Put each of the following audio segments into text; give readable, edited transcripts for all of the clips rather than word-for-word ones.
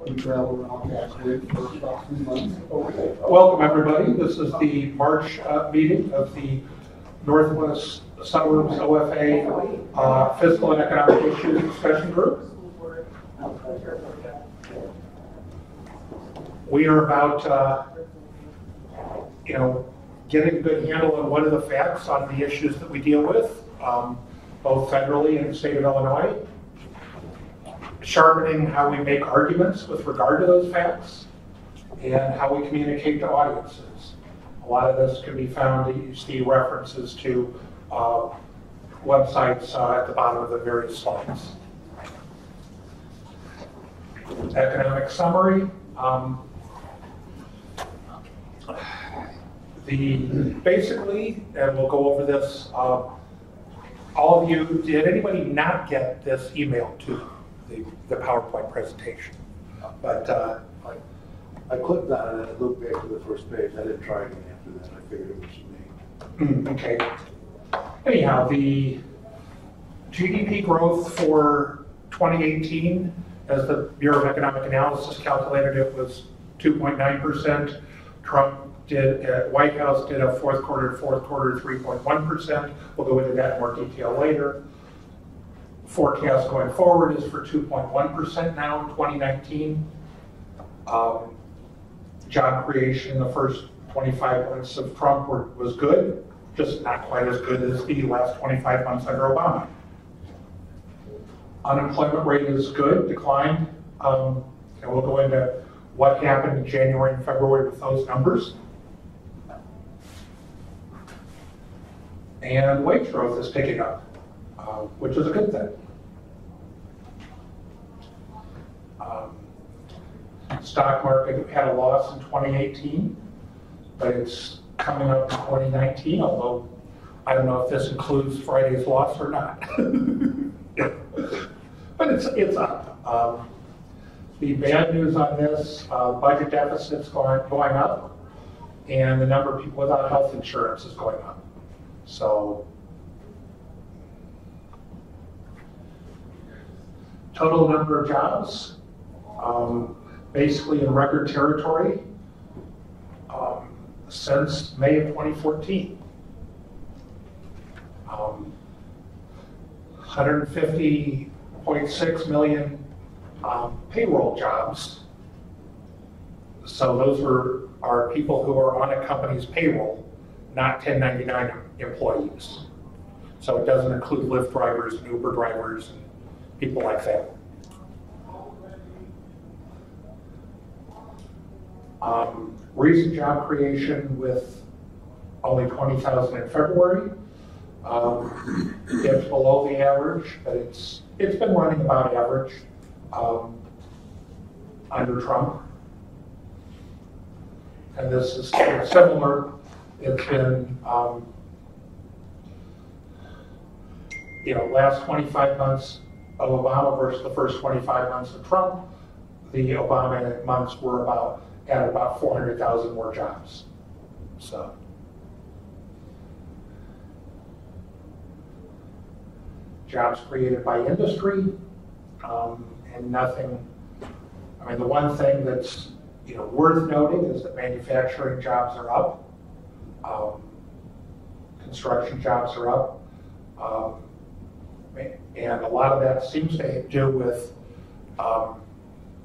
We travel around actually for about 3 months. Welcome, everybody. This is the March meeting of the Northwest Suburbs OFA Fiscal and Economic Issues Discussion Group. We are about, getting a good handle on what are the facts on the issues that we deal with, both federally and the state of Illinois, sharpening how we make arguments with regard to those facts, and how we communicate to audiences. A lot of this can be found, you see references to websites at the bottom of the various slides. Economic summary. Basically, and we'll go over this, all of you, did anybody not get this email to the PowerPoint presentation? But I clicked on it and it looked back to the first page. I didn't try again after that. I figured it was me. Okay. Anyhow, the GDP growth for 2018, as the Bureau of Economic Analysis calculated it, was 2.9%. Trump White House did a fourth quarter 3.1%. We'll go into that in more detail later. Forecast going forward is for 2.1% now in 2019. Job creation in the first 25 months of Trump was good, just not quite as good as the last 25 months under Obama. Unemployment rate is good, declined. And we'll go into what happened in January and February with those numbers. And wage growth is picking up, which is a good thing. Stock market had a loss in 2018, but it's coming up in 2019, although I don't know if this includes Friday's loss or not. But it's up. The bad news on this, budget deficit's going up, and the number of people without health insurance is going up. So, total number of jobs, basically in record territory since May of 2014. 150.6 million payroll jobs. So those are people who are on a company's payroll, not 1099 employees. So it doesn't include Lyft drivers and Uber drivers and people like that. Recent job creation with only 20,000 in February. It's below the average, but it's been running about average under Trump. And this is similar. It's been, last 25 months of Obama versus the first 25 months of Trump. The Obama months were at about 400,000 more jobs. So, jobs created by industry, and nothing. I mean, the one thing that's worth noting is that manufacturing jobs are up. Construction jobs are up, and a lot of that seems to do with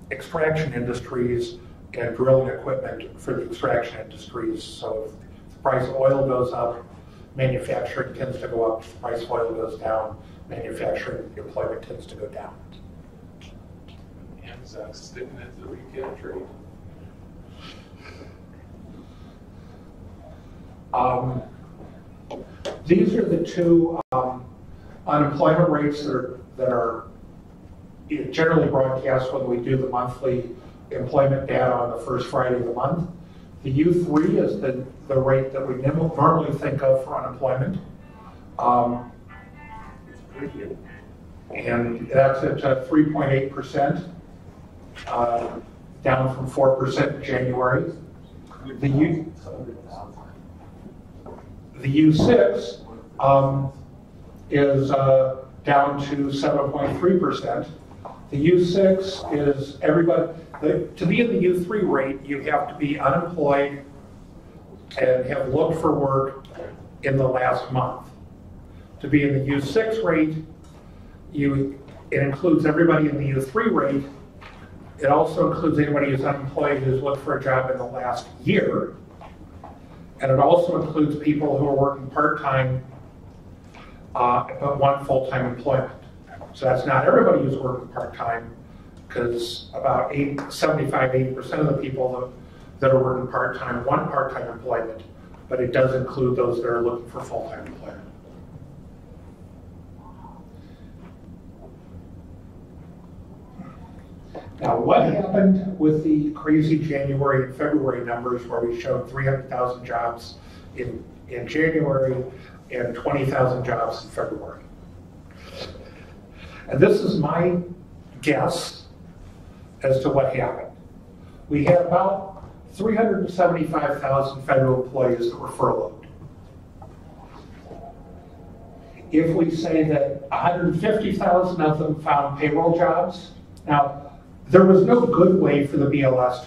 extraction industries and drilling equipment for the extraction industries. So if the price of oil goes up, manufacturing tends to go up. If the price of oil goes down, manufacturing employment tends to go down. Amazon's sticking at the retail trade. These are the two unemployment rates that are generally broadcast when we do the monthly employment data on the first Friday of the month. The U3 is the rate that we normally think of for unemployment. And that's at 3.8%, down from 4% in January. The U6 is down to 7.3%. The U6 is everybody. To be in the U3 rate, you have to be unemployed and have looked for work in the last month. To be in the U6 rate, it includes everybody in the U3 rate. It also includes anybody who's unemployed who's looked for a job in the last year. And it also includes people who are working part-time but want full-time employment. So that's not everybody who's working part-time, because about 75–80% of the people that are working part-time want part-time employment, but it does include those that are looking for full-time employment. Now, what happened with the crazy January and February numbers where we showed 300,000 jobs in January and 20,000 jobs in February? And this is my guess as to what happened. We had about 375,000 federal employees that were furloughed. If we say that 150,000 of them found payroll jobs, now there was no good way for the BLS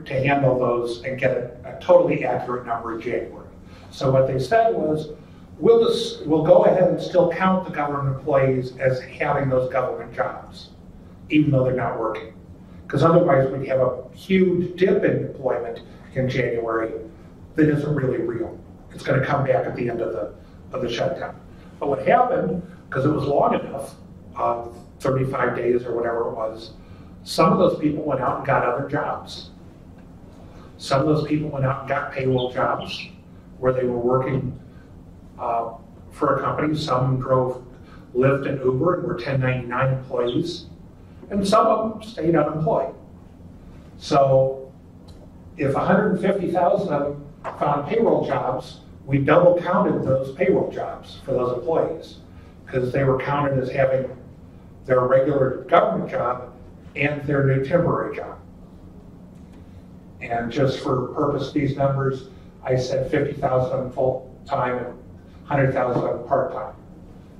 to handle those and get a totally accurate number in January. So what they said was, we'll go ahead and still count the government employees as having those government jobs, even though they're not working. Because otherwise we'd have a huge dip in employment in January that isn't really real. It's going to come back at the end of the shutdown. But what happened, because it was long enough, 35 days or whatever it was, some of those people went out and got other jobs. Some of those people went out and got payroll jobs where they were working for a company. Some drove Lyft and Uber and were 1099 employees, and some of them stayed unemployed. So if 150,000 of them found payroll jobs, we double counted those payroll jobs for those employees because they were counted as having their regular government job and their new temporary job. And just for purpose of these numbers, I said 50,000 of them full-time and 100,000 of them part-time.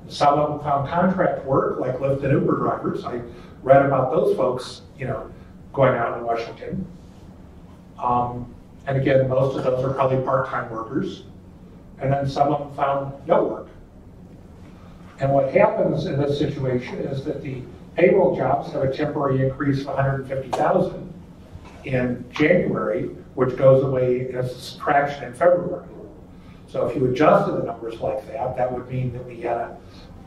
Some of them found contract work, like Lyft and Uber drivers. I read about those folks, going out in Washington. And again, most of those are probably part-time workers. And then some of them found no work. And what happens in this situation is that the payroll jobs have a temporary increase of 150,000 in January, which goes away as a subtraction in February. So if you adjusted the numbers like that, that would mean that we had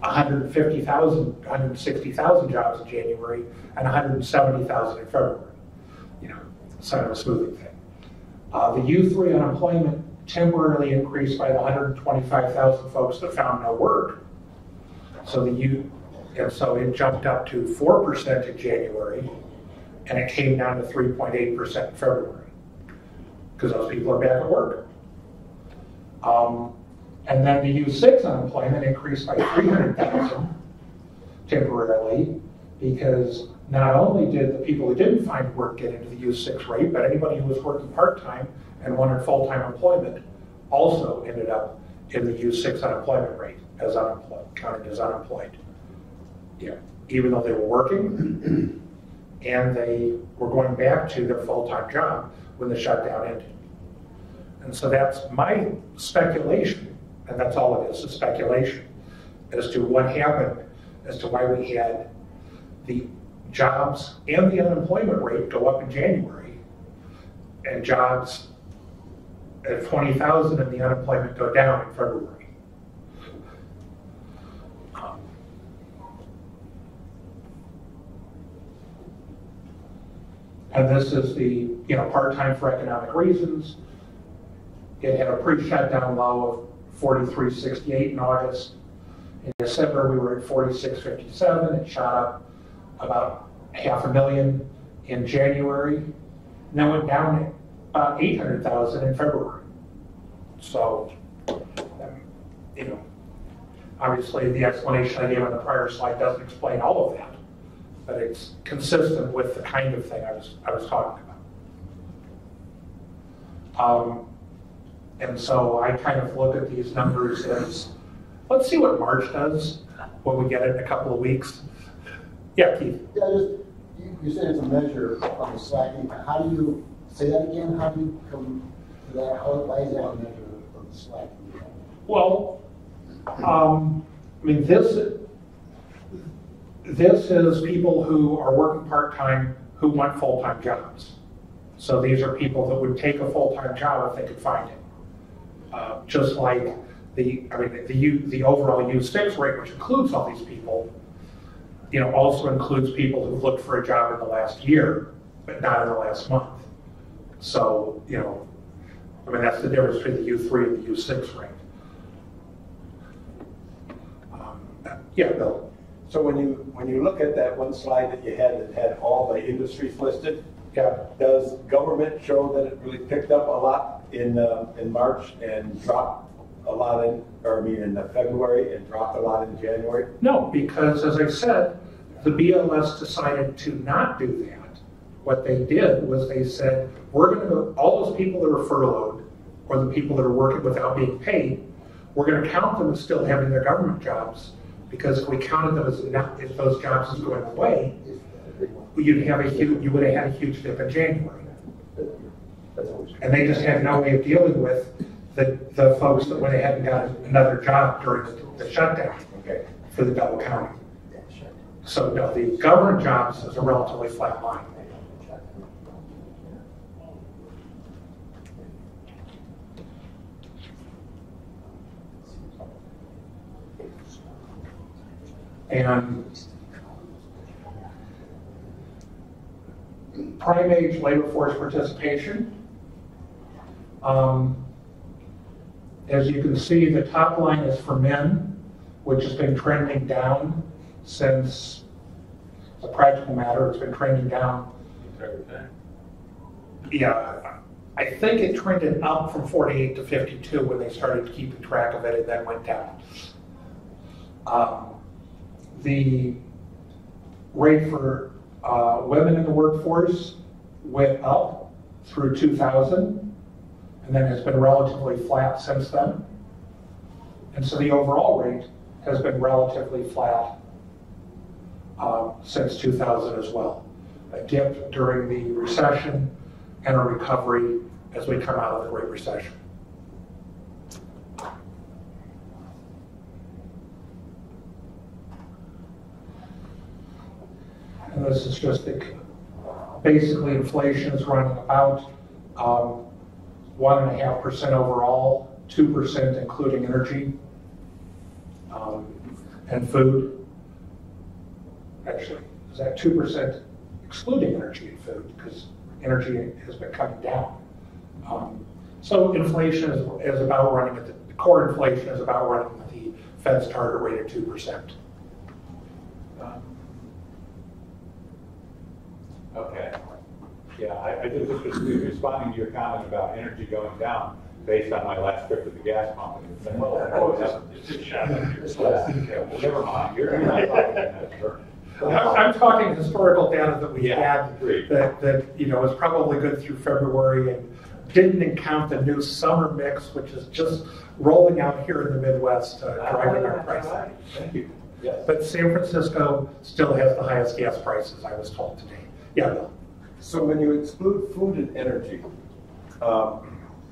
150,000, 160,000 jobs in January and 170,000 in February. It's kind of a smoothing thing. The U3 unemployment temporarily increased by the 125,000 folks that found no work. And so it jumped up to 4% in January, and it came down to 3.8% in February, because those people are back at work. And then the U6 unemployment increased by 300,000 temporarily, because not only did the people who didn't find work get into the U6 rate, but anybody who was working part-time and wanted full-time employment also ended up in the U6 unemployment rate as unemployed, counted as unemployed. Even though they were working and they were going back to their full-time job when the shutdown ended. And so that's my speculation, and that's all it is speculation, as to what happened, as to why we had the jobs and the unemployment rate go up in January, and jobs at 20,000 and the unemployment go down in February. And this is the, part-time for economic reasons. It had a pre-shutdown low of 43.68 in August. In December, we were at 46.57. It shot up about 500,000 in January, and then went down about 800,000 in February. So, obviously the explanation I gave on the prior slide doesn't explain all of that, but it's consistent with the kind of thing I was talking about. And so I kind of look at these numbers as, let's see what March does when we get it in a couple of weeks. Yeah, Keith. Yeah, you You said it's a measure of the slacking. How do you, say that again? How do you come to that? Why is that a measure of the slacking? Well, I mean, this is people who are working part-time who want full-time jobs. So these are people that would take a full-time job if they could find it. Just like the overall U6 rate, which includes all these people, also includes people who've looked for a job in the last year, but not in the last month. So, that's the difference between the U3 and the U6 rate. Yeah, Bill. So when you look at that one slide that you had that had all the industries listed, Yeah. does government show that it really picked up a lot in March and dropped a lot in February and dropped a lot in January? No, because as I said, the BLS decided to not do that. What they did was they said, we're going to, all those people that are furloughed or the people that are working without being paid, we're going to count them as still having their government jobs, because if we counted them as not, if those jobs is going away, you would have had a huge dip in January. And they just had no way of dealing with the folks that went ahead and got another job during the shutdown for the double counting. So no, the government jobs is a relatively flat line. And prime age labor force participation. As you can see, the top line is for men, which has been trending down since, as a practical matter, it's been trending down. Yeah, I think it trended up from 48 to 52 when they started keeping track of it, and then went down. The rate for women in the workforce went up through 2000, and then has been relatively flat since then. And so the overall rate has been relatively flat since 2000 as well. A dip during the recession and a recovery as we come out of the Great Recession. And this is just basically inflation is running about 1.5% overall, 2% including energy and food. Actually, is that 2% excluding energy and food, because energy has been coming down. So inflation is about running at the core inflation is about running at the Fed's target rate of 2%. Okay. Yeah, I just was responding to your comment about energy going down based on my last trip to the gas pump. It's a shot. Well, never mind. You're not talking that, sir. I'm talking historical data that we had agreed. that is probably good through February and didn't count the new summer mix, which is just rolling out here in the Midwest, driving our prices. Thank you. Yes. But San Francisco still has the highest gas prices, I was told today. Yeah, Bill. So when you exclude food and energy,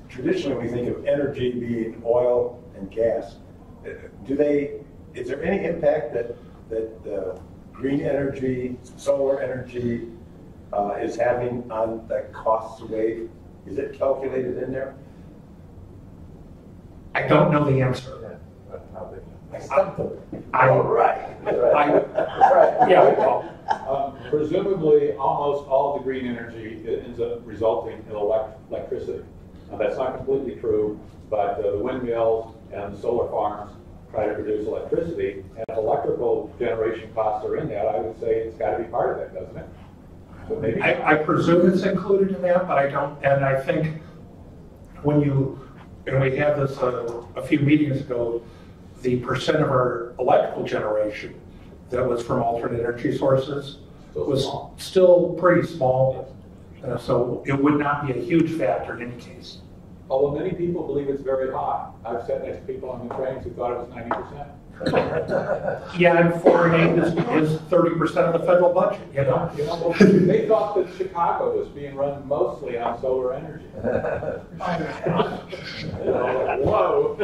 traditionally we think of energy being oil and gas. Is there any impact that green energy, solar energy is having on the costs away? Is it calculated in there? I don't know the answer. Presumably, almost all the green energy ends up resulting in electricity. Now, that's not completely true, but the windmills and the solar farms try to produce electricity, and if electrical generation costs are in that, I would say it's got to be part of that, doesn't it? So maybe I presume it's included in that, but I don't, and I think when we had this a few meetings ago, the percent of our electrical generation that was from alternate energy sources was still pretty small, so it would not be a huge factor in any case. although many people believe it's very high. I've sat next to people on the trains who thought it was 90%. Yeah, and foreign aid is 30% of the federal budget, you know? They thought that Chicago was being run mostly on solar energy. Whoa.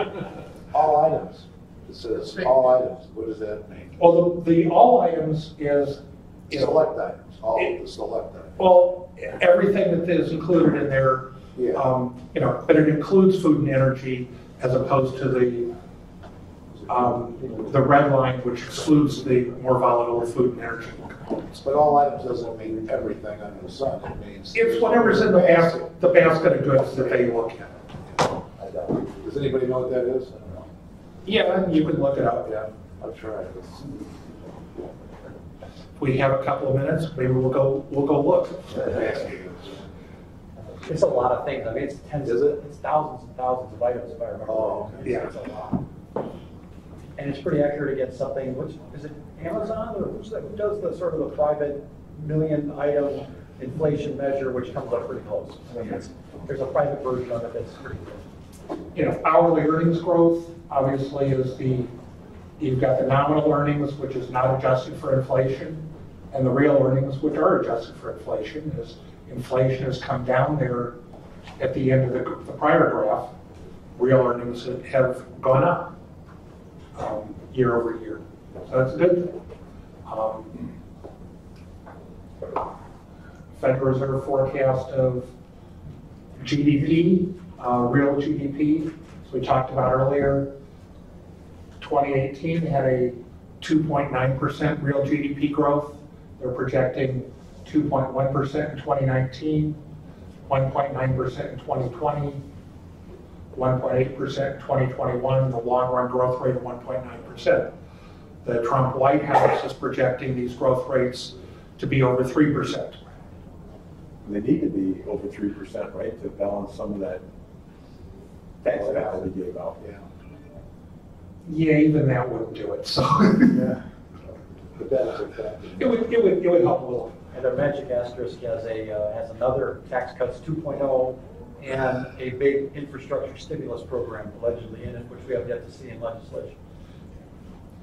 All items. It says all items. What does that mean? Well, the all items is, you know, Select items, all of the select items. well, everything that is included in there, Yeah. you know, but it includes food and energy as opposed to the red line, which excludes the more volatile food and energy components. But all items doesn't mean everything under the sun. It means. It's whatever's in the basket of goods that they look at. I don't. Does anybody know what that is? I don't know. Yeah, you can look it up. Yeah, I'll try. If we have a couple of minutes, maybe we'll go look. It's a lot of things. I mean, it's tens, Is it? it's thousands and thousands of items, if I remember. Oh, correctly. yeah. It's a lot. And it's pretty accurate against something, which, is it Amazon, or who does the sort of the private million item inflation measure, which comes up pretty close? I mean, there's a private version of it that's pretty good. You know, hourly earnings growth, obviously, is you've got the nominal earnings, which is not adjusted for inflation, and the real earnings, which are adjusted for inflation. As inflation has come down there at the end of the prior graph, real earnings have gone up year over year. So that's a good thing. Federal Reserve forecast of GDP, real GDP, as we talked about earlier, 2018 had a 2.9% real GDP growth. They're projecting 2.1% in 2019, 1.9% in 2020, 1.8% in 2021, the long-run growth rate of 1.9%. The Trump White House is projecting these growth rates to be over 3%. They need to be over 3%, right, to balance some of that tax cut that we gave out. Yeah. Yeah, even that wouldn't do it, so. Yeah. But that's a fact. It would help a little. And their magic asterisk has another tax cuts 2.0 and a big infrastructure stimulus program allegedly in it, which we have yet to see in legislation.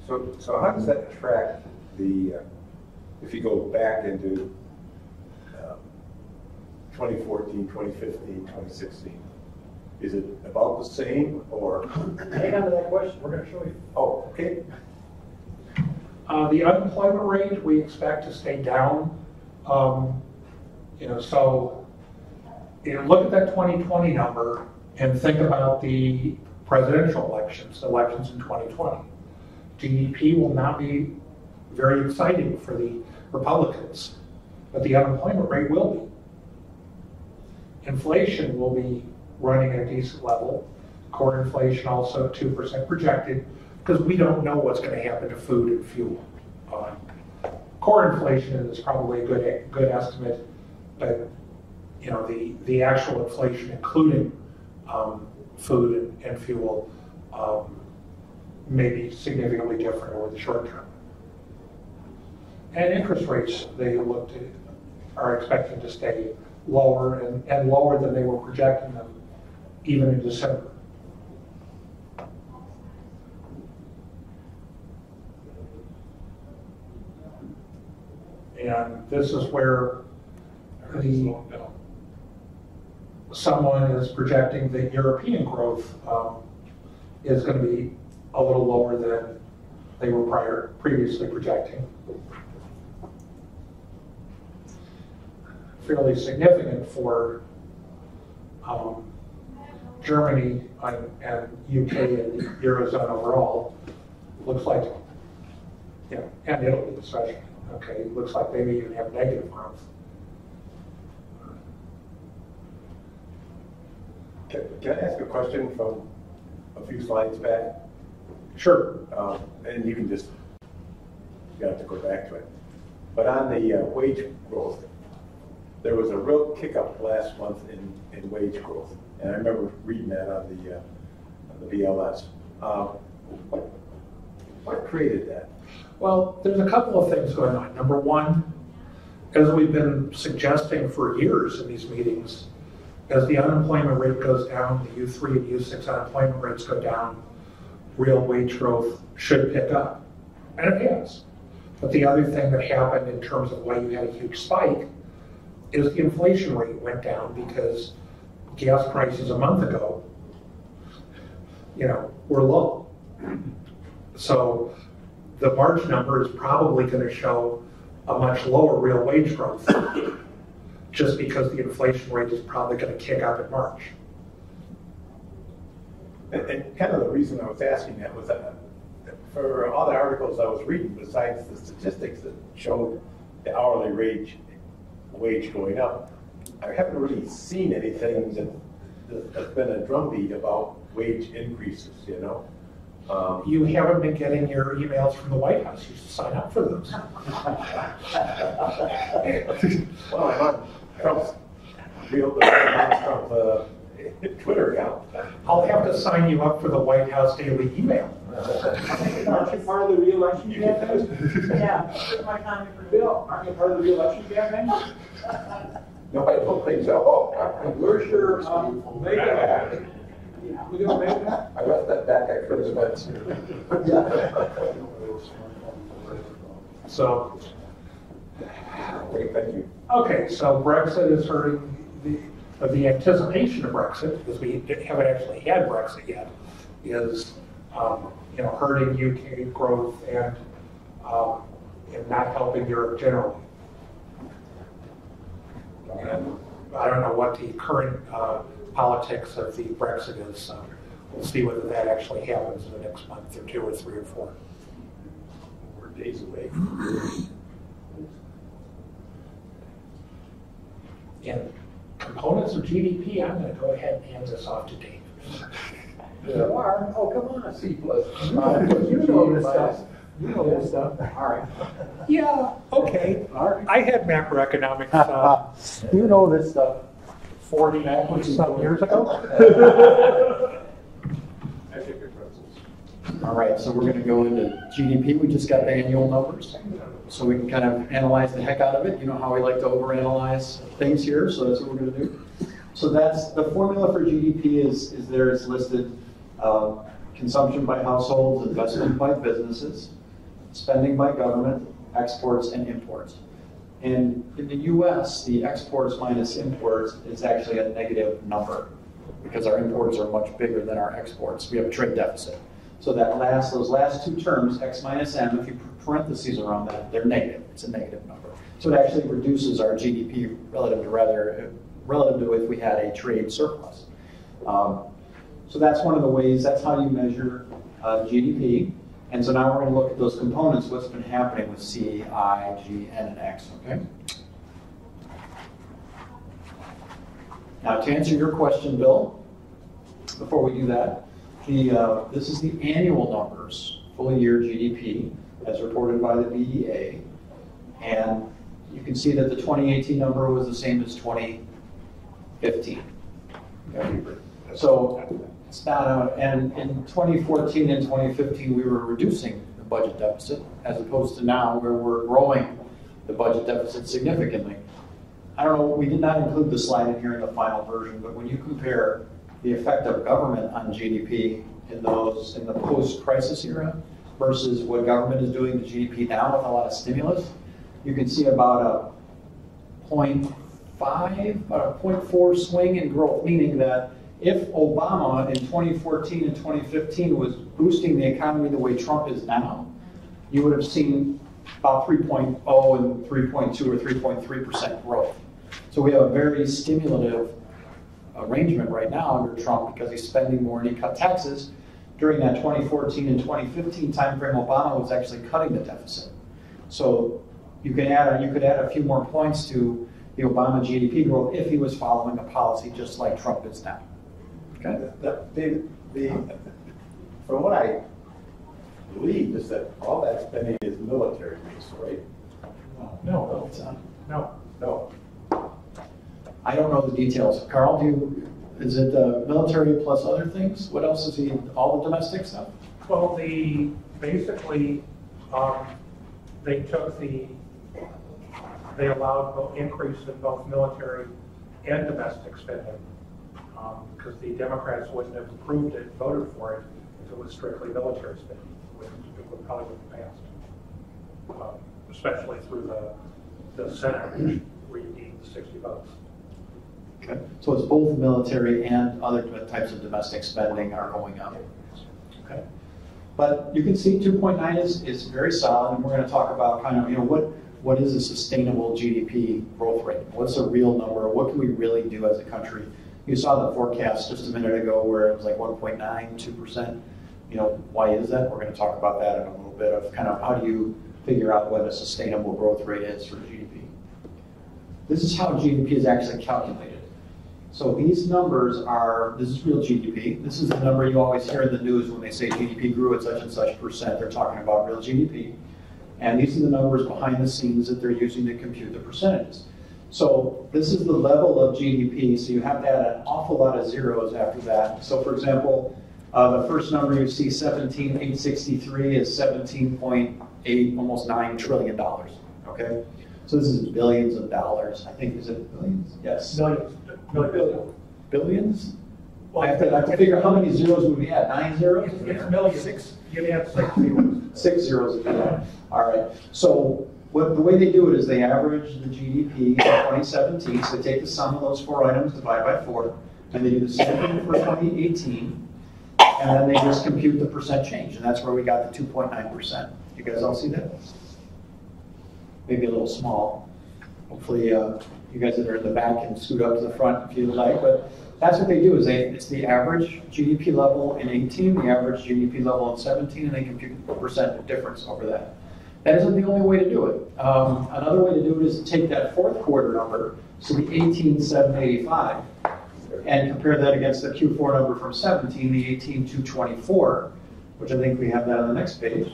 So how does that track the, if you go back into 2014, 2015, 2016, is it about the same or? Hang on to that question, we're going to show you. Oh, okay. The unemployment rate, we expect to stay down. You know, so look at that 2020 number and think about the presidential elections in 2020. GDP will not be very exciting for the Republicans, but the unemployment rate will be. Inflation will be running at a decent level. Core inflation also 2% projected, because we don't know what's going to happen to food and fuel. Core inflation is probably a good estimate, but you know the actual inflation, including food and fuel, may be significantly different over the short term. And interest rates, are expecting to stay lower and lower than they were projecting them even in December. And this is where someone is projecting that European growth is going to be a little lower than they were previously projecting. Fairly significant for Germany and UK and the Eurozone overall. Looks like, yeah, and Italy especially. Okay, looks like they may even have negative growth. Can I ask a question from a few slides back? Sure. And you can just, you have to go back to it. But on the wage growth, there was a real kick-up last month in wage growth. And I remember reading that on the BLS. What created that? Well, there's a couple of things going on. Number one, as we've been suggesting for years in these meetings, as the unemployment rate goes down, the U3 and U6 unemployment rates go down, real wage growth should pick up. And it has. But the other thing that happened in terms of why you had a huge spike is the inflation rate went down because gas prices a month ago, were low. So the March number is probably going to show a much lower real wage growth just because the inflation rate is probably going to kick up in March. And kind of the reason I was asking that was that for all the articles I was reading, besides the statistics that showed the hourly wage going up, I haven't really seen anything that's been a drumbeat about wage increases, You haven't been getting your emails from the White House. You should sign up for those. Well, I'm on Trump's Trump Twitter account. I'll have to sign you up for the White House daily email. Aren't you part of the re-election campaign? Yeah, here's my comment for Bill, aren't you part of the re-election campaign? No, I don't think so. Where's your makeup? We gonna make that? I left that back at Chris Events. So, Okay, thank you. okay, so Brexit is hurting the anticipation of Brexit, because we haven't actually had Brexit yet, is hurting UK growth and not helping Europe generally. And I don't know what the current politics of the Brexit is. So we'll see whether that actually happens in the next month or 2 or 3 or 4. We're days away. And components of GDP, I'm going to go ahead and hand this off to Dave. You are? Oh, come on. C plus. You know this stuff. You know this stuff. All right. Yeah, okay. All right. I had macroeconomics You know this stuff. 40 some years ago. I take your pretzels. All right, so we're going to go into GDP. We just got the annual numbers, so we can kind of analyze the heck out of it. You know how we like to overanalyze things here, so that's what we're going to do. So that's the formula for GDP is there. It's listed consumption by households, investment by businesses, spending by government, exports, and imports. And in the US, the exports minus imports is actually a negative number because our imports are much bigger than our exports. We have a trade deficit. So those last two terms, X minus M, if you put parentheses around that, they're negative. It's a negative number. So it actually reduces our GDP relative to if we had a trade surplus. So that's one of the ways, that's how you measure GDP. And so now we're going to look at those components, what's been happening with C, I, G, N, and X, okay? Now to answer your question, Bill, before we do that, this is the annual numbers, full year GDP, as reported by the BEA. And you can see that the 2018 number was the same as 2015. Okay? So it's not out, and in 2014 and 2015, we were reducing the budget deficit, as opposed to now where we're growing the budget deficit significantly. I don't know, we did not include the slide in here in the final version, but when you compare the effect of government on GDP in the post-crisis era versus what government is doing to GDP now with a lot of stimulus, you can see about a 0.4 swing in growth, meaning that if Obama in 2014 and 2015 was boosting the economy the way Trump is now, you would have seen about 3.0 and 3.2 or 3.3% growth. So we have a very stimulative arrangement right now under Trump because he's spending more and he cut taxes. During that 2014 and 2015 timeframe, Obama was actually cutting the deficit. So you could add a few more points to the Obama GDP growth if he was following a policy just like Trump is now. Okay. From what I believe is that all that spending is military based, right? No. No. No. I don't know the details. Carl, is it military plus other things? What else is he, all the domestic stuff? Well, basically, they allowed increase in both military and domestic spending because the Democrats wouldn't have approved it, voted for it if it was strictly military spending, which it probably wouldn't pass. Especially through the Senate, where you need 60 votes. Okay. So it's both military and other types of domestic spending are going up. Okay. But you can see 2.9 is very solid, and we're going to talk about kind of, what is a sustainable GDP growth rate? What's a real number? What can we really do as a country? You saw the forecast just a minute ago where it was like 1.9, 2%. Why is that? We're going to talk about that in a little bit of kind of how do you figure out what a sustainable growth rate is for GDP. This is how GDP is actually calculated. So these numbers this is real GDP. This is the number you always hear in the news when they say GDP grew at such and such percent. They're talking about real GDP. And these are the numbers behind the scenes that they're using to compute the percentages. So this is the level of GDP, so you have to add an awful lot of zeros after that. So for example, the first number you see, 17,863, is 17.8, almost $9 trillion, okay? So this is billions of dollars. I think, is it billions? Yes. Millions. Billions? Well, I have to figure out how many zeros would we add? 9 zeros? It's millions. 6? You can add 6 zeros. 6 zeros at the end. All right. So the way they do it is they average the GDP in 2017. So they take the sum of those 4 items, divide by 4, and they do the same thing for 2018. And then they just compute the percent change, and that's where we got the 2.9%. You guys all see that? Maybe a little small. Hopefully you guys that are in the back can scoot up to the front if you'd like, but that's what they do, is it's the average GDP level in 18, the average GDP level in 17, and they compute the percent difference over that. That isn't the only way to do it. Another way to do it is to take that fourth quarter number, so the 18,785, and compare that against the Q4 number from 17, the 18,224, which I think we have that on the next page.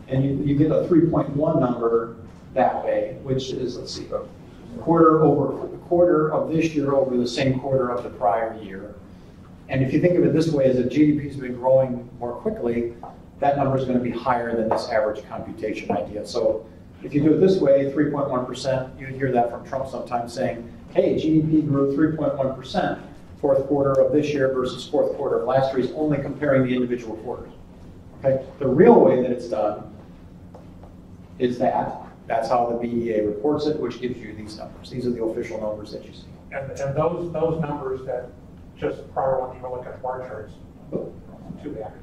And you get a 3.1 number that way, which is, let's see, a quarter of this year over the same quarter of the prior year. And if you think of it this way, as if GDP has been growing more quickly, that number is going to be higher than this average computation idea. So if you do it this way, 3.1%, you'd hear that from Trump sometimes saying, hey, GDP grew 3.1% fourth quarter of this year versus fourth quarter of last year. He's only comparing the individual quarters. Okay? The real way that it's done is that's how the BEA reports it, which gives you these numbers. These are the official numbers that you see. And those numbers that just prior one, even look at bar charts, two averages.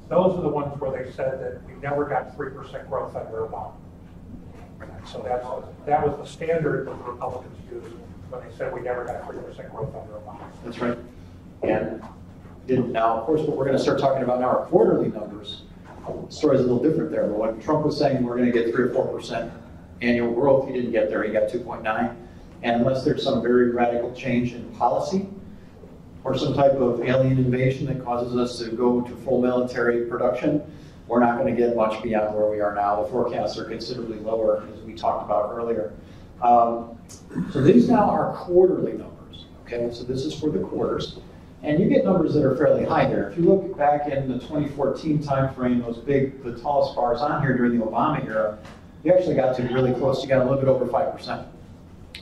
Those are the ones where they said that we never got 3% growth under Obama. So that was the standard that the Republicans used when they said we never got 3% growth under Obama. That's right. And now, of course, what we're going to start talking about now are quarterly numbers. The story's a little different there, but when Trump was saying we're going to get 3 or 4% annual growth, he didn't get there. He got 2.9. And unless there's some very radical change in policy or some type of alien invasion that causes us to go to full military production, we're not going to get much beyond where we are now. The forecasts are considerably lower, as we talked about earlier. So these now are quarterly numbers. Okay, so this is for the quarters. And you get numbers that are fairly high there. If you look back in the 2014 timeframe, the tallest bars on here during the Obama era, you actually got to really close. You got a little bit over 5%.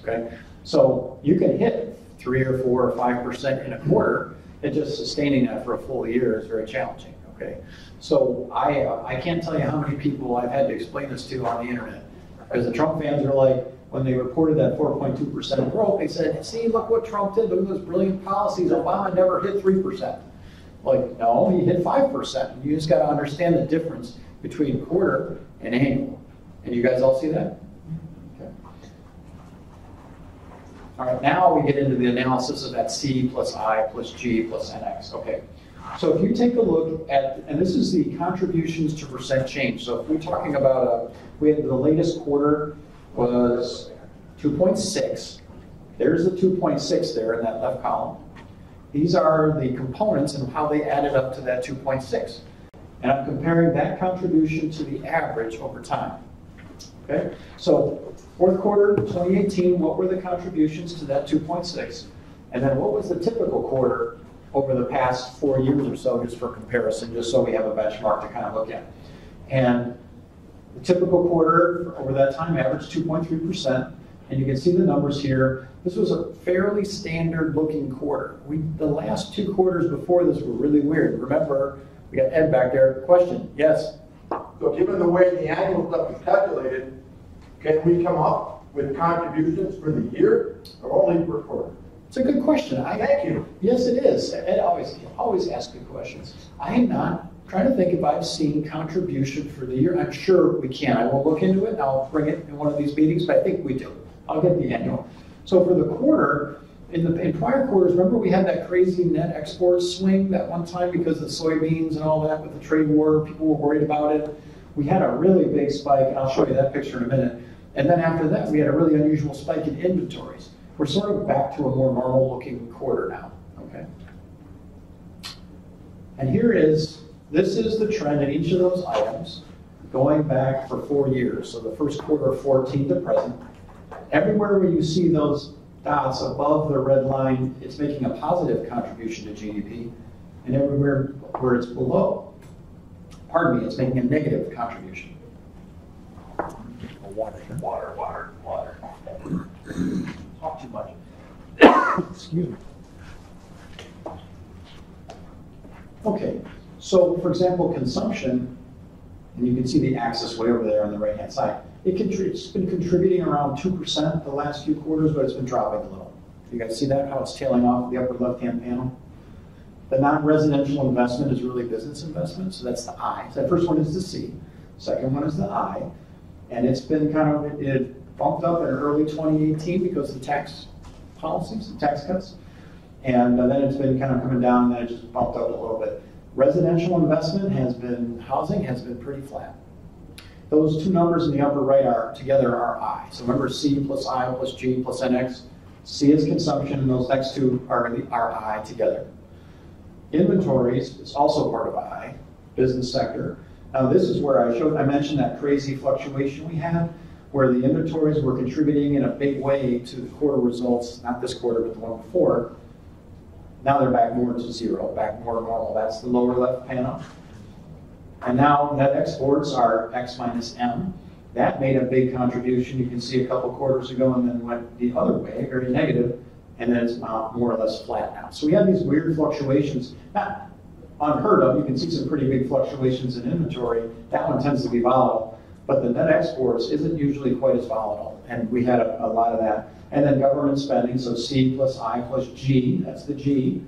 Okay, so you can hit 3 or 4 or 5% in a quarter, and just sustaining that for a full year is very challenging. Okay, so I can't tell you how many people I've had to explain this to on the internet, because the Trump fans are like, when they reported that 4.2% growth, they said, see, look what Trump did, look at those brilliant policies, Obama never hit 3%. Like, no, he hit 5%. You just got to understand the difference between quarter and annual. And you guys all see that? Okay. All right, now we get into the analysis of that C plus I plus G plus NX. Okay, so if you take a look at, and this is the contributions to percent change. So if we're talking about, we had the latest quarter was 2.6. There's the 2.6 there in that left column. These are the components and how they added up to that 2.6. And I'm comparing that contribution to the average over time. Okay, so fourth quarter 2018, what were the contributions to that 2.6? And then what was the typical quarter over the past 4 years or so, just for comparison, just so we have a benchmark to kind of look at. And the typical quarter over that time averaged 2.3%, And you can see the numbers here. This was a fairly standard looking quarter. The last 2 quarters before this were really weird. Remember, we got Ed back there. Question, yes? So given the way the annual stuff is calculated, can we come up with contributions for the year or only per quarter? It's a good question. Thank you. Yes, it is. Ed always asks good questions. I am not trying to think if I've seen contribution for the year. I'm sure we can. I will look into it and I'll bring it in one of these meetings, but I think we do. I'll get the annual. So for the quarter, in prior quarters, remember we had that crazy net export swing that one time because of soybeans and all that with the trade war, people were worried about it. We had a really big spike, and I'll show you that picture in a minute. And then after that, we had a really unusual spike in inventories. We're sort of back to a more normal looking quarter now, okay? And this is the trend in each of those items going back for 4 years. So the first quarter of 14 to present. Everywhere where you see those dots above the red line, it's making a positive contribution to GDP. And everywhere where it's below, pardon me, it's making a negative contribution. Water. Talk too much. Excuse me. Okay, so for example, consumption, and you can see the axis way over there on the right-hand side. It's been contributing around 2% the last few quarters, but it's been dropping a little. You guys see that, how it's tailing off the upper left-hand panel? The non-residential investment is really business investment, so that's the I. So the first one is the C. Second one is the I. And it's been it bumped up in early 2018 because of the tax policies, the tax cuts. And then it's been kind of coming down, and then it just bumped up a little bit. Residential investment housing has been pretty flat. Those 2 numbers in the upper right together are I. So remember C plus I plus G plus NX. C is consumption, and those next 2 are I together. Inventories is also part of I, business sector. Now this is where I mentioned that crazy fluctuation we had, where the inventories were contributing in a big way to the quarter results, not this quarter, but the one before. Now they're back more to 0, back more to normal. That's the lower left panel. And now net exports are X minus M. That made a big contribution. You can see a couple quarters ago and then went the other way, very negative, and then it's more or less flat now. So we have these weird fluctuations, not unheard of. You can see some pretty big fluctuations in inventory. That one tends to be volatile, but the net exports isn't usually quite as volatile, and we had a lot of that. And then government spending, so C plus I plus G, that's the G,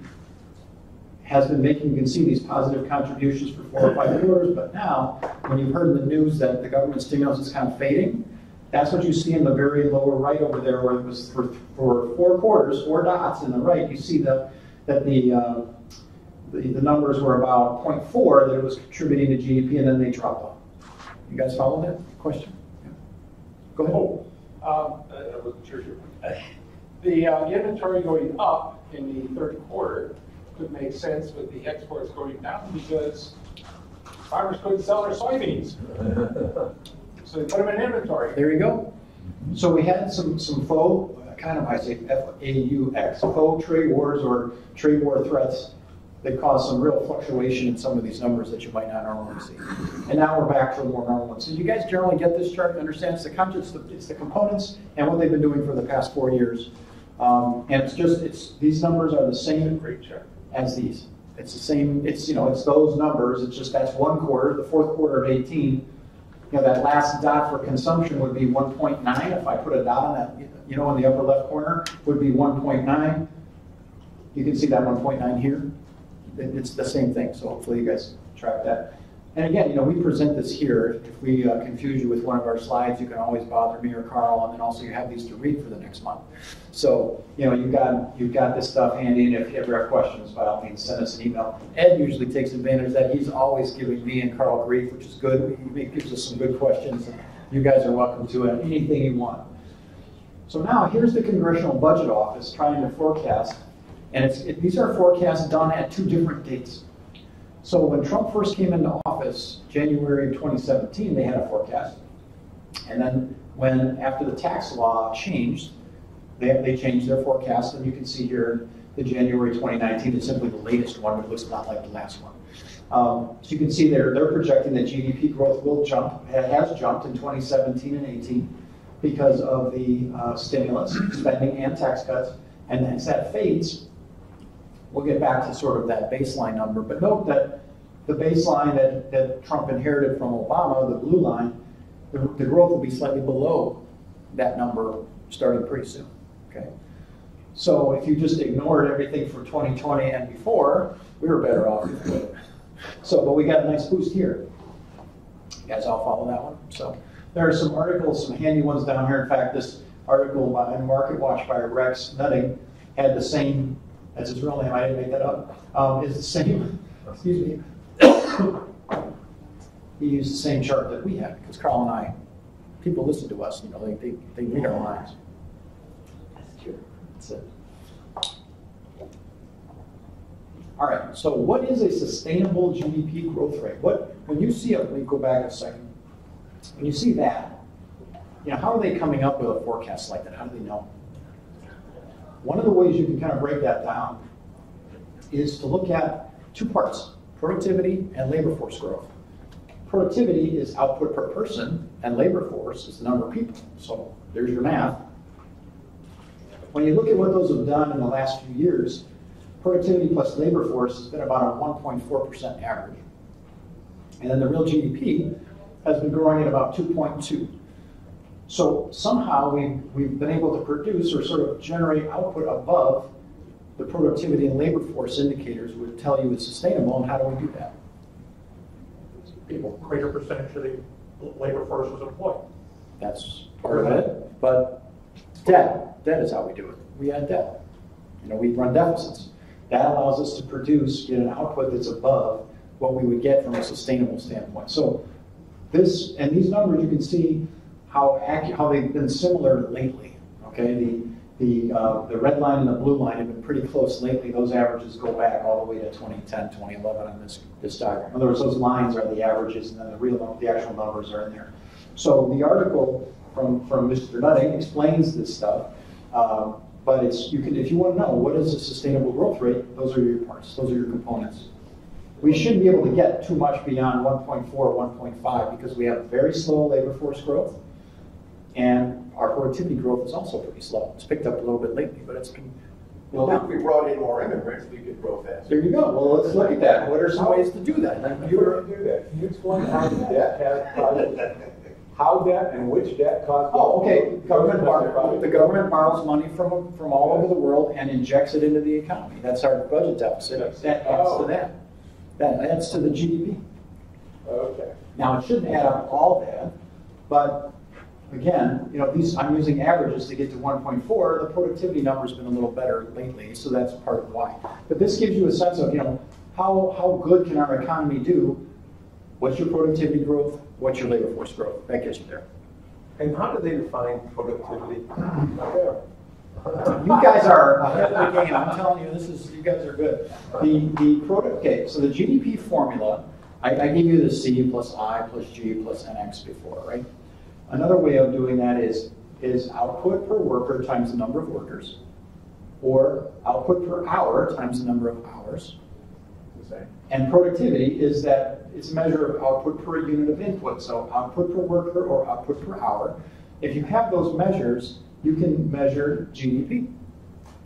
has been making, you can see these positive contributions for 4 or 5 quarters, but now, when you've heard in the news that the government stimulus is kind of fading, that's what you see in the very lower right over there, where it was for 4 quarters, 4 dots in the right, you see that the numbers were about 0.4, that it was contributing to GDP, and then they dropped off. You guys follow that question? Yeah. Go ahead. I wasn't sure. The inventory going up in the 3rd quarter could make sense with the exports going down because farmers couldn't sell their soybeans. So they put them in inventory. There you go. So we had some faux, kind of, I say F-A-U-X, faux trade wars or trade war threats that caused some real fluctuation in some of these numbers that you might not normally see. And now we're back to a more normal one. So you guys generally get this chart and understand it's the components and what they've been doing for the past 4 years. And these numbers are the same as these. It's the same, it's those numbers, it's just that's 1 quarter, the 4th quarter of 18. That last dot for consumption would be 1.9. If I put a dot on that, in the upper left corner, would be 1.9. You can see that 1.9 here. It's the same thing, so hopefully you guys track that. And again, we present this here. If we confuse you with one of our slides, you can always bother me or Carl, and then also you have these to read for the next month. So, you've got this stuff handy, and if you ever have questions, by all means, send us an email. Ed usually takes advantage of that. He's always giving me and Carl grief, which is good. He gives us some good questions, and you guys are welcome to anything you want. So now, here's the Congressional Budget Office trying to forecast, and these are forecasts done at 2 different dates. So when Trump first came into office, January 2017, they had a forecast. And then after the tax law changed, they changed their forecast. And you can see here the January 2019 is simply the latest one, but it looks a lot like the last one. So you can see they're projecting that GDP growth will jump. It has jumped in 2017 and 18. because of the stimulus, spending, and tax cuts. And as that fades, we'll get back to sort of that baseline number. But note that the baseline that Trump inherited from Obama, the blue line, the growth will be slightly below that number starting pretty soon. Okay. So if you just ignored everything for 2020 and before, we were better off. So, but we got a nice boost here. You guys all follow that one? So there are some articles, some handy ones down here. In fact, this article in Market Watch by Rex Nutting had the same, that's his real name, I didn't make that up, is the same, excuse me. He used the same chart that we had, because Carl and I, people listen to us, you know, they read our minds. That's true. That's it. All right, so what is a sustainable GDP growth rate? When you see it, let me go back a second. When you see that, you know, how are they coming up with a forecast like that? How do they know? One of the ways you can kind of break that down is to look at two parts, productivity and labor force growth. Productivity is output per person, and labor force is the number of people. So there's your math. When you look at what those have done in the last few years, productivity plus labor force has been about a 1.4% average. And then the real GDP has been growing at about 2.2. So somehow we've been able to produce or sort of generate output above the productivity and labor force indicators would tell you it's sustainable, and how do we do that? People, greater percentage of the labor force was employed. That's part of it, but debt is how we do it. We add debt. You know, we run deficits. That allows us to produce, get an output that's above what we would get from a sustainable standpoint. So this, and these numbers, you can see how they've been similar lately. Okay, the red line and the blue line have been pretty close lately. Those averages go back all the way to 2010, 2011 on this diagram. In other words, those lines are the averages, and then the actual numbers are in there. So the article from Mr. Nutting explains this stuff. But if you want to know what is a sustainable growth rate, those are your parts, those are your components. We shouldn't be able to get too much beyond 1.4 or 1.5 because we have very slow labor force growth, and our productivity growth is also pretty slow. It's picked up a little bit lately, but it's been Well, if we brought in more immigrants, we could grow faster. There you go. Well, let's look at that. What are some ways to do that? Before you do that, can you explain how the debt has caused, how debt and which debt caused? Oh, okay. The government borrows money from all over the world and injects it into the economy. That's our budget deficit. That adds to that. That adds to the GDP. Okay. Now, it shouldn't add up all that, but again, you know, I'm using averages to get to 1.4. The productivity number's been a little better lately, so that's part of why. But this gives you a sense of, you know, how good can our economy do? What's your productivity growth? What's your labor force growth? That gets you there. And how do they define productivity? You guys are ahead of the game. I'm telling you, you guys are good. Okay, so the GDP formula, I gave you the C plus I plus G plus NX before, right? Another way of doing that is output per worker times the number of workers, or output per hour times the number of hours. And productivity is that it's a measure of output per unit of input, so output per worker or output per hour. If you have those measures, you can measure GDP.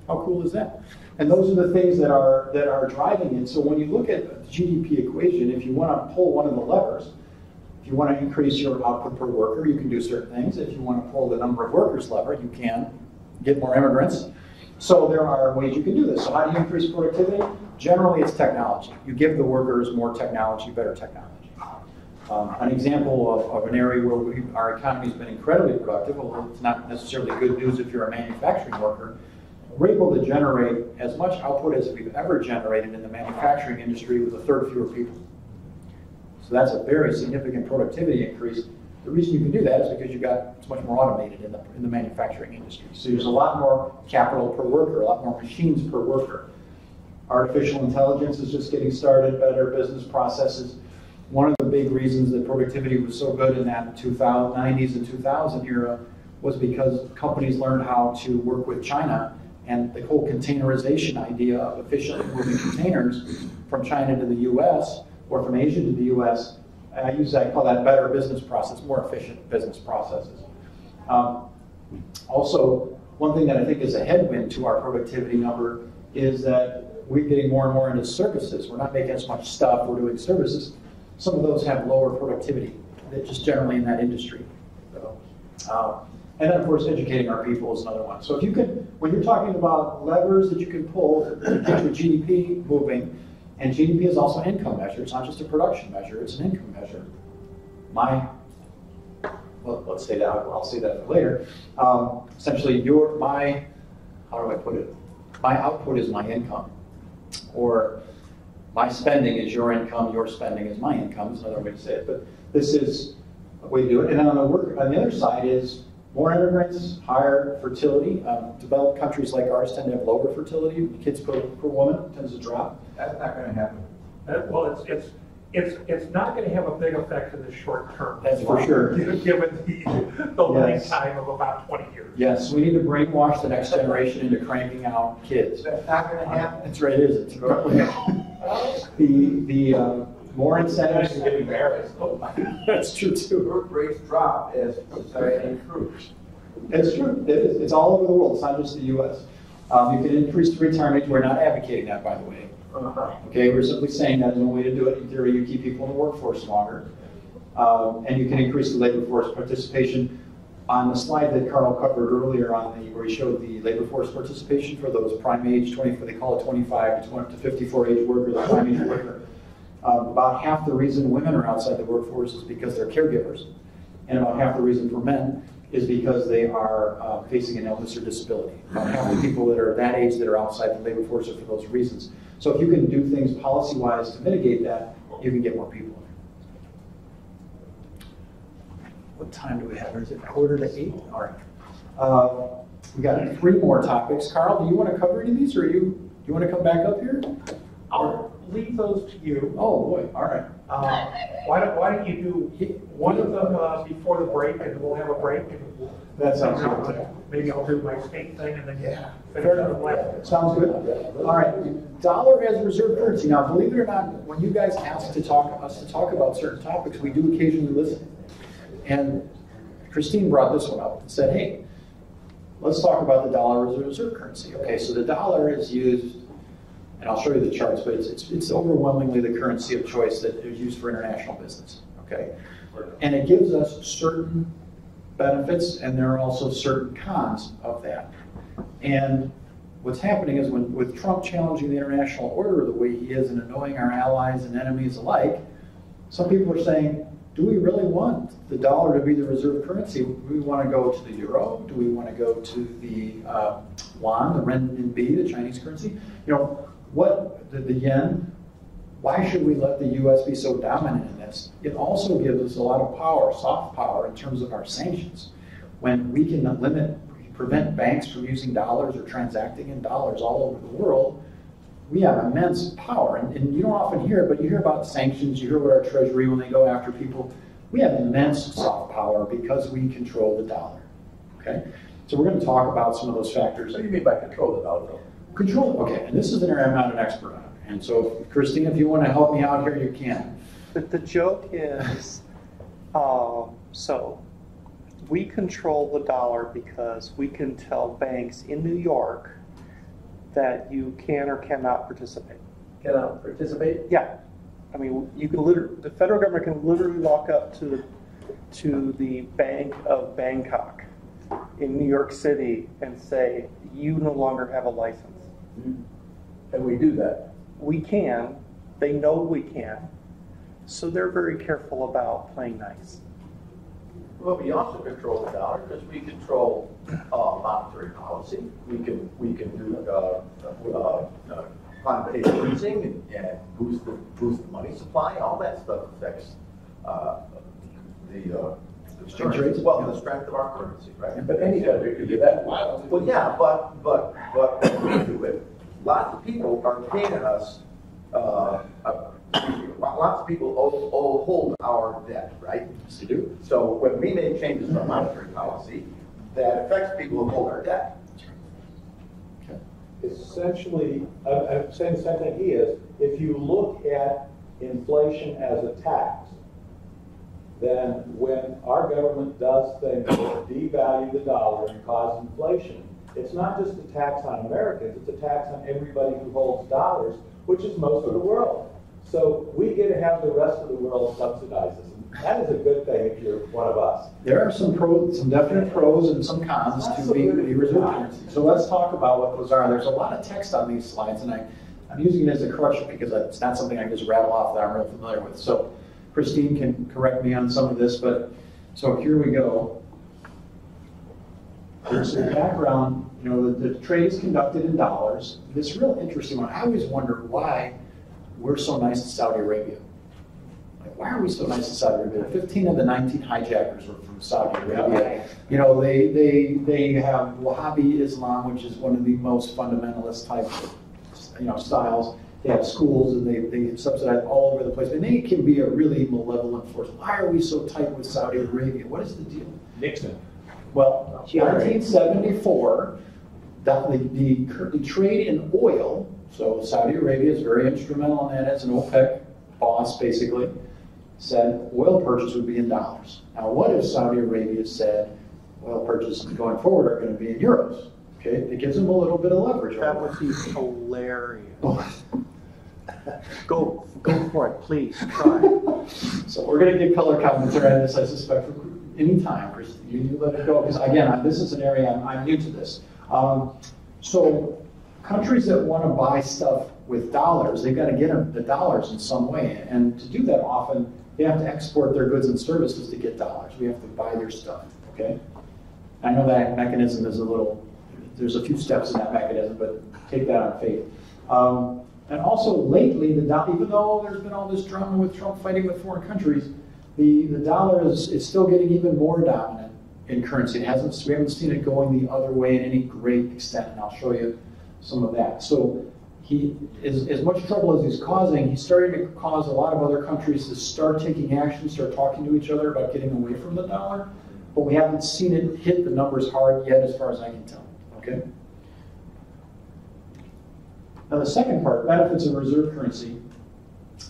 How cool is that? And those are the things that are driving it. So when you look at the GDP equation, if you want to pull one of the levers, if you want to increase your output per worker, you can do certain things. If you want to pull the number of workers lever, you can get more immigrants. So there are ways you can do this. So how do you increase productivity? Generally, it's technology. You give the workers more technology, better technology. An example of an area where our economy has been incredibly productive, although it's not necessarily good news if you're a manufacturing worker, we're able to generate as much output as we've ever generated in the manufacturing industry with a third fewer people. So that's a very significant productivity increase. The reason you can do that is because it's much more automated in the manufacturing industry. So there's a lot more capital per worker, a lot more machines per worker. Artificial intelligence is just getting started, better business processes. One of the big reasons that productivity was so good in that 90s and 2000 era was because companies learned how to work with China, and the whole containerization idea of efficiently moving containers from China to the US or from Asia to the US, I call that better business process, more efficient business processes. Also, one thing that I think is a headwind to our productivity number is that we're getting more and more into services. We're not making as much stuff, we're doing services. Some of those have lower productivity, just generally in that industry. So, and then, of course, educating our people is another one. So if you can, when you're talking about levers that you can pull to get your GDP moving, and GDP is also an income measure. It's not just a production measure, it's an income measure. Well, let's say that, I'll say that for later. Essentially, how do I put it? My output is my income. Or my spending is your income, your spending is my income, is another way to say it. But this is a way to do it. And on the other side is more immigrants, higher fertility. Developed countries like ours tend to have lower fertility. Kids per woman tends to drop. That's not going to happen. Well, it's not going to have a big effect in the short term. That's for sure. Given the length time of about 20 years. Yes, we need to brainwash the next generation into cranking out kids. That's not going to happen. That's right, it is. It's the more incentives. Getting married. That's true too. Birth rates drop as society improves. It's true. It is. It's all over the world. It's not just the U.S. You can increase the retirement age. We're not advocating that, by the way. Okay, we're simply saying that is one way to do it. In theory, you keep people in the workforce longer. And you can increase the labor force participation. On the slide that Carl covered earlier where he showed the labor force participation for those prime age, they call it 25 to 54 age worker, the prime age worker. About half the reason women are outside the workforce is because they're caregivers. And about half the reason for men is because they are facing an illness or disability. About half the people that are that age that are outside the labor force are for those reasons. So if you can do things policy-wise to mitigate that, you can get more people in. What time do we have? Is it 7:45? All right. We got 3 more topics. Carl, do you want to cover any of these, or you want to come back up here? I'll leave those to you. Oh boy, all right. Why don't you do one of them before the break, and we'll have a break. And that sounds good. Maybe I'll do my state thing, and then fair enough. Sounds good. All right. Dollar as a reserve currency. Now, believe it or not, when you guys ask us to talk about certain topics, we do occasionally listen. And Christine brought this one up and said, "Hey, let's talk about the dollar as a reserve currency." Okay, so the dollar is used. And I'll show you the charts, but it's overwhelmingly the currency of choice that is used for international business, okay? And it gives us certain benefits, and there are also certain cons of that. And what's happening is with Trump challenging the international order the way he is and annoying our allies and enemies alike, some people are saying, do we really want the dollar to be the reserve currency? Do we want to go to the euro? Do we want to go to the yuan, the renminbi, the Chinese currency? The yen, why should we let the U.S. be so dominant in this? It also gives us a lot of power, soft power, in terms of our sanctions. When we can prevent banks from using dollars or transacting in dollars all over the world, we have immense power. And you don't often hear it, but you hear about sanctions, you hear about our treasury when they go after people. We have immense soft power because we control the dollar, okay? So we're going to talk about some of those factors. What do you mean by control the dollar? Control, okay, and this is an area I'm not an expert on. And so, Christine, if you want to help me out here, you can. But the joke is, so we control the dollar because we can tell banks in New York that you can or cannot participate. Cannot participate? Yeah. I mean, you can the federal government can literally walk up to the Bank of Bangkok in New York City and say, you no longer have a license. And we do that. We can. They know we can. So they're very careful about playing nice. Well, we also control the dollar because we control monetary policy. We can do quantitative easing and boost the money supply. All that stuff affects the exchange rates. Well, the strength of our currency, right? But any country could do that. Well, yeah, but when we do it, lots of people are paying us. Lots of people hold our debt, right? Yes, they do. So when we make changes to our monetary policy, that affects people who hold our debt. Okay. Essentially, I'm saying the same thing he is. If you look at inflation as a tax, then when our government does things that devalue the dollar and cause inflation, it's not just a tax on Americans, it's a tax on everybody who holds dollars, which is most of the world. So we get to have the rest of the world subsidize us. And that is a good thing if you're one of us. There are some definite pros and some cons to being the reserve currency. So let's talk about what those are. There's a lot of text on these slides, and I'm using it as a crutch because it's not something I can just rattle off that I'm real familiar with. So Christine can correct me on some of this, but so here we go. There's the background, the trade is conducted in dollars. This real interesting one, I always wonder why we're so nice to Saudi Arabia. Like, why are we so nice to Saudi Arabia? 15 of the 19 hijackers were from Saudi Arabia. They have Wahhabi Islam, which is one of the most fundamentalist type of, styles. They have schools and they subsidize all over the place. And they can be a really malevolent force. Why are we so tight with Saudi Arabia? What is the deal? Nixon. Well, 1974, the trade in oil, so Saudi Arabia is very instrumental in that as an OPEC boss, basically, said oil purchase would be in dollars. Now, what if Saudi Arabia said oil purchases going forward are going to be in euros? Okay, it gives them a little bit of leverage. That would be hilarious. Go for it, please. Try. So we're going to get color commentary on this, I suspect, for any time. You let it go, because again, this is an area I'm new to this. So countries that want to buy stuff with dollars, they've got to get the dollars in some way, and to do that often, they have to export their goods and services to get dollars. We have to buy their stuff. Okay. I know that mechanism is there's a few steps in that mechanism, but take that on faith. And also lately, even though there's been all this drama with Trump fighting with foreign countries, the dollar is still getting even more dominant in currency. We haven't seen it going the other way in any great extent, and I'll show you some of that. So as much trouble as he's causing, he's starting to cause a lot of other countries to start taking action, start talking to each other about getting away from the dollar, but we haven't seen it hit the numbers hard yet as far as I can tell. Okay. Now the second part, benefits of reserve currency.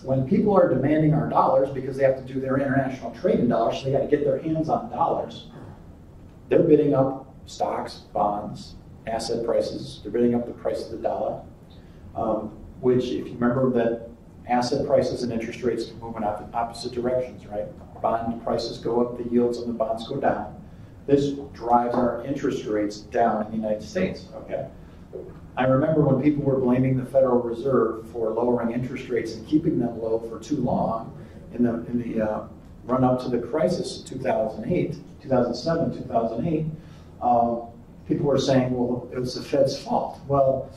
When people are demanding our dollars because they have to do their international trade in dollars, so they got to get their hands on dollars, they're bidding up stocks, bonds, asset prices. They're bidding up the price of the dollar, which, if you remember that asset prices and interest rates can move in opposite directions, right? Bond prices go up, the yields on the bonds go down. This drives our interest rates down in the United States, okay? I remember when people were blaming the Federal Reserve for lowering interest rates and keeping them low for too long in the run-up to the crisis of 2007, 2008, people were saying, well, it was the Fed's fault. Well,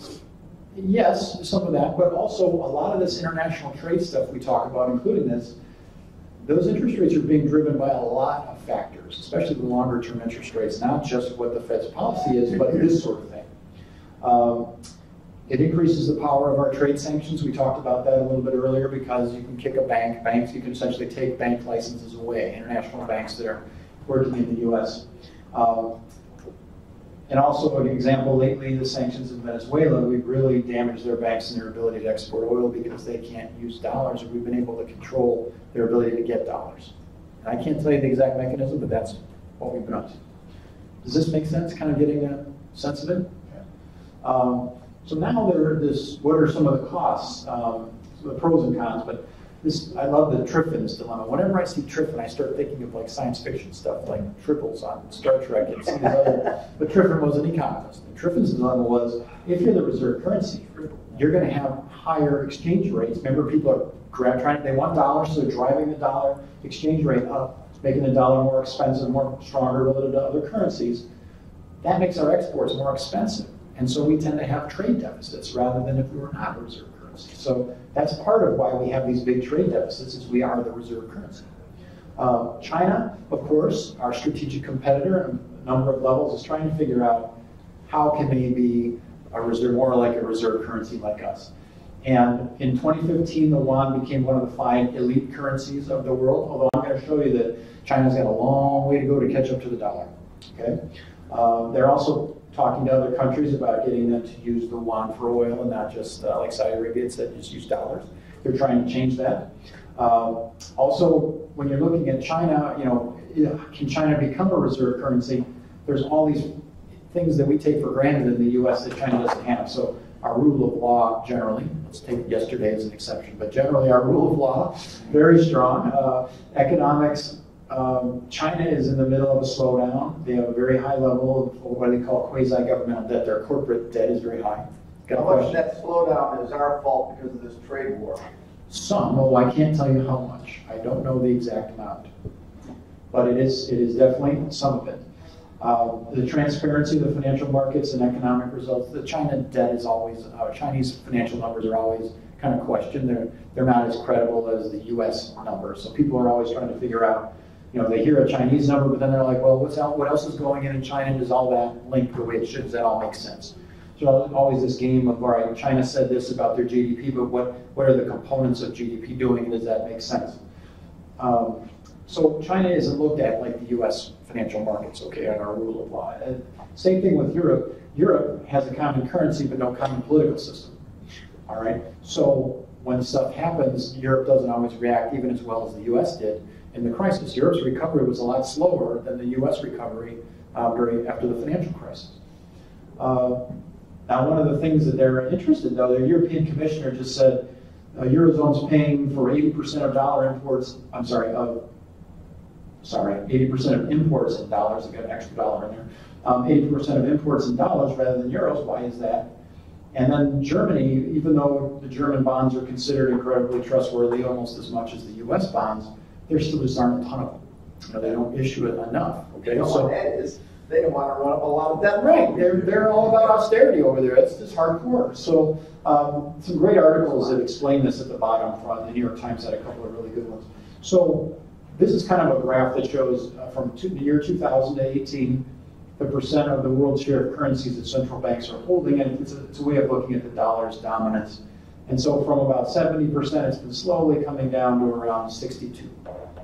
yes, some of that, but also a lot of this international trade stuff we talk about, including this, those interest rates are being driven by a lot of factors, especially the longer-term interest rates, not just what the Fed's policy is, but this sort of thing. It increases the power of our trade sanctions. We talked about that a little bit earlier because you can kick a banks, you can essentially take bank licenses away, international banks that are working in the U.S. And also, an example, lately, the sanctions in Venezuela, we've really damaged their banks and their ability to export oil because they can't use dollars, and we've been able to control their ability to get dollars. And I can't tell you the exact mechanism, but that's what we've been up to. Does this make sense, kind of getting a sense of it? So now what are some of the costs, the pros and cons, but I love the Triffin's dilemma. Whenever I see Triffin, I start thinking of like science fiction stuff, like Triples on Star Trek and some of these other, but Triffin was an economist. And Triffin's dilemma was, if you're the reserve currency, you're going to have higher exchange rates. Remember, people are they want dollars, so they're driving the dollar exchange rate up, making the dollar more expensive, more stronger relative to other currencies. That makes our exports more expensive. And so we tend to have trade deficits rather than if we were not a reserve currency. So that's part of why we have these big trade deficits, is we are the reserve currency. China, of course, our strategic competitor on a number of levels, is trying to figure out how can they be more like a reserve currency like us. And in 2015, the yuan became one of the 5 elite currencies of the world, although I'm going to show you that China's got a long way to go to catch up to the dollar. Okay? They're also talking to other countries about getting them to use the yuan for oil and not just like Saudi Arabia said, just use dollars. They're trying to change that. Also, when you're looking at China, can China become a reserve currency? There's all these things that we take for granted in the U.S. that China doesn't have. So our rule of law, generally, let's take yesterday as an exception, but generally our rule of law, very strong. Economics, China is in the middle of a slowdown. They have a very high level of what they call quasi-governmental debt. Their corporate debt is very high. How much of that slowdown is our fault because of this trade war? Some, although I can't tell you how much. I don't know the exact amount. But it is definitely some of it. The transparency of the financial markets and economic results, the China debt is always, Chinese financial numbers are always kind of questioned. They're not as credible as the US numbers. So people are always trying to figure out, they hear a Chinese number, but then they're like, well, what else is going in China? Does all that link the way it should? Does that all make sense? So always this game of, all right, China said this about their GDP, but what are the components of GDP doing, and does that make sense? So China isn't looked at like the U.S. financial markets, okay, on our rule of law. And same thing with Europe. Europe has a common currency, but no common political system, all right? So when stuff happens, Europe doesn't always react even as well as the U.S. did in the crisis. Europe's recovery was a lot slower than the U.S. recovery after the financial crisis. Now, one of the things that they're interested, though, their European commissioner just said Eurozone's paying for 80% of dollar imports, 80% of imports in dollars, I've got an extra dollar in there, 80% of imports in dollars rather than euros. Why is that? And then Germany, even though the German bonds are considered incredibly trustworthy, almost as much as the US bonds, there still just aren't a ton of them. They don't issue it enough. Okay, so that is, they don't want to run up a lot of debt. Right, they're all about austerity over there. It's just hardcore. So some great articles that explain this at the bottom front. The New York Times had a couple of really good ones. So this is kind of a graph that shows from the year 2000 to 18, the percent of the world share of currencies that central banks are holding, and it's a way of looking at the dollar's dominance. And so from about 70%, it's been slowly coming down to around 62.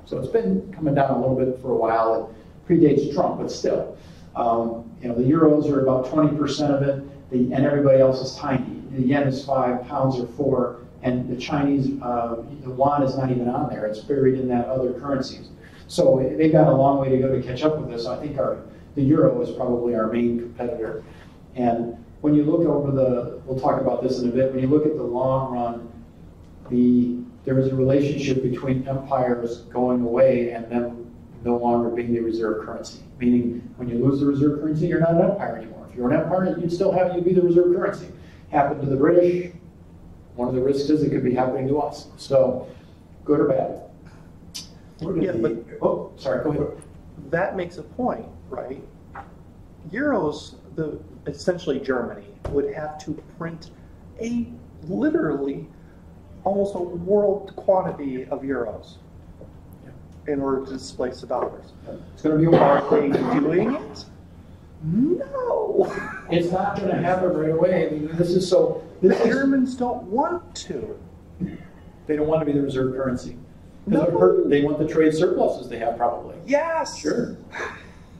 So it's been coming down a little bit for a while. It predates Trump, but still. The euros are about 20% of it, and everybody else is tiny. The yen is 5, pounds are 4, and the Chinese, the yuan is not even on there. It's buried in that other currencies. So they got a long way to go to catch up with this. I think the euro is probably our main competitor. And when you look over we'll talk about this in a bit, when you look at the long run, there is a relationship between empires going away and them no longer being the reserve currency. Meaning, when you lose the reserve currency, you're not an empire anymore. If you're an empire, you'd be the reserve currency. Happened to the British. One of the risks is it could be happening to us. So, good or bad. Sorry, go ahead. That makes a point, right? Euros, essentially Germany, would have to print literally almost a world quantity of euros in order to displace the dollars. It's going to be a while. Are they doing it? No. It's not going to happen right away. I mean, the Germans don't want to. They don't want to be the reserve currency. No. They want the trade surpluses they have, probably. Yes. Sure.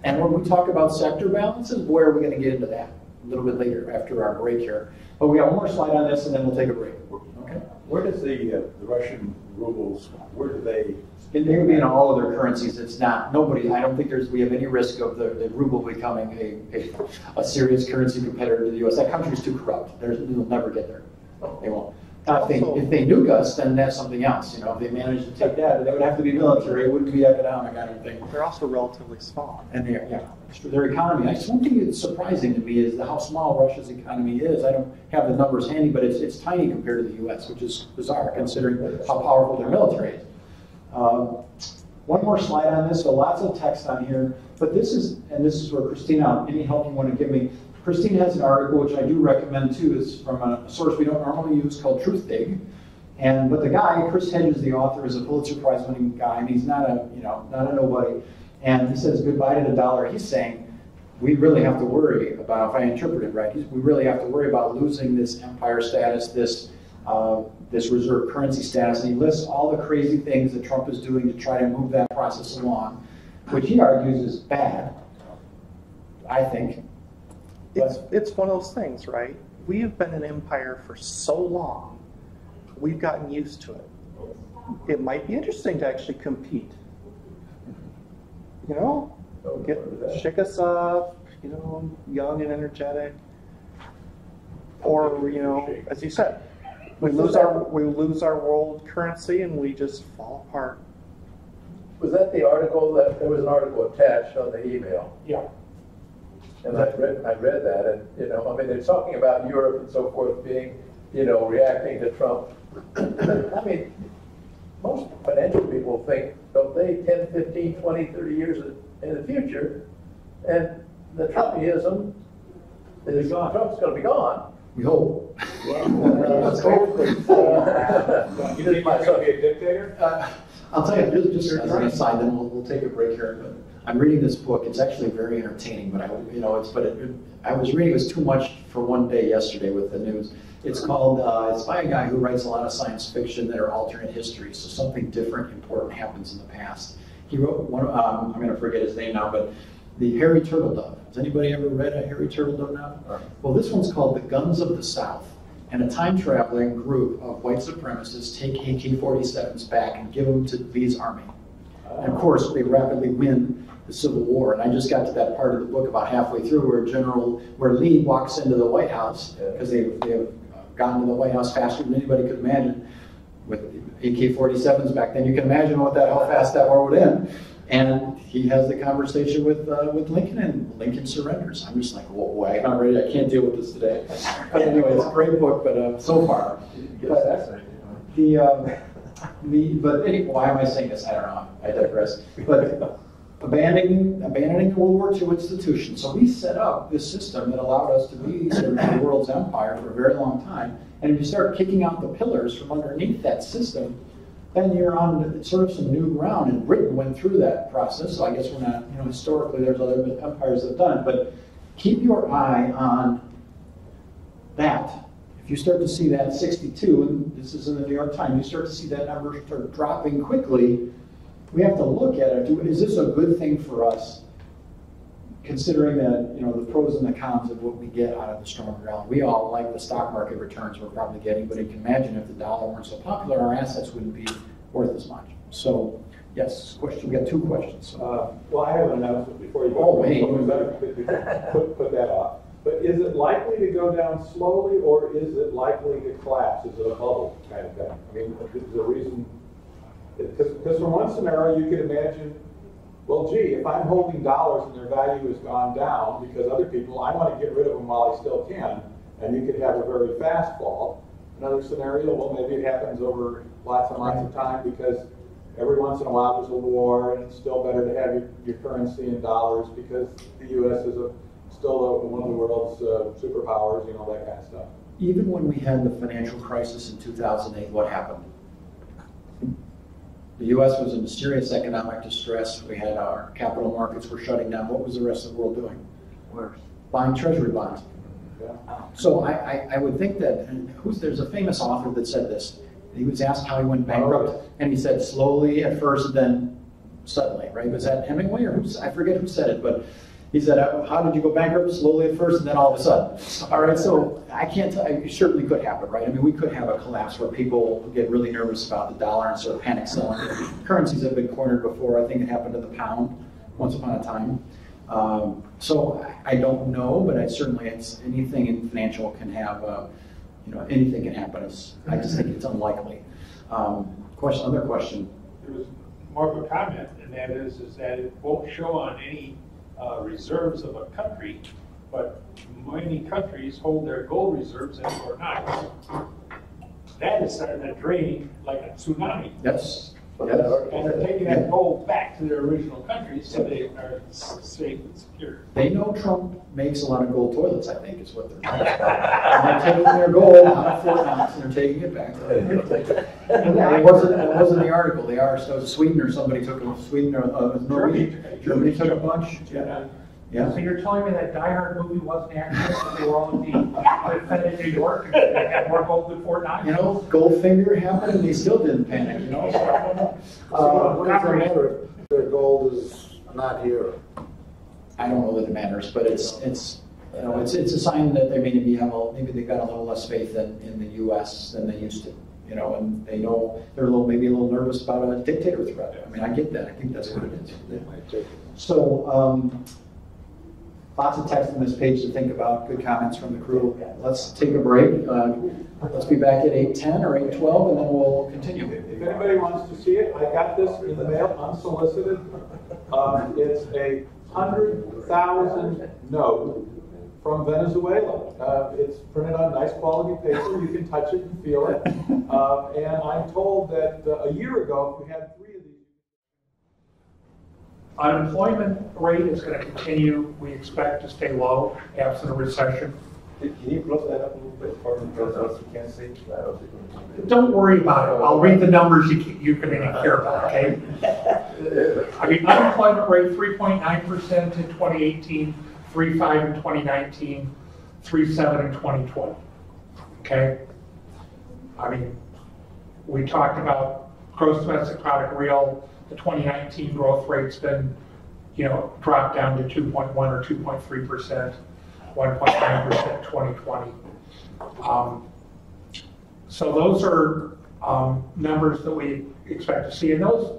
And when we talk about sector balances, boy, are we going to get into that a little bit later after our break here. But we got one more slide on this, and then we'll take a break. Okay. Where does the Russian rubles, where do they? They would be in all of their currencies. It's not, I don't think we have any risk of the ruble becoming a serious currency competitor to the U.S. That country's too corrupt. They'll never get there. They won't. If they nuke us, then that's something else. If they manage to take that, they would have to be military. It wouldn't be economic, I don't think. They're also relatively small. And their economy. One thing that's surprising to me is how small Russia's economy is. I don't have the numbers handy, but it's tiny compared to the U.S., which is bizarre considering how powerful their military is. One more slide on this. So lots of text on here, but this is where Christina, any help you want to give me. Christine has an article, which I do recommend too, is from a source we don't normally use called Truthdig. But the guy, Chris Hedges, the author, is a Pulitzer Prize winning guy, and he's not a nobody. And he says goodbye to the dollar. He's saying we really have to worry about, if I interpret it right, we really have to worry about losing this empire status, this reserve currency status. And he lists all the crazy things that Trump is doing to try to move that process along, which he argues is bad, I think. It's one of those things, right? We have been an empire for so long, we've gotten used to it. it might be interesting to actually compete. You know, shake us up, you know, young and energetic. Or, you know, as you said, we lose our world currency and we just fall apart. Was that the article that, there was an article attached on the email? Yeah. And I read that, and, you know, I mean, they're talking about Europe and so forth being, you know, reacting to Trump. I mean, most financial people think, don't they, 10, 15, 20, 30 years in the future, and the Trumpism is, Trump's going to be gone. We hope. Let's hope. You think he's going to be a dictator? I'll tell you, just as an aside, then we'll take a break here. But I'm reading this book. It's actually very entertaining, but I was reading it was too much for one day yesterday with the news. It's called, it's by a guy who writes a lot of science fiction that are alternate histories. So something different, important happens in the past. He wrote one, I'm going to forget his name now, but the Hairy Turtle Dove. Has anybody ever read a Hairy Turtle Dove now? Well, this one's called The Guns of the South. And a time-traveling group of white supremacists take AK-47s back and give them to Lee's army. And of course, they rapidly win the Civil War. And I just got to that part of the book about halfway through where Lee walks into the White House, because they have gotten to the White House faster than anybody could imagine with AK-47s back then. You can imagine how fast that war would end. And he has the conversation with Lincoln, and Lincoln surrenders. I'm just like, whoa, I'm not ready. I can't deal with this today. But anyway, it's a great book, but so far. Why am I saying this? I don't know. I digress. But abandoning the World War II institution. So we set up this system that allowed us to be sort of the world's empire for a very long time. And if you start kicking out the pillars from underneath that system, then you're on sort of some new ground, and Britain went through that process, so I guess we're not, you know, historically there's other empires that have done it, but keep your eye on that. If you start to see that 62, and this is in the New York Times, you start to see that number start dropping quickly, we have to look at it. Is this a good thing for us, considering that, you know, the pros and the cons of what we get out of the stronger dollar? We all like the stock market returns we're probably getting, but you can imagine if the dollar weren't so popular, our assets wouldn't be worth as much. So, yes, question. We got two questions. Well, I have an announcement before you go. Oh, hey. Put that off. But is it likely to go down slowly, or is it likely to collapse? Is it a bubble kind of thing? I mean, there's a reason. Because from one scenario, you could imagine, well, gee, if I'm holding dollars and their value has gone down because other people, I want to get rid of them while I still can, and you could have a very fast fall. Another scenario, well, maybe it happens over lots and lots of time because every once in a while there's a war, and it's still better to have your currency in dollars because the U.S. is still one of the world's superpowers, you know, that kind of stuff. Even when we had the financial crisis in 2008, what happened? The U.S. was in serious economic distress. We had our capital markets were shutting down. What was the rest of the world doing? Worse. Buying treasury bonds. Yeah. So I would think that, and there's a famous author that said this. He was asked how he went bankrupt, and he said slowly at first, then suddenly, right? Was that Hemingway or I forget who said it, but he said, how did you go bankrupt? Slowly at first, and then all of a sudden. All right, so I can't tell you, it certainly could happen, right? I mean, we could have a collapse where people get really nervous about the dollar and sort of panic selling. Currencies have been cornered before. I think it happened to the pound once upon a time. So I don't know, but it's anything in financial can have, anything can happen. I just think it's unlikely. Other question. There was more of a comment, and that is that it won't show on any reserves of a country, but many countries hold their gold reserves in Fort Knox. That is starting to drain like a tsunami. Yes. And they're taking that gold back to their original countries so they are safe and secure. They know Trump makes a lot of gold toilets, I think, is what they're doing. And they're taking their gold out of Fort Knox and they're taking it back. It wasn't the article. They are. So Sweden or somebody took a Sweden or Germany took a bunch. Yeah. So you're telling me that Die Hard movie wasn't accurate, but they were all set in New York and they had more gold than Fort Knox? You know, Goldfinger happened and they still didn't panic, you know? So I don't know. What does it matter if their gold is not here? I don't know that it matters, but it's a sign that they maybe they've got a little less faith in the U.S. than they used to. and they know they're maybe a little nervous about a dictator threat. I mean, I get that. I think that's what it is. So, lots of text on this page to think about. Good comments from the crew. Let's take a break. Let's be back at 8:10 or 8:12, and then we'll continue. If anybody wants to see it, I got this in the mail, unsolicited. It's a 100,000 note from Venezuela. It's printed on nice quality paper. You can touch it and feel it. And I'm told that a year ago, we had 3 of these. Unemployment rate is going to continue, we expect, to stay low, absent a recession. Can you close that up a little bit for those who can't see? Don't worry about it. I'll read the numbers you're going to care about, okay? I mean, unemployment rate 3.9% in 2018, 3.5 in 2019, 3.7 in 2020, okay? I mean, we talked about gross domestic product real. The 2019 growth rate's been, dropped down to 2.1 or 2.3%, 1.9% 2020. So those are numbers that we expect to see. And those,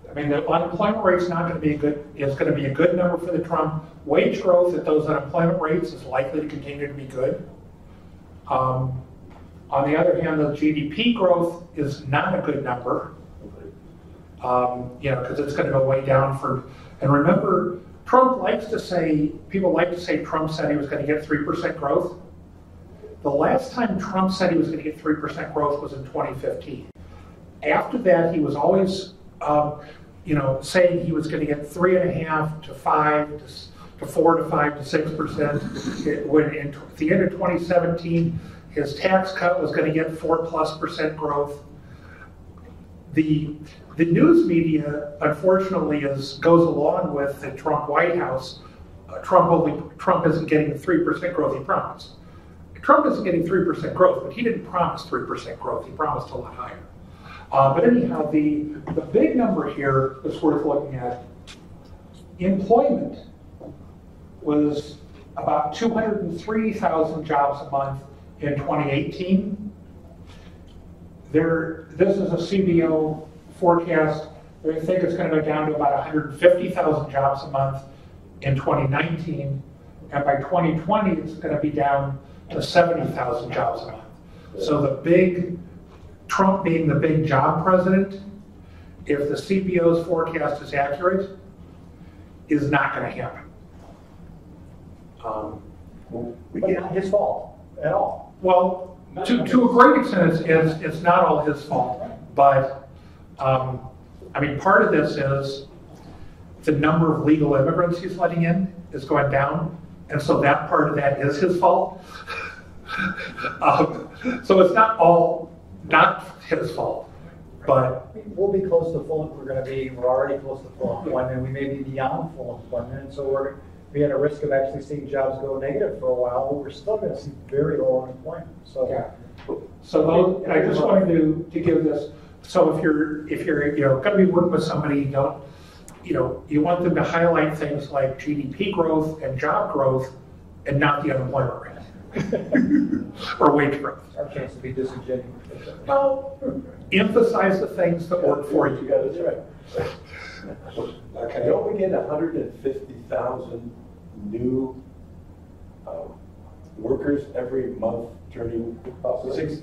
I mean, the unemployment rate's not going to be is going to be a good number for the Trump. Wage growth at those unemployment rates is likely to continue to be good. On the other hand, the GDP growth is not a good number. Because it's going to go way down and remember, people like to say Trump said he was going to get 3% growth. The last time Trump said he was going to get 3% growth was in 2015. After that, he was always, saying he was going to get 3.5 to 5 to 4 to 5 to 6%. When at the end of 2017, his tax cut was going to get 4+% growth. The news media, unfortunately, goes along with the Trump White House. Trump isn't getting the 3% growth he promised. Trump isn't getting 3% growth, but he didn't promise 3% growth. He promised a lot higher. But anyhow, the big number here that's worth looking at, employment was about 203,000 jobs a month in 2018. This is a CBO forecast. They think it's going to go down to about 150,000 jobs a month in 2019. And by 2020, it's going to be down to 70,000 jobs a month. So Trump being the big job president, if the CBO's forecast is accurate, is not going to happen. But not his fault at all. Well, to a great extent, it's not all his fault, but I mean, part of this is the number of legal immigrants he's letting in is going down, and so that part of that is his fault. So it's not his fault, but we'll be close to full. We're already close to full employment. We may be beyond full employment, and so we're at a risk of actually seeing jobs go negative for a while, but we're still going to see very low unemployment. So, yeah. So I just wanted to give this. So if you're going to be working with somebody, you want them to highlight things like GDP growth and job growth, and not the unemployment rate or wage growth. Our chance to be disingenuous. Well, emphasize the things that work for you. That's right. Okay. Don't we get 150,000 new workers every month turning 6?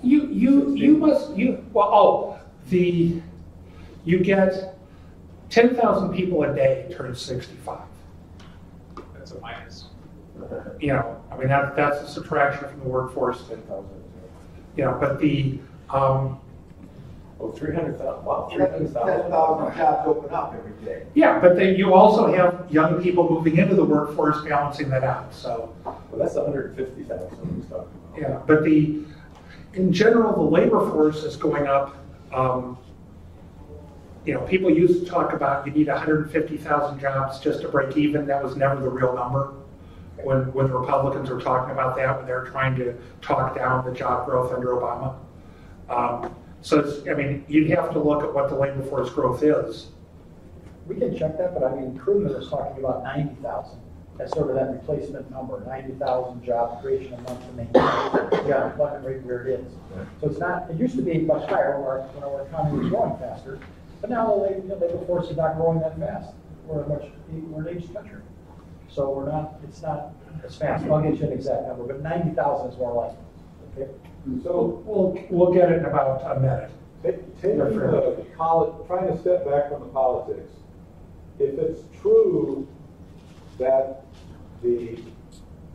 You get 10,000 people a day turn 65. That's a minus. I mean that's a subtraction from the workforce. 10,000. But the 300,000. Wow, 10,000 jobs open up every day. Yeah, but you also have young people moving into the workforce balancing that out. So, well, that's 150,000 he's talking about. Yeah, but in general, the labor force is going up. People used to talk about you need 150,000 jobs just to break even. That was never the real number. When the Republicans were talking about that, when they were trying to talk down the job growth under Obama. So you'd have to look at what the labor force growth is. We can check that, but Krugman was talking about 90,000 as sort of that replacement number, 90,000 job creation a month to maintain the unemployment rate where it is. So it's not, it used to be much higher when our economy was growing faster, but now the labor force is not growing that fast. We're an aged country. So it's not as fast. I'll get you an exact number, but 90,000 is more likely. Okay? So We'll get it in about a minute. taking trying to step back from the politics, if it's true that the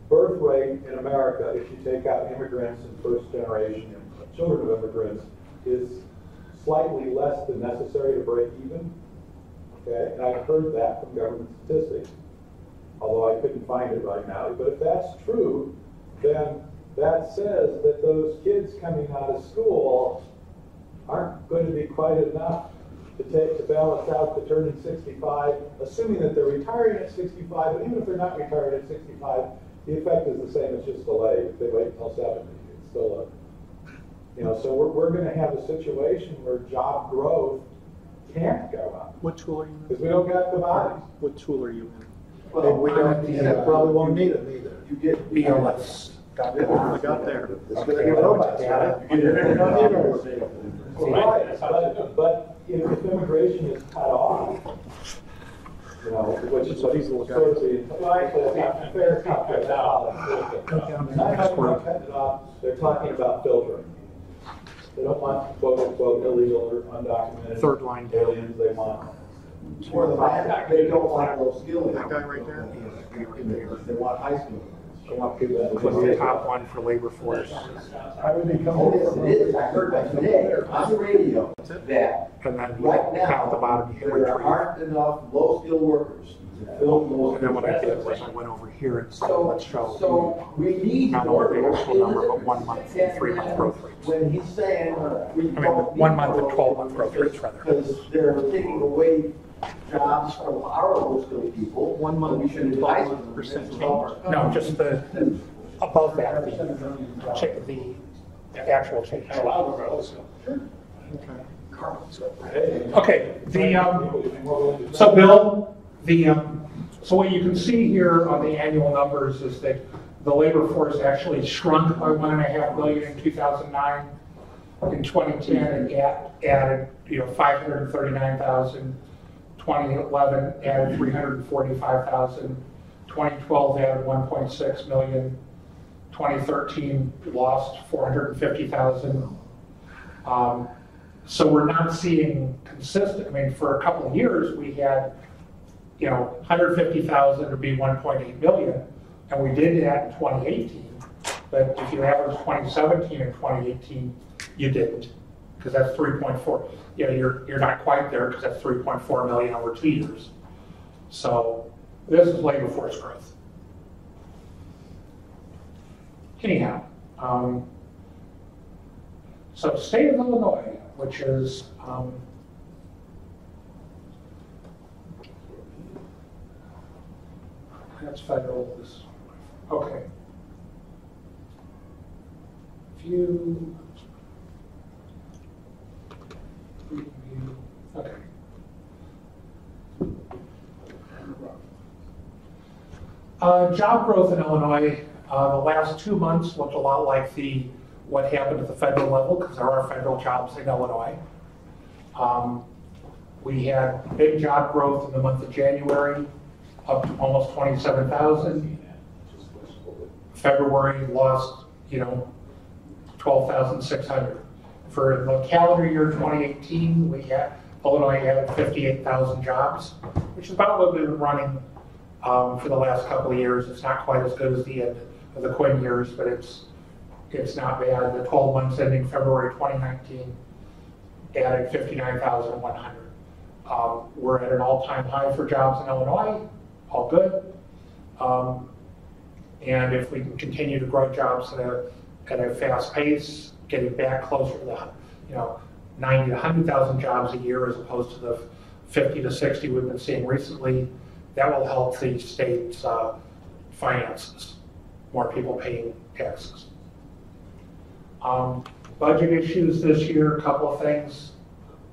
birth rate in America, if you take out immigrants and first generation and children of immigrants, is slightly less than necessary to break even, okay? And I've heard that from government statistics, although I couldn't find it right now. But if that's true, then that says that those kids coming out of school aren't going to be quite enough to balance out the turning 65, assuming that they're retiring at 65, but even if they're not retiring at 65, the effect is the same, it's just delayed. If they wait until 70, it's still so we're going to have a situation where job growth can't go up. What tool are you in? Because we don't got commodities. What tool are you in? Well, we don't, probably won't need it either. You get BLS. I got there. It's going to give robots. Right, but if immigration is cut off, which is what he's sort of the fair cut it off. Not talking about cutting it off, they're talking about filtering. They don't want quote unquote illegal or undocumented Third line aliens. They want Or the fact they don't want low skills. That guy right there? They want high school. they want people that Click the top one for labor force. I would become. Oh, yes, it is. I heard that today on the radio that And then right down at the now, bottom, you hit there retrieve. aren't enough low-skilled workers to fill those. And then what I did was I went over here and said, let's show So we need not more. only the actual number, but 1 month and 3 month growth rates. When he's saying we I mean, don't 1 need month and more 12 month growth rates rather. Because they're taking away jobs from our low-skilled people. 1 month We should and advise 12% them. change. No, just the, above that, the actual change. Okay, so Bill, so what you can see here on the annual numbers is that the labor force actually shrunk by 1.5 million in 2009. In 2010, it added 539,000. 2011 added 345,000. 2012 added 1.6 million. 2013 lost 450,000. So we're not seeing consistent. I mean, for a couple of years we had, 150,000 to be 1.8 million, and we did that in 2018. But if you average 2017 and 2018, you didn't, because that's 3.4. You're not quite there because that's 3.4 million over 2 years. So this is labor force growth. Anyhow, so state of Illinois, which is that's federal. Okay. Okay. Job growth in Illinois, the last 2 months looked a lot like what happened at the federal level, because there are federal jobs in Illinois. We had big job growth in the month of January, up to almost 27,000. February lost, 12,600. For the calendar year 2018, Illinois had 58,000 jobs, which is about what we've been running for the last couple of years. It's not quite as good as the end of the Quinn years, but it's not bad. The 12 months ending February 2019 added 59,100. We're at an all-time high for jobs in Illinois, all good. And if we can continue to grow jobs at a fast pace, getting back closer to the 90 to 100,000 jobs a year as opposed to the 50 to 60 we've been seeing recently, that will help the state's finances, more people paying taxes. Budget issues this year, a couple of things.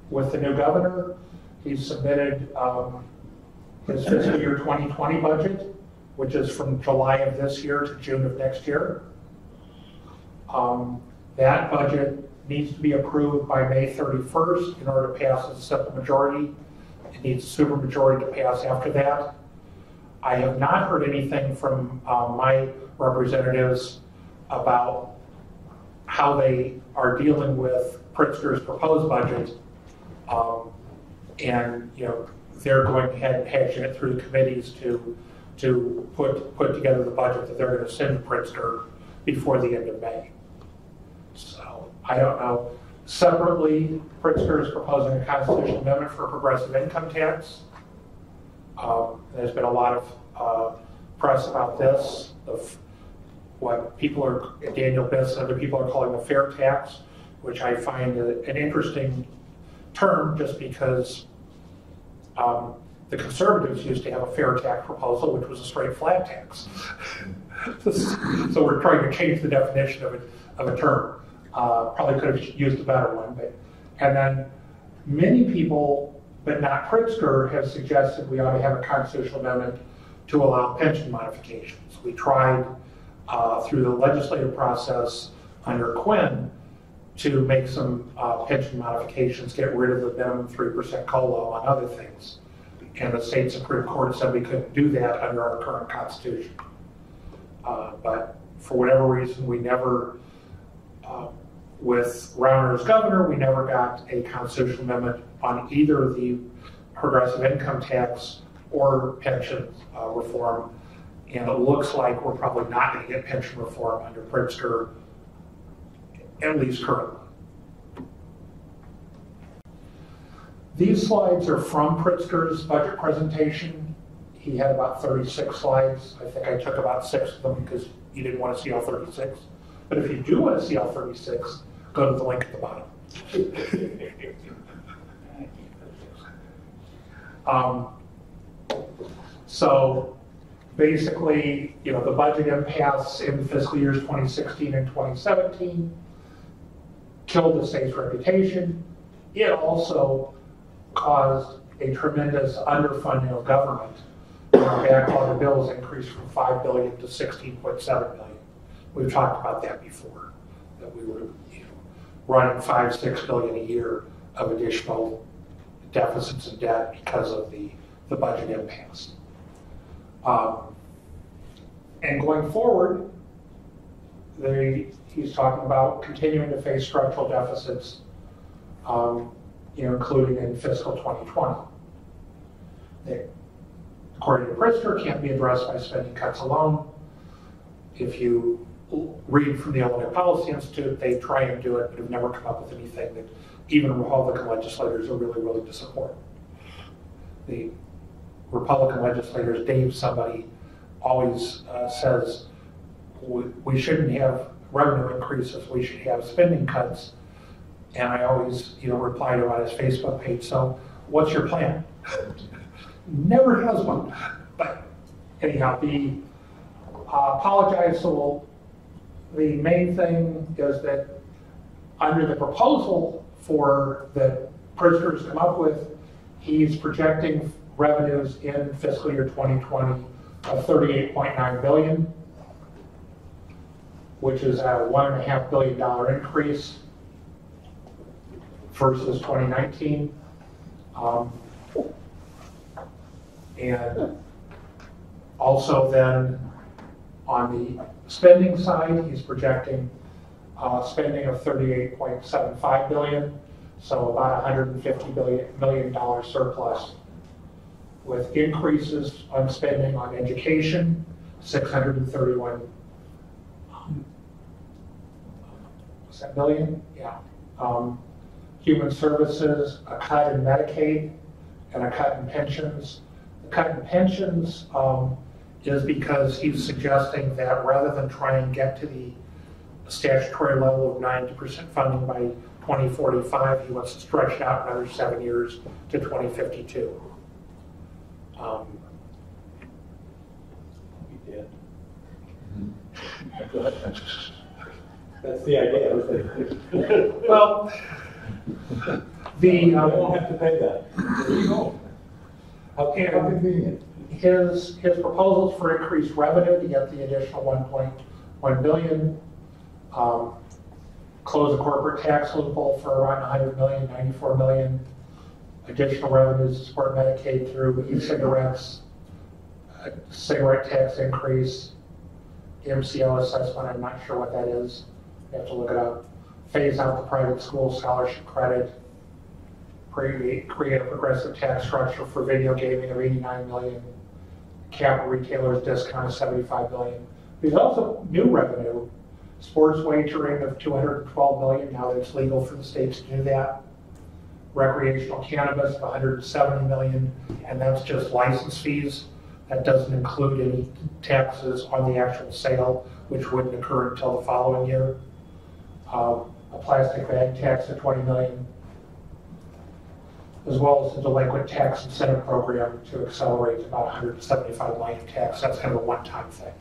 With the new governor, he submitted his fiscal year 2020 budget, which is from July of this year to June of next year. That budget needs to be approved by May 31st in order to pass as a simple majority. It needs a supermajority to pass after that. I have not heard anything from my representatives about how they are dealing with Pritzker's proposed budget. And they're going ahead and hashing it through the committees to put together the budget that they're going to send to Pritzker before the end of May. So I don't know. Separately, Pritzker is proposing a constitutional amendment for a progressive income tax. There's been a lot of press about this, of what Daniel Biss and other people are calling the fair tax, which I find an interesting term just because the conservatives used to have a fair tax proposal, which was a straight flat tax. So we're trying to change the definition of a term. Probably could have used a better one. And then many people, but not Pritzker, have suggested we ought to have a constitutional amendment to allow pension modifications. We tried through the legislative process under Quinn to make some pension modifications, get rid of the minimum 3% COLA, among other things. And the state Supreme Court said we couldn't do that under our current Constitution. But for whatever reason, we never, with Rauner as governor, we never got a constitutional amendment on either the progressive income tax or pension reform. And it looks like we're probably not going to get pension reform under Pritzker, at least currently. These slides are from Pritzker's budget presentation. He had about 36 slides. I think I took about 6 of them because you didn't want to see all 36. But if you do want to see all 36, go to the link at the bottom. So basically, the budget impasse in fiscal years 2016 and 2017 killed the state's reputation. It also caused a tremendous underfunding of government. Our backlog of bills increased from $5 billion to $16.7 billion. We've talked about that before, that we were running $5-6 billion a year of additional deficits and debt because of the budget impasse. And going forward, he's talking about continuing to face structural deficits, including in fiscal 2020. They, according to Pritzker, can't be addressed by spending cuts alone. If you read from the Illinois Policy Institute, they try and do it, but have never come up with anything that even Republican legislators are really willing to support. The Republican legislators, Dave somebody, always says we shouldn't have revenue increases, we should have spending cuts. And I always, reply to him on his Facebook page, so what's your plan? Never has one. But anyhow, apologize, so the main thing is that under the proposal that Pritzker's come up with, he's projecting revenues in fiscal year 2020 of $38.9 billion, which is a $1.5 billion increase versus 2019. And also then on the spending side, he's projecting spending of $38.75 billion, so about $150 million surplus, with increases on spending on education, $631 billion, yeah. Human services, a cut in Medicaid, and a cut in pensions. The cut in pensions is because he's suggesting that rather than try and get to the statutory level of 90% funding by 2045, he wants to stretch it out another 7 years to 2052. He did. That's the idea. Well, you won't have to pay that. There you go. How convenient. his proposals for increased revenue to get the additional 1.1 billion, close the corporate tax loophole for around 100 million, 94 million, additional revenues to support Medicaid through e-cigarettes, cigarette tax increase, MCO assessment, I'm not sure what that is, you have to look it up, phase out the private school scholarship credit, create a progressive tax structure for video gaming of 89 million, cap retailers discount of 75 million. There's also new revenue, sports wagering of 212 million, now that it's legal for the states to do that. Recreational cannabis of 170 million, and that's just license fees. That doesn't include any taxes on the actual sale, which wouldn't occur until the following year. A plastic bag tax of 20 million, as well as the delinquent tax incentive program to accelerate about 175 million tax. That's kind of a one-time thing.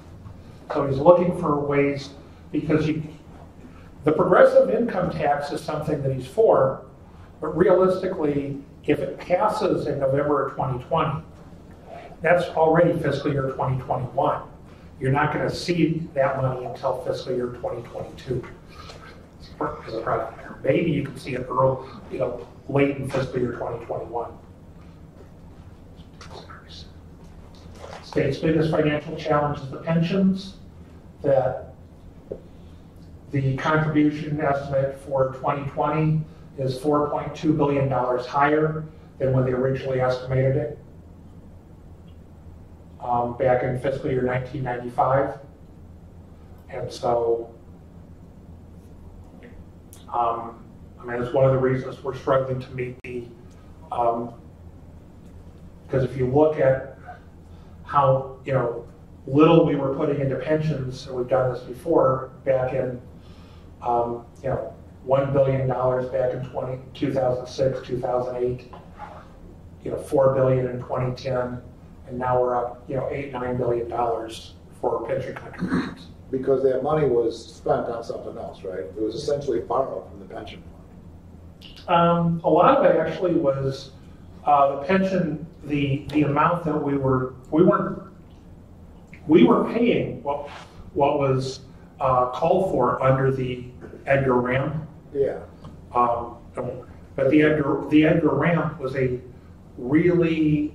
So he's looking for ways, because the progressive income tax is something that he's for, but realistically, if it passes in November of 2020, that's already fiscal year 2021. You're not going to see that money until fiscal year 2022 as a project. Maybe you can see it early, late in fiscal year 2021. State's biggest financial challenge is the pensions. That the contribution estimate for 2020 is $4.2 billion higher than when they originally estimated it back in fiscal year 1995. And so, I mean, it's one of the reasons we're struggling to meet the, because if you look at how, little we were putting into pensions, and we've done this before, back in, $1 billion back in 2006, 2008, $4 billion in 2010, and now we're up, $8-9 billion for pension contributions. Because that money was spent on something else, right? It was essentially borrowed from the pension fund. A lot of it actually was the pension, the amount that we were paying what was called for under the Edgar ramp. Yeah. But the Edgar ramp was a really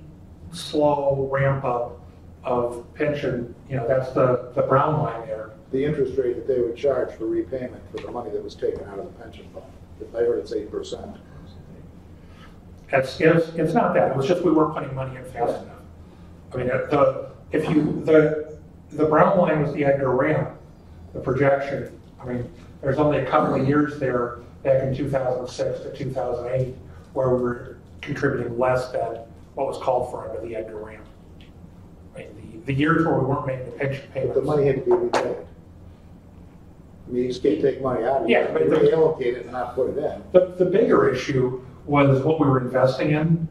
slow ramp up of pension. That's the brown line there. The interest rate that they would charge for repayment for the money that was taken out of the pension fund. If I heard it's 8%. It's not that. It was just we weren't putting money in fast enough. I mean, the brown line was the Edgar ramp, the projection. I mean, there's only a couple of years there back in 2006 to 2008 where we were contributing less than what was called for under the Edgar ramp. I mean, the years where we weren't making the pension payments. But the money had to be repaid. I mean, you just can't take money out of it. Yeah, but reallocate it and not put it in. The bigger issue was what we were investing in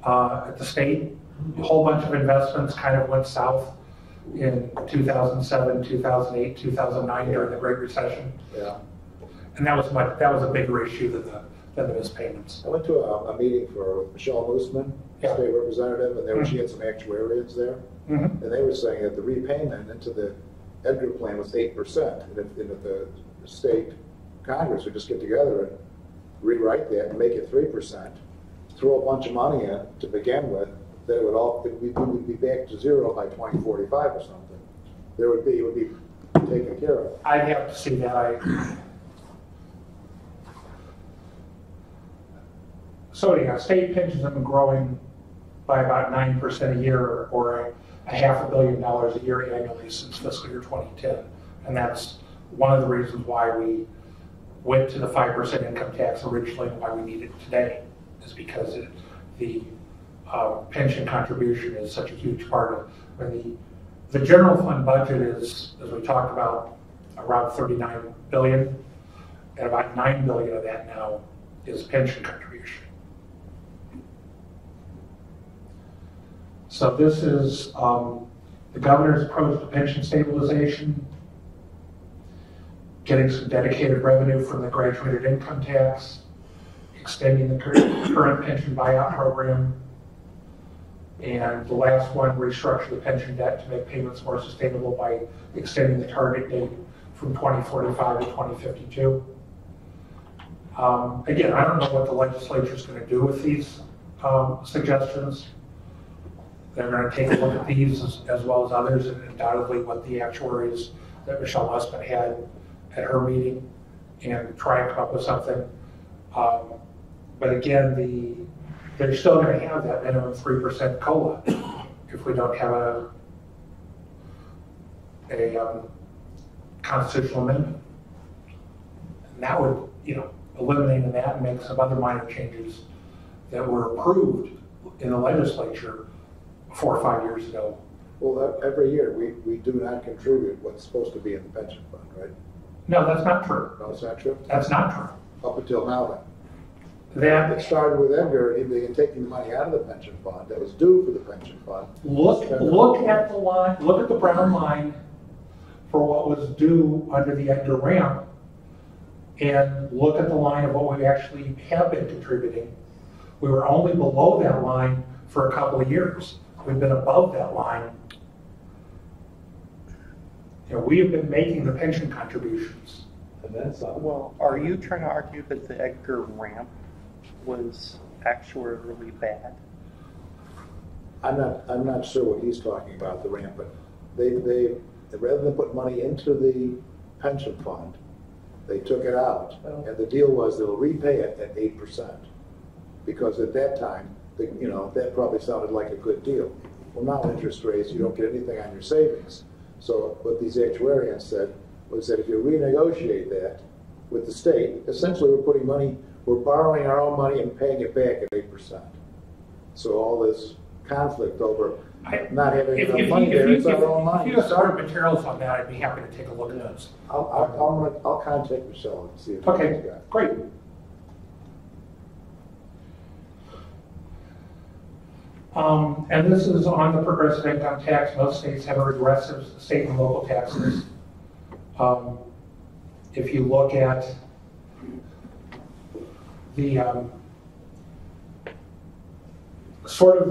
at the state. A whole bunch of investments kind of went south in 2007, 2008, 2009 during the Great Recession. Yeah. And that was a bigger issue than the missed payments. I went to a meeting for Michelle Moosman, state representative, and she had some actuaries there. Mm-hmm. And they were saying that the repayment into the Edgar plan was 8%. And if the state Congress would just get together and rewrite that and make it 3%, throw a bunch of money in to begin with, then we would be back to zero by 2045 or something. It would be taken care of. I'd have to see that. So anyhow, state pensions have been growing by about 9% a year, or a $500 million a year annually since fiscal year 2010. And that's one of the reasons why we went to the 5% income tax originally and why we need it today, is because the pension contribution is such a huge part of, the general fund budget is, as we talked about, around $39 billion, and about $9 billion of that now is pension contribution. So this is the governor's approach to pension stabilization, getting some dedicated revenue from the graduated income tax, extending the current pension buyout program, And the last one, restructure the pension debt to make payments more sustainable by extending the target date from 2045 to 2052. Again, I don't know what the legislature is going to do with these suggestions. They're going to take a look at these as well as others, and undoubtedly what the actuaries that Michelle Usman had at her meeting, and try and come up with something. But again, they're still going to have that minimum 3% COLA if we don't have a constitutional amendment. And that would, eliminating that and make some other minor changes that were approved in the legislature 4 or 5 years ago. Well, every year, we do not contribute what's supposed to be in the pension fund, right? No, that's not true. No, it's not true? That's not true. Up until now, then. It That, started with Edgar, in taking the money out of the pension fund that was due for the pension fund. look at the line, look at the brown line for what was due under the Edgar ramp, and look at the line of what we actually have been contributing. We were only below that line for a couple of years. We've been above that line. We have been making the pension contributions. And then some. Well, are you trying to argue that the Edgar ramp was actuarially bad? I'm not sure what he's talking about, the ramp, but they rather than put money into the pension fund, they took it out, and the deal was they'll repay it at 8%, because at that time, that probably sounded like a good deal. Well, now interest rates, you don't get anything on your savings. So what these actuarians said was that if you renegotiate that with the state, essentially we're borrowing our own money and paying it back at 8%. So all this conflict over not having enough money there, it's our own money. If you have started materials on that, I'd be happy to take a look at those. I'll contact Michelle and see if Okay, great. And this is on the progressive income tax. Most states have a regressive state and local taxes. If you look at the sort of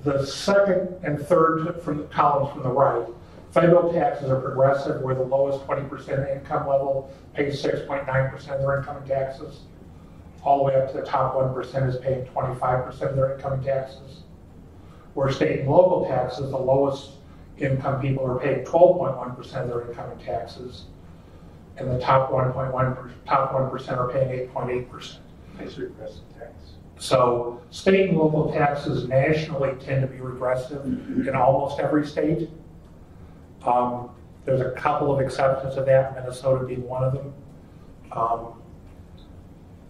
the second and third from the columns from the right, federal taxes are progressive, where the lowest 20% income level pays 6.9% of their income in taxes. All the way up to the top 1% is paying 25% of their income in taxes. Where state and local taxes, the lowest income people are paying 12.1% of their income in taxes, and the top 1% are paying 8.8%. It's regressive tax. So state and local taxes nationally tend to be regressive in almost every state. There's a couple of exceptions to that, Minnesota being one of them.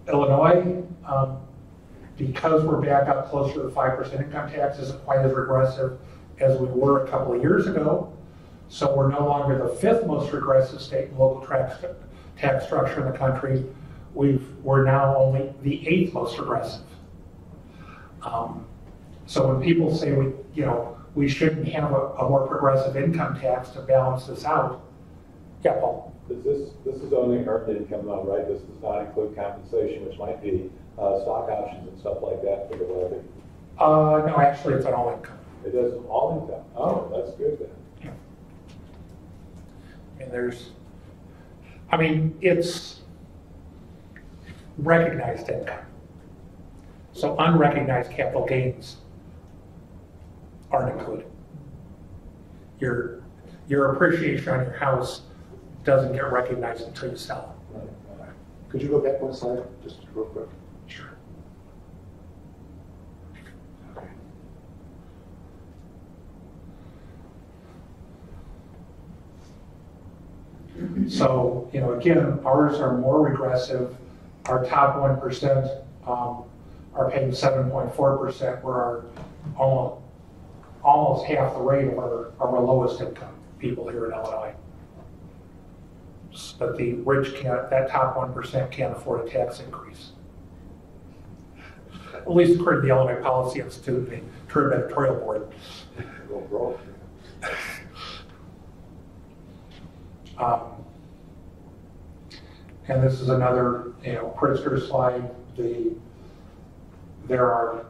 Illinois, because we're back up closer to the 5% income tax, isn't quite as regressive as we were a couple of years ago. So we're no longer the 5th most regressive state and local tax structure in the country. We're now only the 8th most regressive. So when people say we shouldn't have a more progressive income tax to balance this out, yeah, Paul. This is only earned income though, right? This does not include compensation, which might be stock options and stuff like that for the wealthy. No, actually, it's on all income. It does all income. Oh, that's good then. Yeah. It's recognized income. So unrecognized capital gains aren't included. Your appreciation on your house doesn't get recognized until you sell it. Could you go back one slide, just real quick? Sure. So, again, ours are more regressive. Our top 1% are paying 7.4%, where our almost half the rate of our lowest income people here in Illinois. But the rich that top 1% can't afford a tax increase. At least according to the Illinois Policy Institute, the Trib Editorial Board. And this is another, Pritzker slide. There are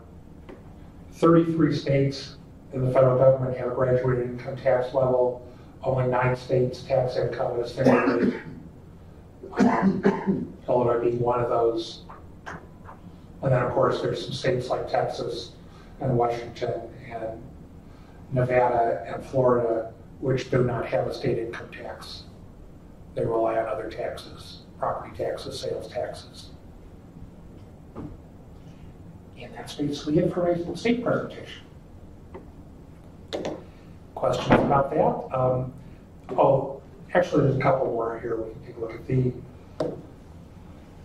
33 states in the federal government have a graduated income tax level. Only 9 states tax income at a single rate. Illinois being one of those. And then, of course, there's some states like Texas and Washington and Nevada and Florida, which do not have a state income tax. They rely on other taxes, property taxes, sales taxes. And that's basically it for my state presentation. Questions about that? Oh, actually, there's a couple more here. We can take a look at the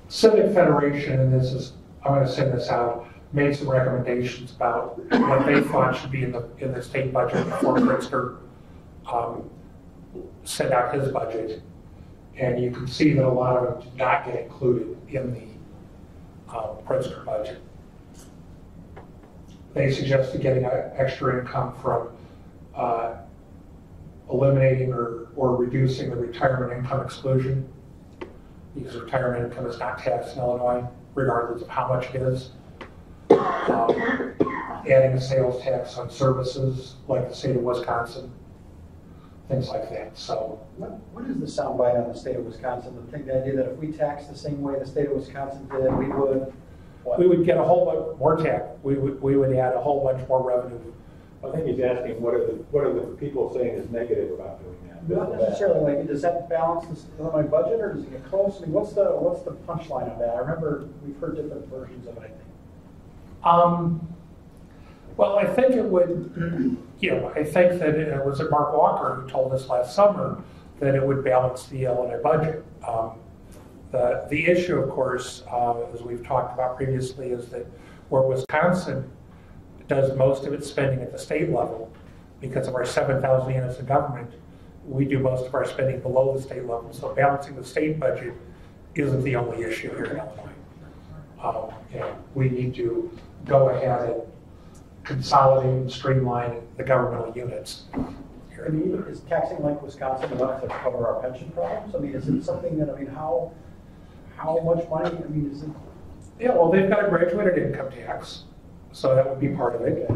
Civic Federation, and this is, I'm going to send this out, made some recommendations about what they thought should be in the state budget before Pritzker sent out his budget. And you can see that a lot of them did not get included in the Pritzker budget. They suggested getting extra income from eliminating or reducing the retirement income exclusion, because retirement income is not taxed in Illinois, regardless of how much it is. Adding a sales tax on services, like the state of Wisconsin, things like that. So, what is the soundbite on the state of Wisconsin? The idea that if we tax the same way the state of Wisconsin did, we would what? We would get a whole bunch more tax. We would add a whole bunch more revenue. I think he's asking what are the people saying is negative about doing that? Not necessarily. Like, does that balance the Illinois budget, or does it get close? I mean, what's the punchline of that? I remember we've heard different versions of it, I think. Well, I think it would, I think that it was Mark Walker who told us last summer that it would balance the Illinois budget. The issue, of course, as we've talked about previously, is that where Wisconsin does most of its spending at the state level, because of our 7,000 units of government, we do most of our spending below the state level. So balancing the state budget isn't the only issue here in Illinois. We need to go ahead and consolidate and streamline the governmental units. I mean, is taxing like Wisconsin enough to cover our pension problems? I mean, is it something that, how much money, is it? Yeah, well, they've got a graduated income tax, so that would be part of it,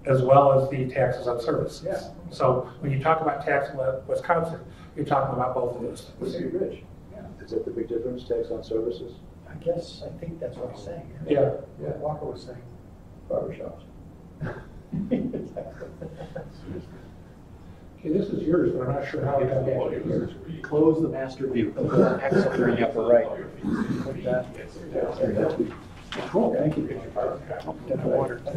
as well as the taxes on services. Yeah. So when you talk about taxing Wisconsin, you're talking about both of those things. We're pretty rich. Yeah. Is that the big difference, tax on services? I think that's what he's saying. Yeah. What Walker was saying. Barbershops. Okay, this is yours, but I'm not sure how it got back to yours. Close the master view. Put that X up there in the upper right. Put that. Cool, thank you. Get the water. 9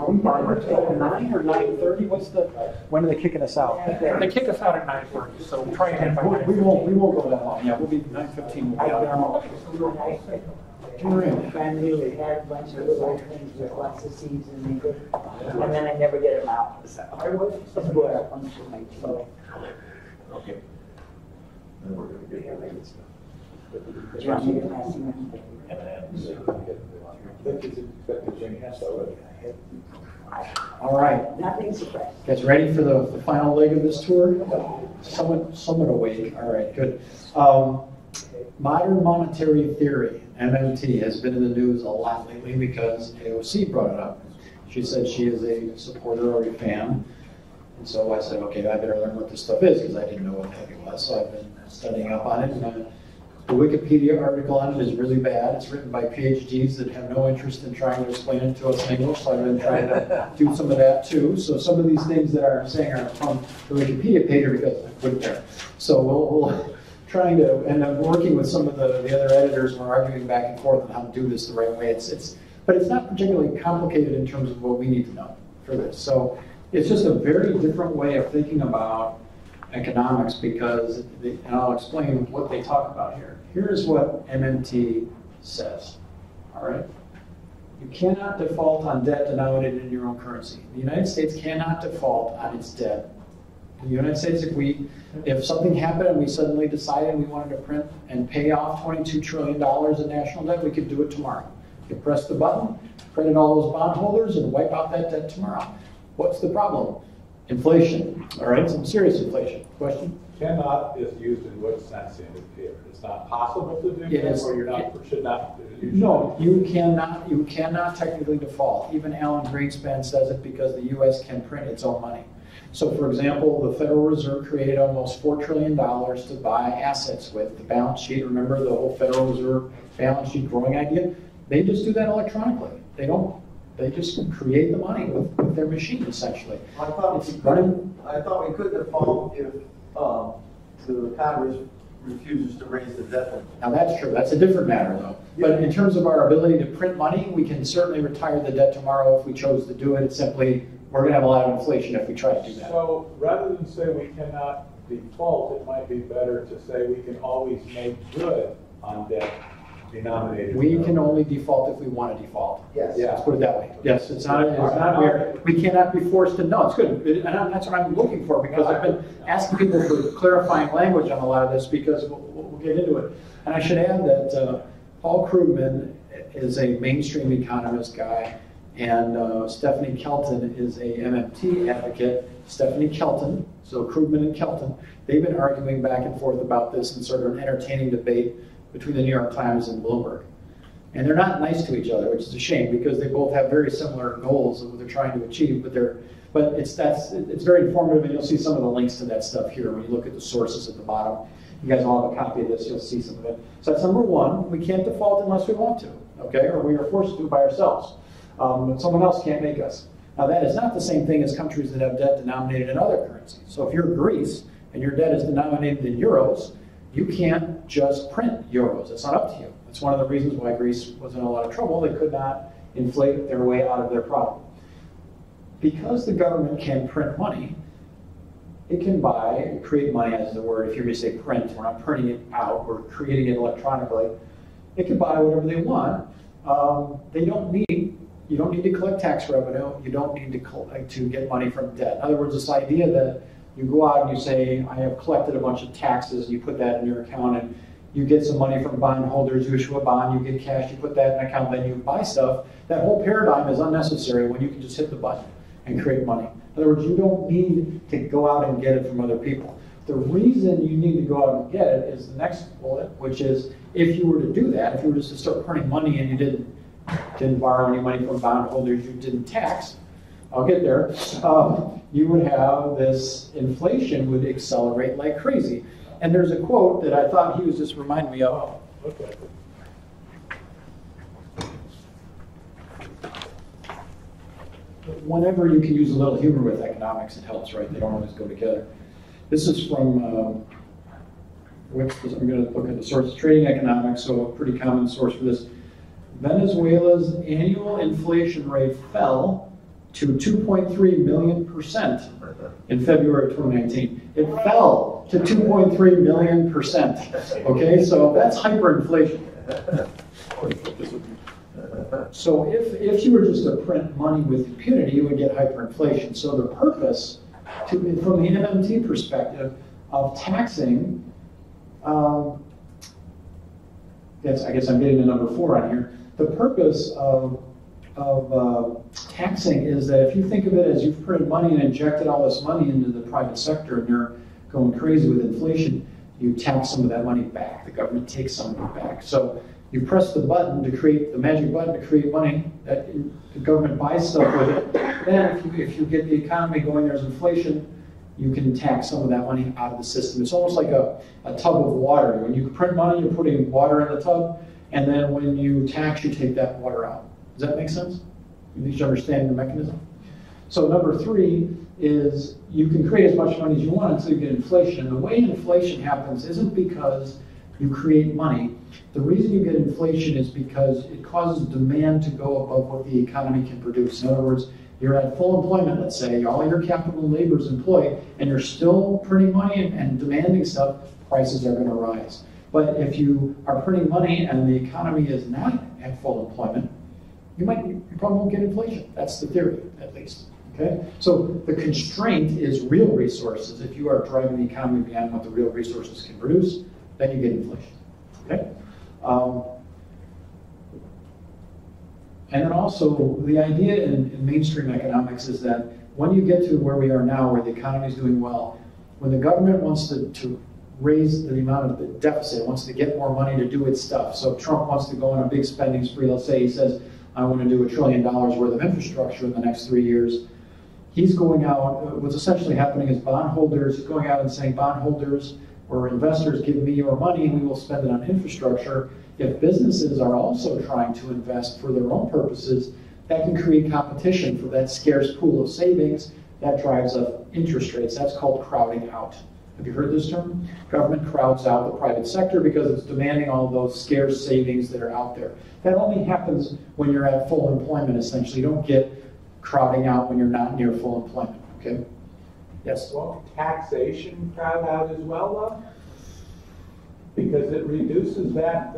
or 9:30? When are they kicking us out? They kick us out at 9:30, so we'll try and end by 9:30. We won't go that long. Yeah, we'll be 9:15. We'll be out. Family, we had a bunch of little things with lots of seeds in there, and then I never get them out. So I was just brought up once with my team. Okay. Then we're going to get that stuff. Do you want me to pass them? All right. Nothing surprised. Guys ready for the final leg of this tour? Somewhat awake. All right, good. Modern monetary theory, MMT, has been in the news a lot lately because AOC brought it up. She said she is a supporter or a fan. And so I said, okay, I better learn what this stuff is because I didn't know what the heck it was. So I've been studying up on it. And the Wikipedia article on it is really bad. It's written by PhDs that have no interest in trying to explain it to us in English. So I've been trying to do some of that too. So some of these things that I'm saying are from the Wikipedia page because I put it there. So we'll trying to, and I'm working with some of the other editors, and we're arguing back and forth on how to do this the right way. But it's not particularly complicated in terms of what we need to know for this. So it's just a very different way of thinking about economics because, and I'll explain what they talk about here. Here's what MMT says, all right? You cannot default on debt denominated in your own currency. The United States cannot default on its debt. In the United States, if something happened and we suddenly decided we wanted to print and pay off $22 trillion in national debt, we could do it tomorrow. You could press the button, credit all those bondholders, and wipe out that debt tomorrow. What's the problem? Inflation, all right? Some serious inflation. Question? cannot is used in what sense in here? It's not possible to do It that, is- or you're not, should not? No, you cannot technically default. Even Alan Greenspan says it because the U.S. can print its own money. So for example, the Federal Reserve created almost $4 trillion to buy assets with. The balance sheet, remember the whole Federal Reserve balance sheet growing idea? They just do that electronically. They just create the money with their machine, essentially. I thought we could default if the Congress refuses to raise the debt limit. Now that's true, that's a different matter though. But in terms of our ability to print money, we can certainly retire the debt tomorrow if we chose to do it. It's simply, we're gonna have a lot of inflation if we try to do that. So rather than say we cannot default, it might be better to say we can always make good on debt denominated. We can only default if we want to default. Yes. Yeah. Let's put it that way. Yes, it's not we cannot be forced to, no, it's good. And that's what I'm looking for, because I've been asking people for clarifying language on a lot of this, because we'll get into it. And I should add that Paul Krugman is a mainstream economist guy, and Stephanie Kelton is a MMT advocate. Stephanie Kelton, so Krugman and Kelton, they've been arguing back and forth about this in sort of an entertaining debate between the New York Times and Bloomberg. And they're not nice to each other, which is a shame, because they both have very similar goals of what they're trying to achieve, but it's very informative, and you'll see some of the links to that stuff here when you look at the sources at the bottom. You guys all have a copy of this, you'll see some of it. So that's number one, we can't default unless we want to, okay? Or we are forced to by ourselves. But someone else can't make us. Now that is not the same thing as countries that have debt denominated in other currencies. So if you're Greece and your debt is denominated in euros, you can't just print euros. It's not up to you. It's one of the reasons why Greece was in a lot of trouble. They could not inflate their way out of their problem. Because the government can print money, it can create money, as the word, if you're going to say print, we're not printing it out, we're creating it electronically. It can buy whatever they want. You don't need to collect tax revenue. You don't need to get money from debt. In other words, this idea that you go out and you say, I have collected a bunch of taxes, and you put that in your account, and you get some money from bondholders, you issue a bond, you get cash, you put that in an account, then you buy stuff. That whole paradigm is unnecessary when you can just hit the button and create money. In other words, you don't need to go out and get it from other people. The reason you need to go out and get it is the next bullet, which is if you were to do that, if you were just to start printing money and you didn't borrow any money from bondholders, you didn't tax, I'll get there, you would have this inflation would accelerate like crazy. And there's a quote that I thought he was just reminding me of. Okay. Whenever you can use a little humor with economics, it helps, right? They don't always go together. This is from, I'm going to look at the source, Trading Economics, so a pretty common source for this. Venezuela's annual inflation rate fell to 2.3 million% in February of 2019. It fell to 2.3 million%. Okay, so that's hyperinflation. So if you were just to print money with impunity, you would get hyperinflation. So the purpose, from the MMT perspective, of taxing, I guess I'm getting to number 4 on here. The purpose of taxing is that if you think of it as you've printed money and injected all this money into the private sector and you're going crazy with inflation, you tax some of that money back. The government takes some of it back. So you press the button to create, the magic button to create money, that the government buys stuff with it. Then if you get the economy going, there's inflation, you can tax some of that money out of the system. It's almost like a tub of water. When you print money, you're putting water in the tub, and then when you tax, you take that water out. Does that make sense? You need to understand the mechanism. So number 3 is you can create as much money as you want until you get inflation. And the way inflation happens isn't because you create money. The reason you get inflation is because it causes demand to go above what the economy can produce. In other words, you're at full employment, let's say, all your capital and labor is employed, and you're still printing money and demanding stuff, prices are going to rise. But if you are printing money and the economy is not at full employment, you probably won't get inflation. That's the theory, at least. Okay? So the constraint is real resources. If you are driving the economy beyond what the real resources can produce, then you get inflation. Okay? And then also, the idea in mainstream economics is that when you get to where we are now, where the economy is doing well, when the government wants to raise the amount of the deficit, it wants to get more money to do its stuff. So if Trump wants to go on a big spending spree, let's say he says, I want to do $1 trillion worth of infrastructure in the next 3 years. He's going out, what's essentially happening is bondholders going out and saying, bondholders or investors, give me your money and we will spend it on infrastructure. If businesses are also trying to invest for their own purposes, that can create competition for that scarce pool of savings that drives up interest rates. That's called crowding out. Have you heard this term? Government crowds out the private sector because it's demanding all those scarce savings that are out there. That only happens when you're at full employment, essentially. You don't get crowding out when you're not near full employment, okay? Yes? Well, taxation crowd out as well, though? Because it reduces that,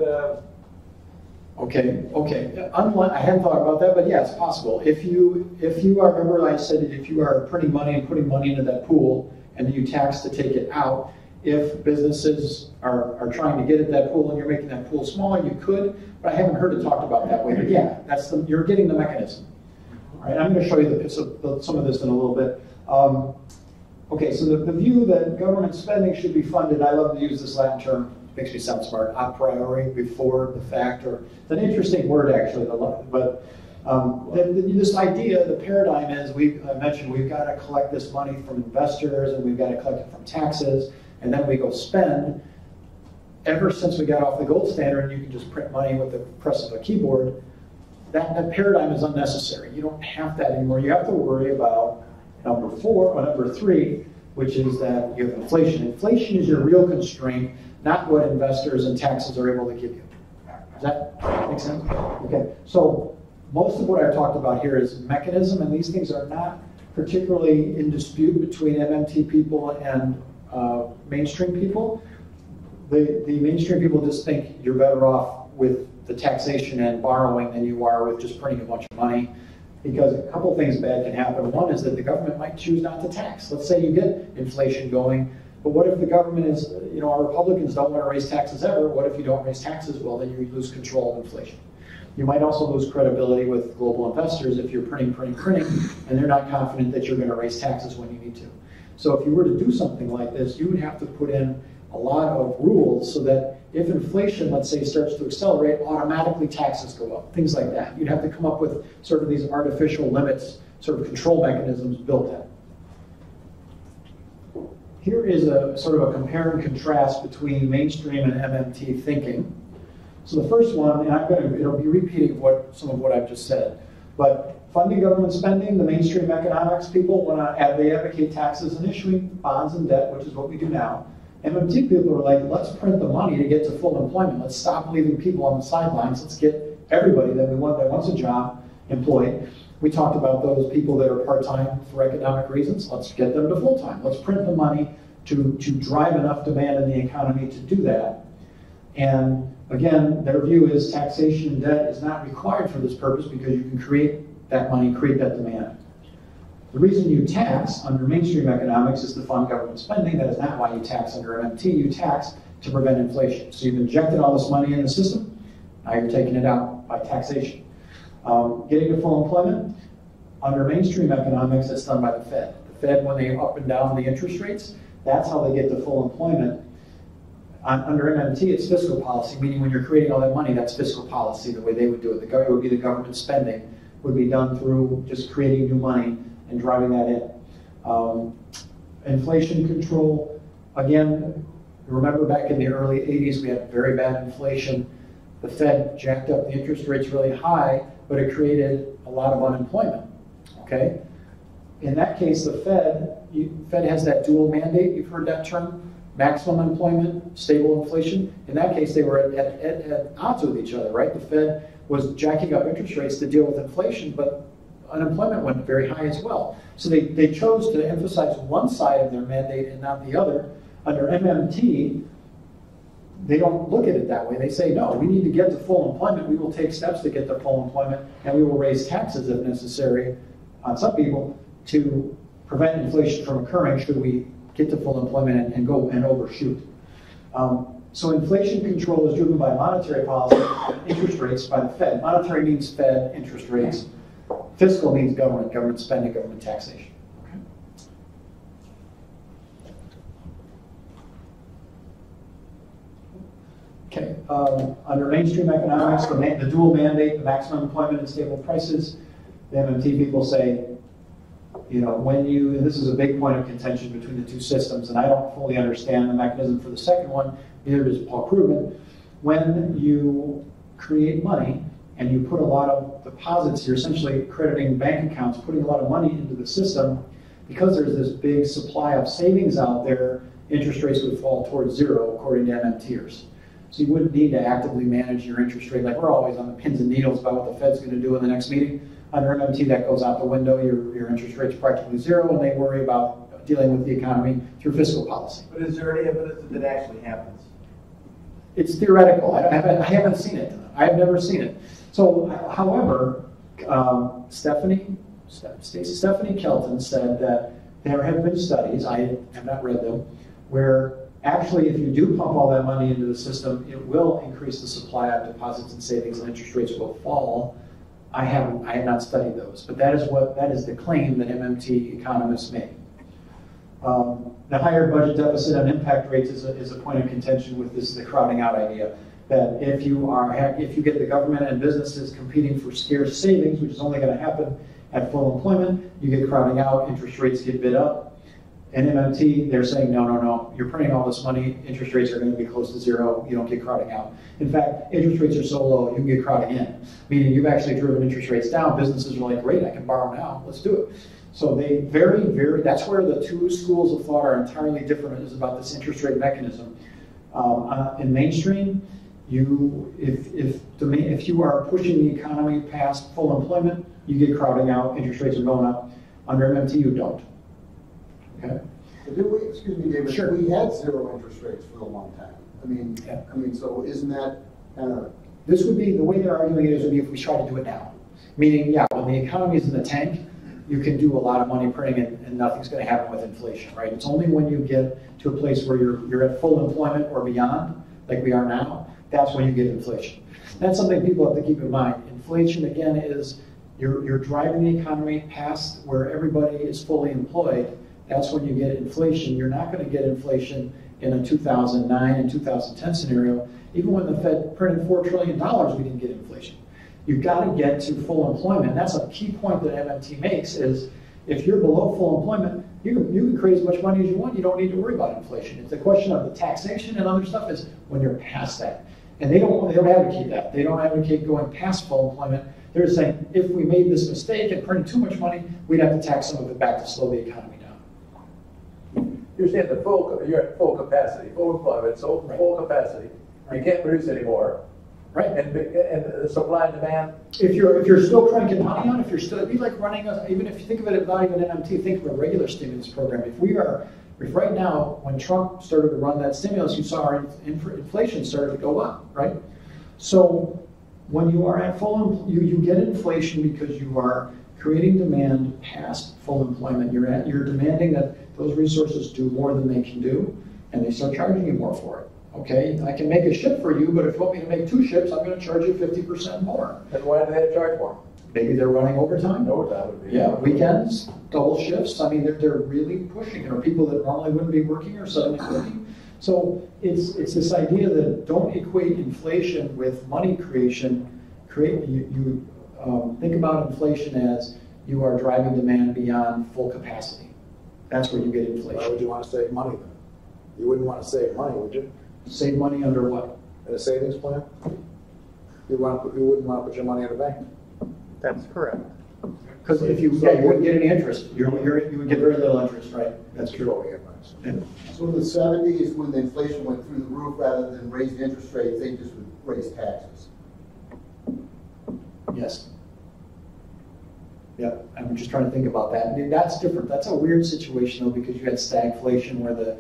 Okay. I hadn't thought about that, but yeah, it's possible. If you are, remember I said if you are printing money and putting money into that pool, and you tax to take it out, if businesses are trying to get at that pool and you're making that pool smaller, you could, but I haven't heard it talked about that way. But yeah, you're getting the mechanism. All right, I'm going to show you some of this in a little bit. Okay, so the view that government spending should be funded, I love to use this Latin term, makes me sound smart, a priori, before the fact, or it's an interesting word actually, but this idea, the paradigm is, I mentioned we've got to collect this money from investors and we've got to collect it from taxes, and then we go spend. Ever since we got off the gold standard and you can just print money with the press of a keyboard, that paradigm is unnecessary. You don't have that anymore. You have to worry about number 3, which is that you have inflation. Inflation is your real constraint, not what investors and taxes are able to give you. Does that make sense? Okay, so most of what I've talked about here is mechanism, and these things are not particularly in dispute between MMT people and mainstream people. The mainstream people just think you're better off with the taxation and borrowing than you are with just printing a bunch of money, because a couple things bad can happen. One is that the government might choose not to tax. Let's say you get inflation going, but what if the government is, our Republicans don't want to raise taxes ever. What if you don't raise taxes? Well, then you lose control of inflation. You might also lose credibility with global investors if you're printing, and they're not confident that you're going to raise taxes when you need to. So if you were to do something like this, you would have to put in a lot of rules so that if inflation, let's say, starts to accelerate, automatically taxes go up, things like that. You'd have to come up with sort of these artificial limits, sort of control mechanisms built in. Here is a sort of a compare and contrast between mainstream and MMT thinking. So the first one, and it'll be repeating some of what I've just said, but funding government spending, the mainstream economics people they advocate taxes and issuing bonds and debt, which is what we do now. MMT people are like, let's print the money to get to full employment. Let's stop leaving people on the sidelines. Let's get everybody that wants a job employed. We talked about those people that are part-time for economic reasons. Let's get them to full-time. Let's print the money to drive enough demand in the economy to do that. And again, their view is taxation and debt is not required for this purpose because you can create that money, create that demand. The reason you tax under mainstream economics is to fund government spending. That is not why you tax under MMT. You tax to prevent inflation. So you've injected all this money in the system. Now you're taking it out by taxation. Getting to full employment, under mainstream economics, it's done by the Fed. The Fed, when they up and down the interest rates, that's how they get to full employment. Under MMT, it's fiscal policy, meaning when you're creating all that money, that's fiscal policy, the way they would do it. It would be the government spending would be done through just creating new money and driving that in. Inflation control, again, remember back in the early 80s, we had very bad inflation. The Fed jacked up the interest rates really high, but it created a lot of unemployment, okay? In that case, the Fed has that dual mandate, you've heard that term, maximum employment, stable inflation. In that case, they were at odds with each other, right? The Fed was jacking up interest rates to deal with inflation, but unemployment went very high as well. So they chose to emphasize one side of their mandate and not the other. Under MMT, they don't look at it that way. They say, no, we need to get to full employment. We will take steps to get to full employment, and we will raise taxes if necessary on some people to prevent inflation from occurring should we get to full employment and go and overshoot. So inflation control is driven by monetary policy, interest rates by the Fed. Monetary means Fed, interest rates. Fiscal means government spending, government taxation. Okay. under mainstream economics, the dual mandate, the maximum employment and stable prices, the MMT people say, you know, when you, and this is a big point of contention between the two systems, and I don't fully understand the mechanism for the second one, neither does Paul Krugman. When you create money and you put a lot of deposits, you're essentially crediting bank accounts, putting a lot of money into the system. Because there's this big supply of savings out there, interest rates would fall towards zero according to MMTers. So you wouldn't need to actively manage your interest rate. Like we're always on the pins and needles about what the Fed's going to do in the next meeting. Under MMT, that goes out the window. Your interest rate's practically zero, and they worry about dealing with the economy through fiscal policy. But is there any evidence that that actually happens? It's theoretical. I haven't seen it. I have never seen it. So, however, Stephanie Kelton said that there have been studies, I have not read them, where actually if you do pump all that money into the system, it will increase the supply of deposits and savings and interest rates will fall. I have not studied those, but that is the claim that MMT economists make. The higher budget deficit and impact rates is a point of contention with the crowding out idea. That if you get the government and businesses competing for scarce savings, which is only going to happen at full employment, you get crowding out, interest rates get bid up. And MMT, they're saying, no, you're printing all this money, interest rates are going to be close to zero, you don't get crowding out. In fact, interest rates are so low, you can get crowding in, meaning you've actually driven interest rates down. Businesses are like, great, I can borrow now, let's do it. So they that's where the two schools of thought are entirely different, is about this interest rate mechanism. In mainstream, if you are pushing the economy past full employment, you get crowding out, interest rates are going up. Under MMT, you don't. Okay. Excuse me, David. Sure. We had zero interest rates for a long time. So isn't that kind of? This would be, the way they're arguing it would be if we try to do it now. Meaning, yeah, when the economy is in the tank, you can do a lot of money printing and nothing's going to happen with inflation, right? It's only when you get to a place where you're at full employment or beyond, like we are now, that's when you get inflation. That's something people have to keep in mind. Inflation, again, is you're driving the economy past where everybody is fully employed. That's when you get inflation. You're not going to get inflation in a 2009 and 2010 scenario. Even when the Fed printed $4 trillion, we didn't get inflation. You've got to get to full employment. That's a key point that MMT makes, is if you're below full employment, you can create as much money as you want. You don't need to worry about inflation. It's a question of the taxation and other stuff is when you're past that. And they don't advocate that. They don't advocate going past full employment. They're saying if we made this mistake and printed too much money, we'd have to tax some of it back to slow the economy down. You're saying you're at full capacity, full employment, so full capacity. You can't produce anymore. Right. And the supply and demand. If you're still cranking money on, it'd be like running even if you think of it not even MMT, think of a regular stimulus program. If right now, when Trump started to run that stimulus, you saw our inflation started to go up, right? So when you are at full, you get inflation because you are creating demand past full employment. You're demanding that those resources do more than they can do, and they start charging you more for it. Okay, I can make a ship for you, but if you want me to make 2 ships, I'm going to charge you 50% more. And why do they charge more? Maybe they're running overtime. Overtime would be. Yeah, weekends, double shifts. I mean, they're really pushing. There are people that normally wouldn't be working or suddenly working. So it's this idea that don't equate inflation with money creation. Think about inflation as you are driving demand beyond full capacity. That's where you get inflation. Why would you want to save money then? You wouldn't want to save money, would you? Save money under what? In a savings plan? You wouldn't want to put your money in a bank. That's correct. Because if you wouldn't get any interest. You would get very little interest, right? That's true. Yeah. So in the 70s, when the inflation went through the roof, rather than raising interest rates, they just would raise taxes. Yes. Yeah, I'm just trying to think about that. I mean, that's different. That's a weird situation, though, because you had stagflation where the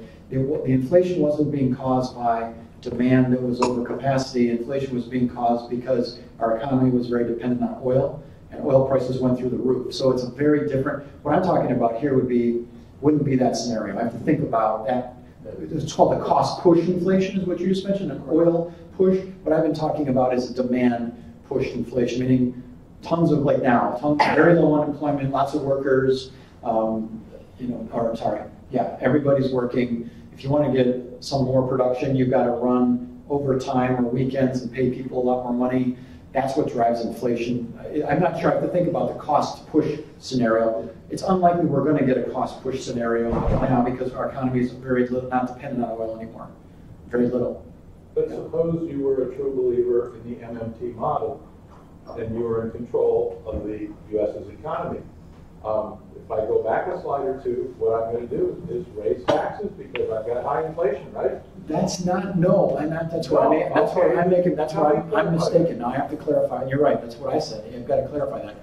inflation wasn't being caused by demand that was over capacity. Inflation was being caused because our economy was very dependent on oil, and oil prices went through the roof. So it's a very different. What I'm talking about here wouldn't be that scenario. I have to think about that. It's called the cost push inflation, is what you just mentioned, an oil push. What I've been talking about is a demand push inflation, meaning tons of, like now, very low unemployment, lots of workers, everybody's working. If you want to get some more production, you've got to run overtime or weekends and pay people a lot more money. That's what drives inflation. I'm not sure. I have to think about the cost push scenario. It's unlikely we're going to get a cost push scenario now because our economy is very little, not dependent on oil anymore. Very little. But suppose you were a true believer in the MMT model and you were in control of the U.S.'s economy. If I go back a slide or two, what I'm going to do is raise taxes because I've got high inflation, right? That's not, no, I'm not, that's what I mean, that's what I'm making, that's what I'm mistaken. Now I have to clarify, you're right, that's what I said, you've got to clarify that.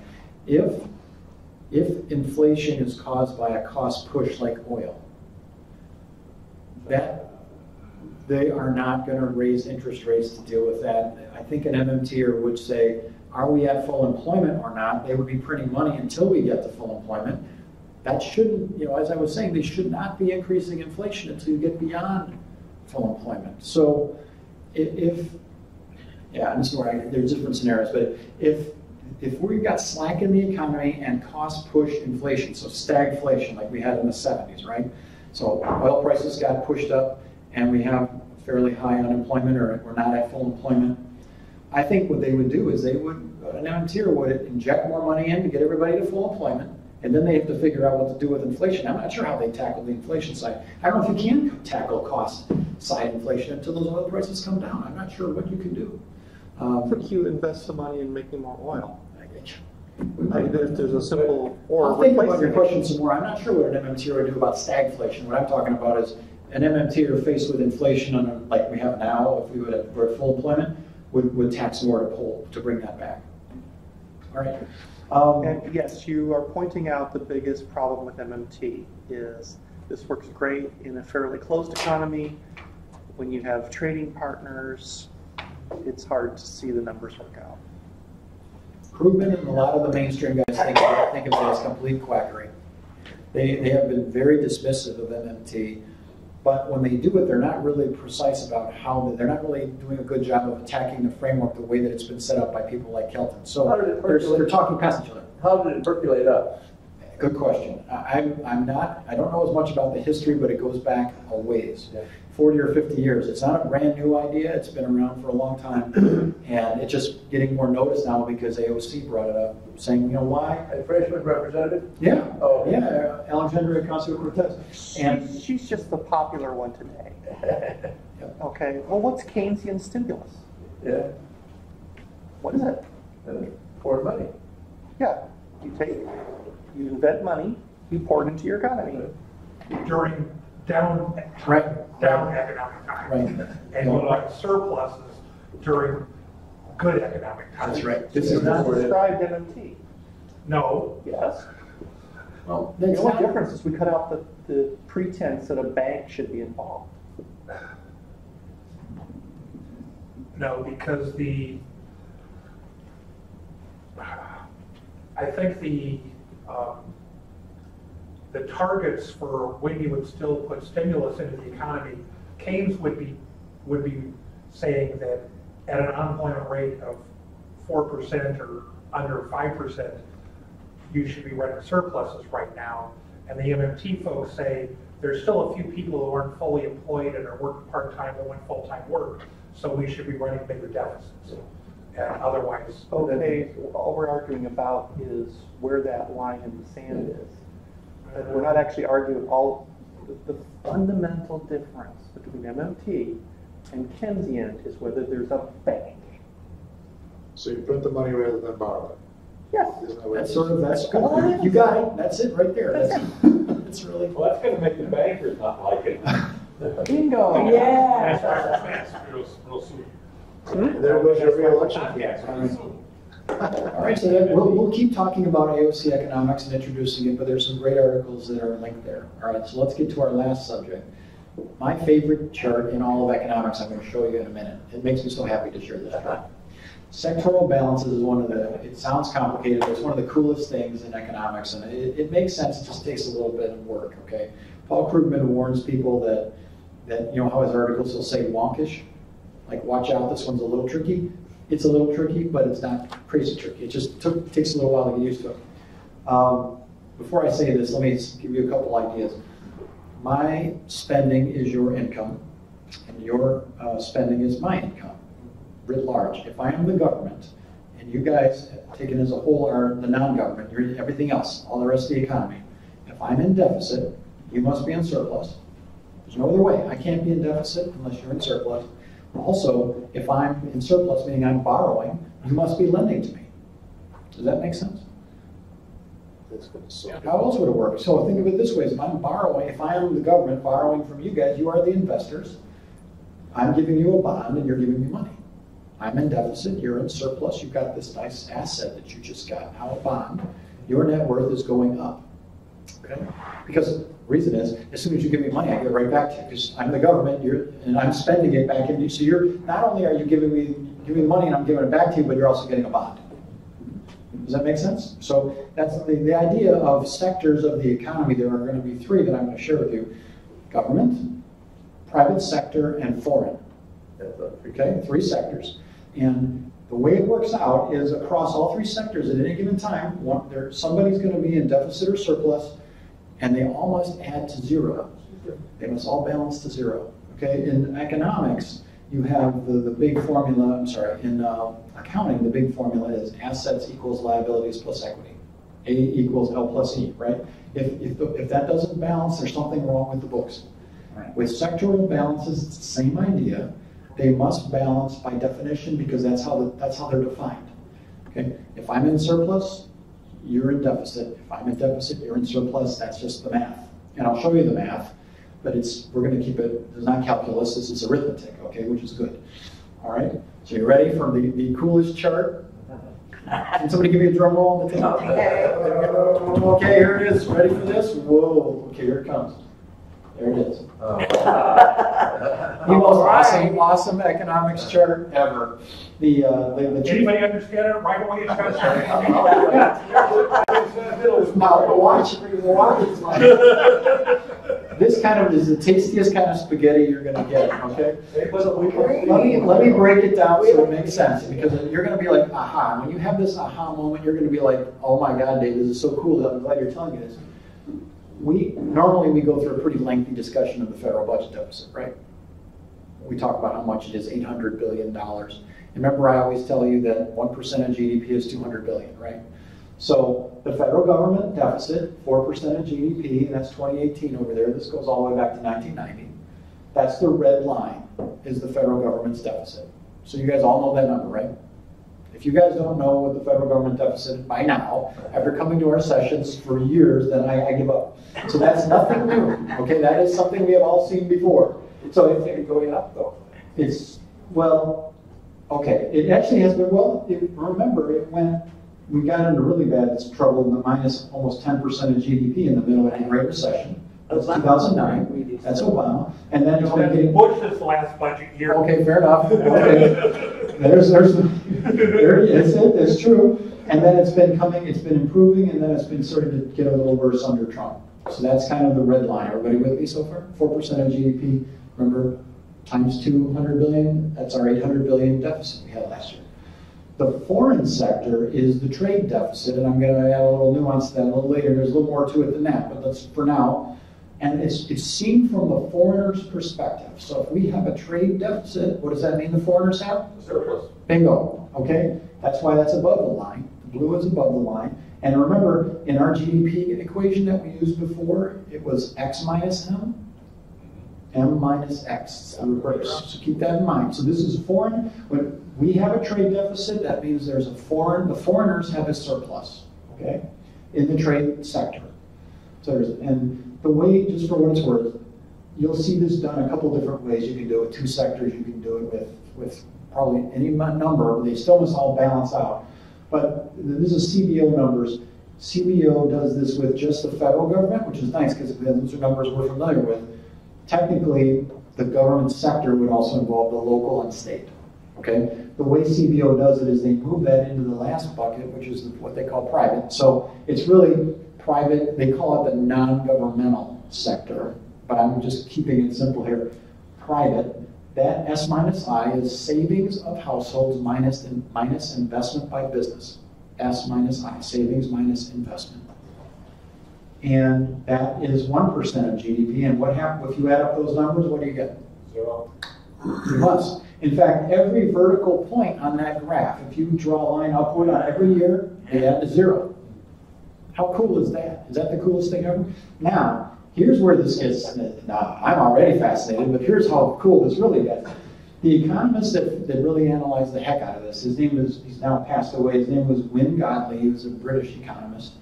If inflation is caused by a cost push like oil, that they are not going to raise interest rates to deal with that. I think an MMTer would say, are we at full employment or not? They would be printing money until we get to full employment. That shouldn't, you know, as I was saying, they should not be increasing inflation until you get beyond full employment. So if yeah, this is where there's different scenarios, but if we've got slack in the economy and cost push inflation, so stagflation like we had in the 70s, right? So oil prices got pushed up and we have fairly high unemployment or we're not at full employment. I think what they would do is an MMTer would inject more money in to get everybody to full employment, and then they have to figure out what to do with inflation. I'm not sure how they tackle the inflation side. I don't know if you can tackle cost side inflation until those oil prices come down. I'm not sure what you can do. I think you invest some money in making more oil. I mean, if there's a simple or I'll think about your question some more. I'm not sure what an MMTer would do about stagflation. What I'm talking about is an MMTer faced with inflation like we have now, if we were at full employment, would tax more to bring that back. All right. And yes, you are pointing out the biggest problem with MMT is this works great in a fairly closed economy. When you have trading partners, it's hard to see the numbers work out. Krugman and a lot of the mainstream guys think of it as complete quackery. They have been very dismissive of MMT, but when they do it, they're not really precise about how, they're not really doing a good job of attacking the framework the way that it's been set up by people like Kelton. So they're talking past each other. How did it percolate up? Good question. I don't know as much about the history, but it goes back a ways. Yeah. 40 or 50 years. It's not a brand new idea. It's been around for a long time. And it's just getting more notice now because AOC brought it up, saying, you know, why? A freshman representative? Yeah. Oh. Yeah, Alexandria Ocasio-Cortez. And she's just the popular one today. Okay, well, what's Keynesian stimulus? Yeah. What is it? Pour money. Yeah, you invent money, you pour it into your economy. During down economic times. Right. And you like surpluses during good economic times. That's right. This is not described MMT. No. Yes. Well, The only difference is we cut out the pretense that a bank should be involved. No, because I think the targets for when you would still put stimulus into the economy, Keynes would be saying that at an unemployment rate of 4% or under 5%, you should be running surpluses right now. And the MMT folks say there's still a few people who aren't fully employed and are working part-time that want full-time work, so we should be running bigger deficits. And otherwise, okay, all we're arguing about is where that line in the sand is. And we're not actually arguing the fundamental difference between MMT and Keynesian is whether there's a bank. So you print the money rather than borrow it. Yes. That's good. You got it. That's it right there. That's really. Well, that's going to make the bankers not like it. Bingo. Yeah. There goes your re-election. All right, so then we'll keep talking about AOC economics and introducing it, but there's some great articles that are linked there. All right, so let's get to our last subject. My favorite chart in all of economics, I'm going to show you in a minute. It makes me so happy to share this chart. Sectoral balances is one of it sounds complicated, but it's one of the coolest things in economics, and it makes sense. It just takes a little bit of work, okay? Paul Krugman warns people that you know how his articles will say wonkish, like watch out, this one's a little tricky. It's a little tricky, but it's not crazy tricky. It just takes a little while to get used to it. Before I say this, let me give you a couple ideas. My spending is your income. and your spending is my income, writ large. If I am the government, and you guys, taken as a whole, are the non-government, you're everything else, all the rest of the economy. If I'm in deficit, you must be in surplus. There's no other way. I can't be in deficit unless you're in surplus. Also, if I'm in surplus, meaning I'm borrowing, you must be lending to me. Does that make sense? How else would it work? So think of it this way, if I'm borrowing, if I am the government borrowing from you guys, you are the investors. I'm giving you a bond and you're giving me money. I'm in deficit, you're in surplus, you've got this nice asset that you just got, now a bond. Your net worth is going up. Okay? Because the reason is, as soon as you give me money, I give it right back to you. Because I'm the government, and I'm spending it back into you. So you're not only are you giving me money and I'm giving it back to you, but you're also getting a bond. Does that make sense? So that's the idea of sectors of the economy. There are going to be three that I'm going to share with you. Government, private sector, and foreign. Okay, three sectors. And the way it works out is across all three sectors at any given time, somebody's going to be in deficit or surplus, and they all must add to zero. They must all balance to zero. Okay, in economics, you have the big formula, in accounting, the big formula is assets equals liabilities plus equity. A equals L plus E, right? If that doesn't balance, there's something wrong with the books. Right. With sectoral balances, it's the same idea. They must balance by definition because that's how they're defined. Okay? If I'm in surplus, you're in deficit. If I'm in deficit, you're in surplus. That's just the math. And I'll show you the math, but we're going to keep it, it's not calculus, this is arithmetic, okay, which is good. All right, so you ready for the coolest chart? Can somebody give me a drum roll on the table? Okay, here it is. Ready for this? Whoa, okay, here it comes. There it is. The most awesome economics chart ever. Anybody understand it right away? Now watch. This kind of is the tastiest kind of spaghetti you're going to get. Okay. Let me break it down so it makes sense, because you're going to be like, aha. When you have this aha moment, you're going to be like, oh my God, Dave, this is so cool. I'm glad you're telling me this. Normally we go through a pretty lengthy discussion of the federal budget deficit, right? We talk about how much it is, $800 billion. Remember, I always tell you that 1% of GDP is $200 billion, right? So the federal government deficit, 4% of GDP, and that's 2018 over there. This goes all the way back to 1990. That's the red line, is the federal government's deficit. So you guys all know that number, right? If you guys don't know what the federal government deficit by now, after coming to our sessions for years, then I give up. So that's nothing new, okay? That is something we have all seen before. So it's going up, though. Okay, it actually has been, remember, we got into really bad trouble in the minus almost 10% of GDP in the middle of the Great Recession. That's 2009, that's Obama. And then it's been getting... Bush this last budget year. Okay, fair enough. Okay. It's true. And then it's been improving, and then it's been starting to get a little worse under Trump. So that's kind of the red line. Everybody with me so far? 4% of GDP, remember, times 200 billion, that's our 800 billion deficit we had last year. The foreign sector is the trade deficit, and I'm going to add a little nuance to that a little later. There's a little more to it than that, but that's for now. And it's seen from the foreigner's perspective. So if we have a trade deficit, what does that mean the foreigners have? Surplus. Bingo, okay? That's why that's above the line. The blue is above the line. And remember, in our GDP equation that we used before, it was X minus M, M minus X, the reverse. So keep that in mind. So this is foreign. When we have a trade deficit, that means there's the foreigners have a surplus, okay, in the trade sector. So and the way, just for what it's worth, you'll see this done a couple different ways. You can do it with two sectors. You can do it with probably any number. They still must all balance out. But this is CBO numbers. CBO does this with just the federal government, which is nice because those are numbers we're familiar with. Technically, the government sector would also involve the local and state. Okay? The way CBO does it is they move that into the last bucket, which is what they call private. So it's really private. They call it the non-governmental sector, but I'm just keeping it simple here. Private. That S minus I is savings of households minus investment by business. S minus I, savings minus investment. And that is 1% of GDP. And what happens if you add up those numbers? What do you get? Zero. You must. In fact, every vertical point on that graph, if you draw a line upward on every year, they add to 0. How cool is that? Is that the coolest thing ever? Now, here's where this gets, now I'm already fascinated, but here's how cool this really gets. The economist that really analyzed the heck out of this, his name is, he's now passed away, his name was Wynne Godley, he was a British economist.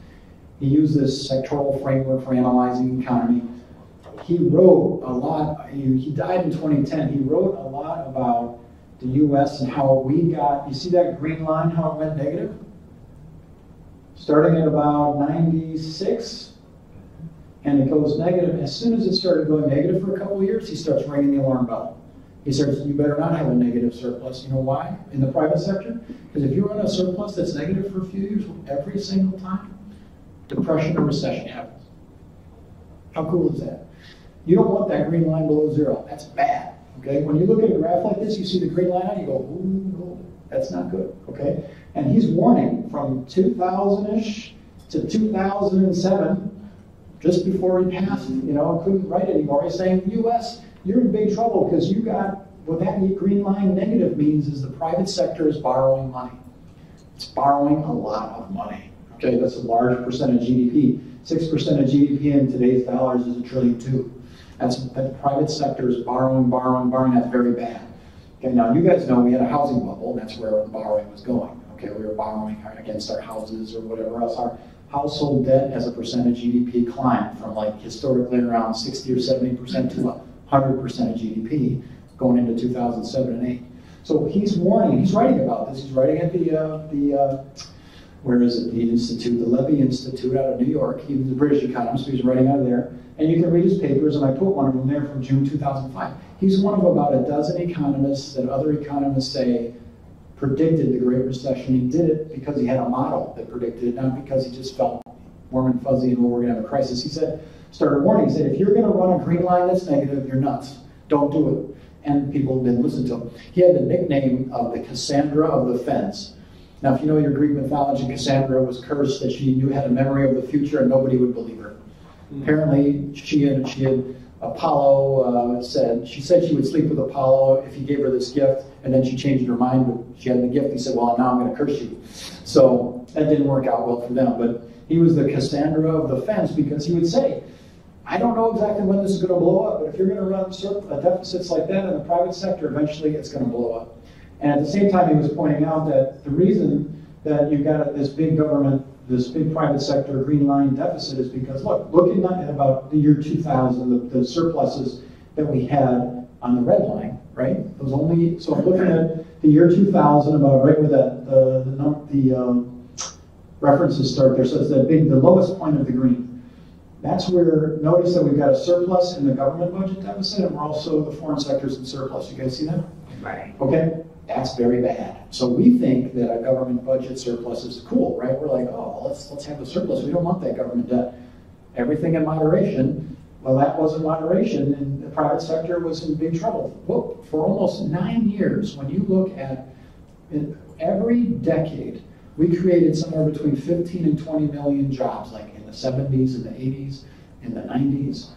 He used this sectoral framework for analyzing the economy. He wrote a lot, he died in 2010, he wrote a lot about the US and how we got, you see that green line, how it went negative? Starting at about 96, and it goes negative. As soon as it started going negative for a couple of years, he starts ringing the alarm bell. He starts, you better not have a negative surplus. You know why? In the private sector? Because if you run a surplus that's negative for a few years, every single time, depression or recession happens. How cool is that? You don't want that green line below 0. That's bad. Okay? When you look at a graph like this, you see the green line, you go, ooh, no, that's not good. Okay? And he's warning from 2000-ish to 2007, just before he passed, couldn't write anymore. He's saying, U.S., you're in big trouble because you got, what that green line negative means is the private sector is borrowing money. It's borrowing a lot of money. Okay, that's a large percent of GDP. 6% of GDP in today's dollars is $1.2 trillion. The private sector is borrowing. That's very bad. Okay, now you guys know we had a housing bubble, and that's where the borrowing was going. Okay, we were borrowing against our houses or whatever else. Our household debt as a percent of GDP climbed from historically around 60 or 70% to 100% of GDP going into 2007 and 8. So he's warning, he's writing about this. He's writing at the where is it? The Institute, the Levy Institute out of New York. He was a British economist, so he's writing out of there. And you can read his papers, and I put one of them there from June 2005. He's one of about a dozen economists that other economists say predicted the Great Recession. He did it because he had a model that predicted it, not because he just felt warm and fuzzy and we're going to have a crisis. He started warning. He said, if you're going to run a green line that's negative, you're nuts. Don't do it. And people didn't listen to him. He had the nickname of the Cassandra of the Fence. Now, if you know your Greek mythology, Cassandra was cursed that she had a memory of the future and nobody would believe her. Apparently, she had Apollo she said she would sleep with Apollo if he gave her this gift, and then she changed her mind, but she had the gift. He said, well, now I'm going to curse you. So that didn't work out well for them, but he was the Cassandra of the Fence because he would say, I don't know exactly when this is going to blow up, but if you're going to run deficits like that in the private sector, eventually it's going to blow up. And at the same time, he was pointing out that the reason that you've got this big government, this big private sector green line deficit is because, looking at about the year 2000, the surpluses that we had on the red line, right? So I'm looking at the year 2000, about right where the references start there. So it's the lowest point of the green. That's where, notice that we've got a surplus in the government budget deficit, and we're also, the foreign sector's in surplus. You guys see that? Right. Okay, that's very bad. So we think that a government budget surplus is cool, right? We're like, oh, let's have a surplus. We don't want that government debt. Everything in moderation. Well, that wasn't moderation, and the private sector was in big trouble. Look, for almost 9 years, when you look at every decade, we created somewhere between 15 and 20 million jobs, like in the 70s, in the 80s, in the 90s.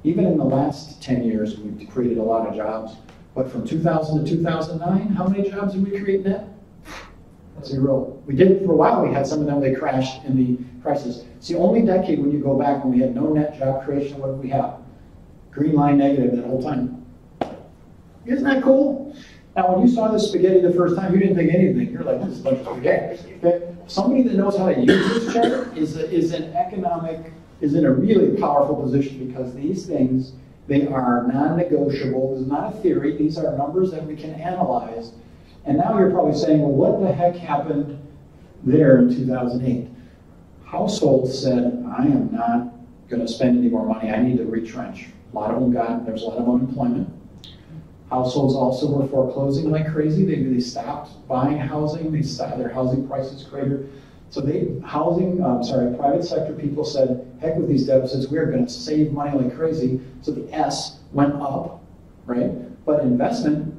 Even in the last 10 years, we've created a lot of jobs. But from 2000 to 2009, how many jobs did we create net? 0. We did for a while. We had some of them, they crashed in the crisis. It's the only decade when you go back when we had no net job creation. What did we have? Green line negative that whole time. Isn't that cool? Now, when you saw this spaghetti the first time, you didn't think anything. You're like, this is a bunch of spaghetti. Okay? Somebody that knows how to use this chart is in a really powerful position, because these things, they are non-negotiable. This is not a theory. These are numbers that we can analyze. And now you're probably saying, well, what the heck happened there in 2008? Households said, I am not going to spend any more money. I need to retrench. A lot of them there's a lot of unemployment. Households also were foreclosing like crazy. They stopped buying housing. Their housing prices greater. So private sector people said, heck with these deficits, we're going to save money like crazy. So the S went up, right? But investment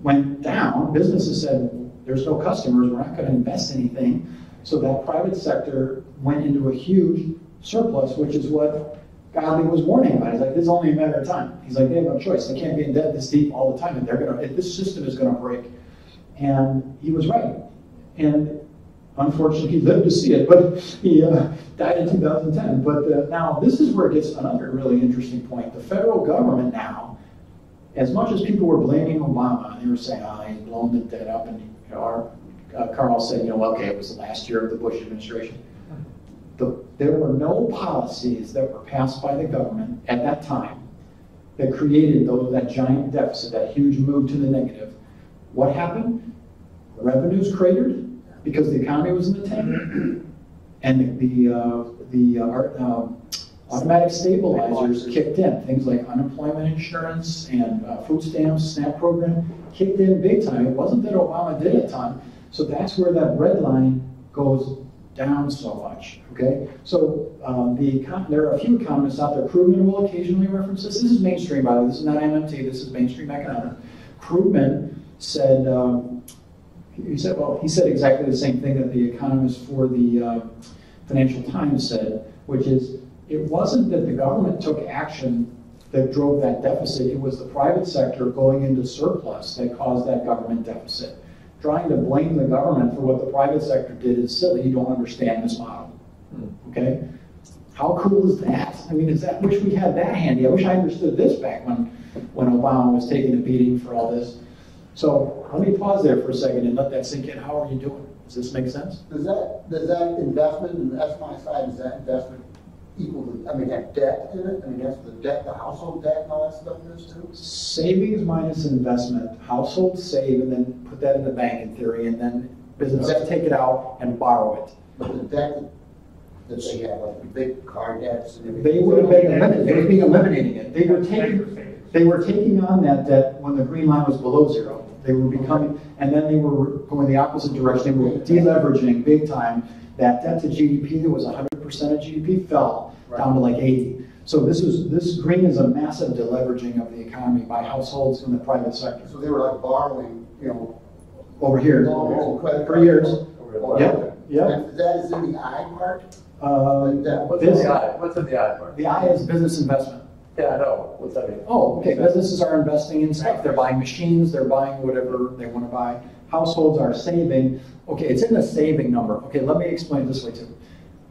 went down. Businesses said, there's no customers, we're not going to invest anything. So that private sector went into a huge surplus, which is what Godley was warning about it. He's like, this is only a matter of time. He's like, they have no choice. They can't be in debt this deep all the time, and this system is going to break. And he was right. And unfortunately, he lived to see it, but he died in 2010. But now, this is where it gets another really interesting point. The federal government now, as much as people were blaming Obama, they were saying, he's blown the debt up, and Carl said, okay, it was the last year of the Bush administration. There were no policies that were passed by the government at that time that created that giant deficit, that huge move to the negative. What happened? Revenues cratered because the economy was in the tank, and the automatic stabilizers kicked in. Things like unemployment insurance and food stamps, SNAP program kicked in big time. It wasn't that Obama did a ton, so that's where that red line goes down so much, okay? So there are a few economists out there. Krugman will occasionally reference this. This is mainstream, by the way. This is not MMT. This is mainstream economics. Krugman said, he said exactly the same thing that the economist for the Financial Times said, which is, it wasn't that the government took action that drove that deficit. It was the private sector going into surplus that caused that government deficit. Trying to blame the government for what the private sector did is silly. You don't understand this model, okay? How cool is that? I mean, I wish we had that handy. I wish I understood this back when Obama was taking a beating for all this. So let me pause there for a second and let that sink in. How are you doing? Does this make sense? Does that investment, and that's my side, does that investment equal to, have debt in it? That's the debt, the household debt and all that stuff in this too? Savings minus investment, households save and then put that in the bank in theory, and then businesses take it out and borrow it. But the debt that they have, like the big car debts and everything. They would have been eliminated. They would be eliminating it. They were taking on that debt when the green line was below zero. They were becoming, and then they were going the opposite direction. They were deleveraging big time. That debt to GDP that was 100% of GDP fell down to like 80. So this green is a massive deleveraging of the economy by households in the private sector. So they were like borrowing, over here for years. Yeah. And that is in the I part? What's in the I? What's in the I part? The I is business investment. Yeah, I know. What's that mean? Oh, okay. Businesses are investing in stuff. They're buying machines. They're buying whatever they want to buy. Households are saving. Okay, it's in the saving number. Okay, let me explain it this way too.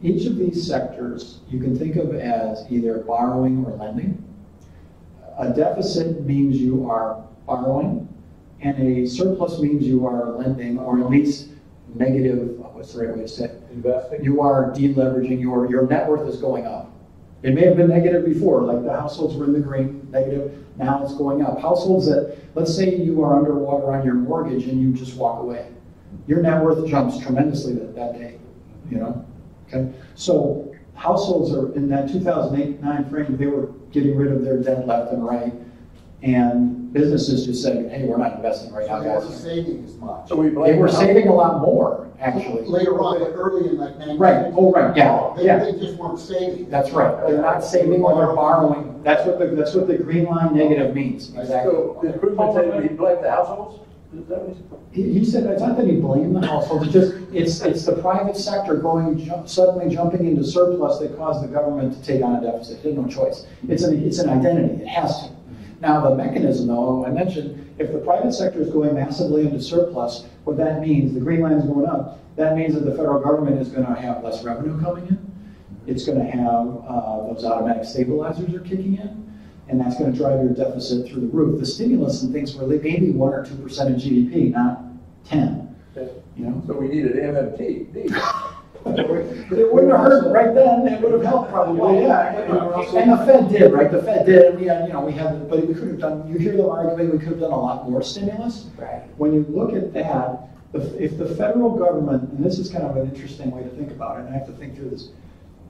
Each of these sectors you can think of as either borrowing or lending. A deficit means you are borrowing, and a surplus means you are lending, or at least negative, what's the right way to say it? Investing. You are deleveraging, your net worth is going up. It may have been negative before, like the households were in the green, negative, now it's going up. Households that, let's say you are underwater on your mortgage and you just walk away. Your net worth jumps tremendously that day, okay? So households are in that 2008-9 frame, they were getting rid of their debt left and right, and businesses just said, hey, we're not investing right now, guys. They weren't saving as much. So they were saving a lot more, actually. Later on, but early in like 19. Right, oh right, yeah. They just weren't saving. That's right, they're not saving or they're borrowing. That's what the green line negative means, exactly. So did Krugman say he blamed the households? He said it's not that he blamed the households, it's the private sector suddenly jumping into surplus that caused the government to take on a deficit. It had no choice. It's an identity, it has to. Now the mechanism though, I mentioned, if the private sector is going massively into surplus, what that means, the green line is going up, that means that the federal government is going to have less revenue coming in. It's going to have, those automatic stabilizers are kicking in, and that's going to drive your deficit through the roof. The stimulus and things were maybe 1 or 2% of GDP, not 10. So we needed MMT. It wouldn't have hurt right then. It would have helped probably. Yeah. And the Fed did, right? The Fed did. And we had, but we could have done. You hear them arguing we could have done a lot more stimulus. Right. When you look at that, if the federal government, and this is kind of an interesting way to think about it, and I have to think through this.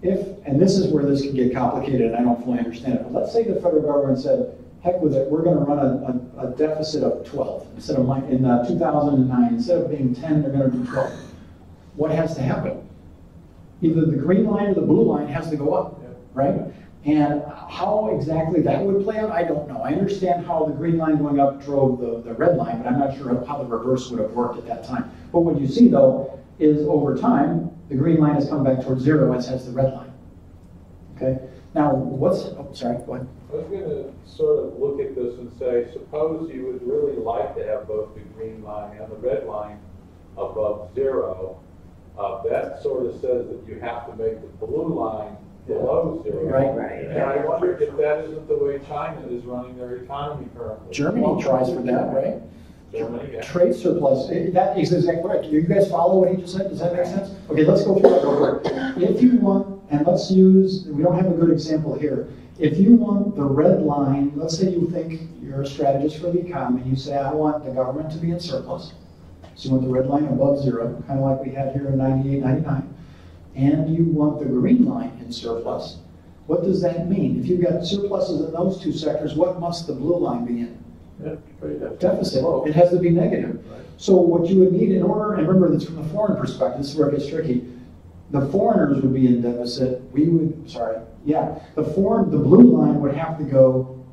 And this is where this can get complicated, and I don't fully understand it. But let's say the federal government said, heck with it, we're going to run a deficit of 12 instead of in 2009. Instead of being 10, they're going to be 12. What has to happen? Either the green line or the blue line has to go up, right? And how exactly that would play out, I don't know. I understand how the green line going up drove the red line, but I'm not sure how the reverse would have worked at that time. But what you see, though, is over time, the green line has come back towards zero, as has the red line, okay? Now, sorry, go ahead. I was gonna sort of look at this and say, suppose you would really like to have both the green line and the red line above zero. That sort of says that you have to make the blue line below zero. Right. And I wonder if that isn't the way China is running their economy currently. Germany tries for that, right? Germany, yeah. Trade surplus, that is exactly right. Do you guys follow what he just said? Does that make sense? Okay, let's go through that real quick. If you want, and let's use, we don't have a good example here. If you want the red line, let's say you think you're a strategist for the economy, you say, I want the government to be in surplus. So you want the red line above zero, kind of like we had here in 98, 99. And you want the green line in surplus. What does that mean? If you've got surpluses in those two sectors, what must the blue line be in? Deficit. It has to be negative. Right. So what you would need in order, and remember this from the foreign perspective, this is where it gets tricky. The foreigners would be in deficit. We would, the blue line would have to go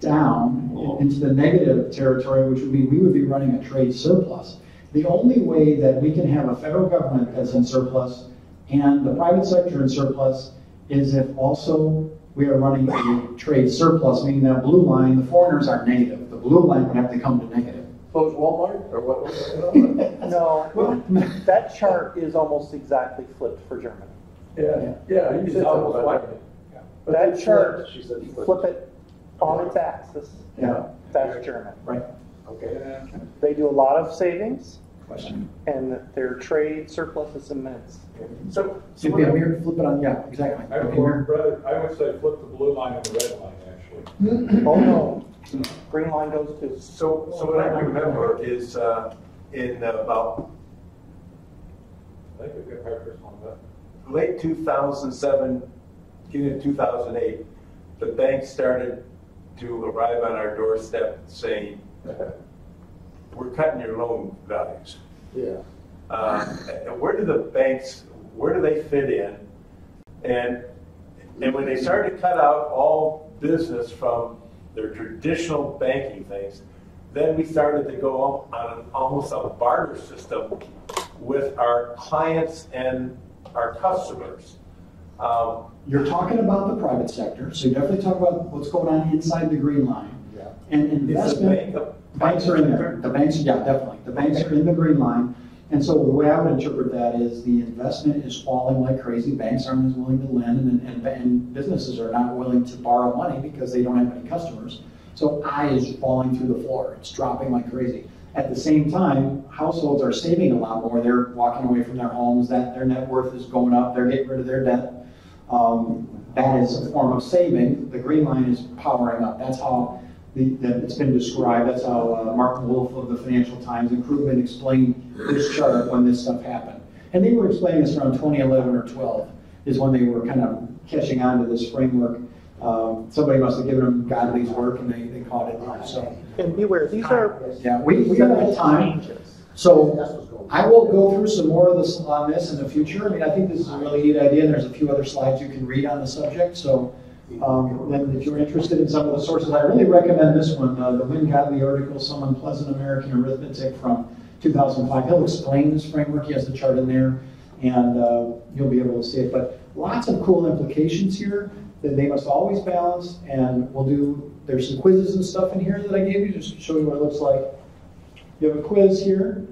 down into the negative territory, which would be, we would be running a trade surplus. The only way that we can have a federal government that's in surplus and the private sector in surplus is if also we are running a trade surplus, meaning that blue line, the foreigners are negative. The blue line would have to come to negative. Close Walmart, or what? No, that chart is almost exactly flipped for Germany. Yeah, you said almost like it. That chart, flip it on its axis. Yeah. That's German. Right. Okay. They do a lot of savings, Question. and their trade surplus is immense. So It'd be a mirror, flip it on, yeah, exactly. I would say flip the blue line and the red line, actually. Oh, no. Green line goes too. So what I remember is in about I think we've got Harper's on that. late 2007, beginning of 2008, the bank started to arrive on our doorstep saying, we're cutting your loan values. Yeah. Where do the banks, where do they fit in? And when they started to cut out all business from their traditional banking things, then we started to go on almost a barter system with our clients and our customers. You're talking about the private sector, so you definitely talk about what's going on inside the green line. Yeah. And investment, banks are in there. The banks, yeah, definitely. The banks are in the green line. And so the way I would interpret that is the investment is falling like crazy. Banks aren't as willing to lend, and businesses are not willing to borrow money because they don't have any customers. So I is falling through the floor. It's dropping like crazy. At the same time, households are saving a lot more. They're walking away from their homes. That their net worth is going up. They're getting rid of their debt. That is a form of saving. The green line is powering up. That's how it's been described. That's how Mark Wolf of the Financial Times and Krugman explained this chart when this stuff happened. And they were explaining this around 2011 or 12 is when they were kind of catching on to this framework. Somebody must have given them godly's work and they caught it. So, And beware, these are we got that time. So I will go through some more of this on this in the future. I mean, I think this is a really neat idea, and there's a few other slides you can read on the subject. So then if you're interested in some of the sources, I really recommend this one, the Wynne Godley article, Some Unpleasant American Arithmetic from 2005. He'll explain this framework. He has the chart in there, and you'll be able to see it. But lots of cool implications here that they must always balance, and there's some quizzes and stuff in here that I gave you, just to show you what it looks like. You have a quiz here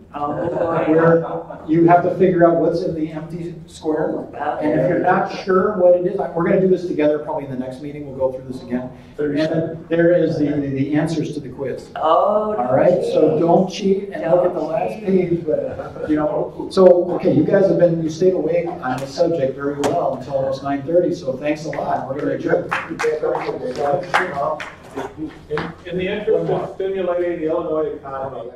where you have to figure out what's in the empty square. And if you're not sure what it is, we're going to do this together probably in the next meeting. We'll go through this again. And then there is the answers to the quiz. Oh. All right, so don't cheat and look at the last page. But so okay, you guys you stayed awake on the subject very well until almost 9:30. So thanks a lot. We're going to adjourn. In the interest of stimulating the Illinois economy,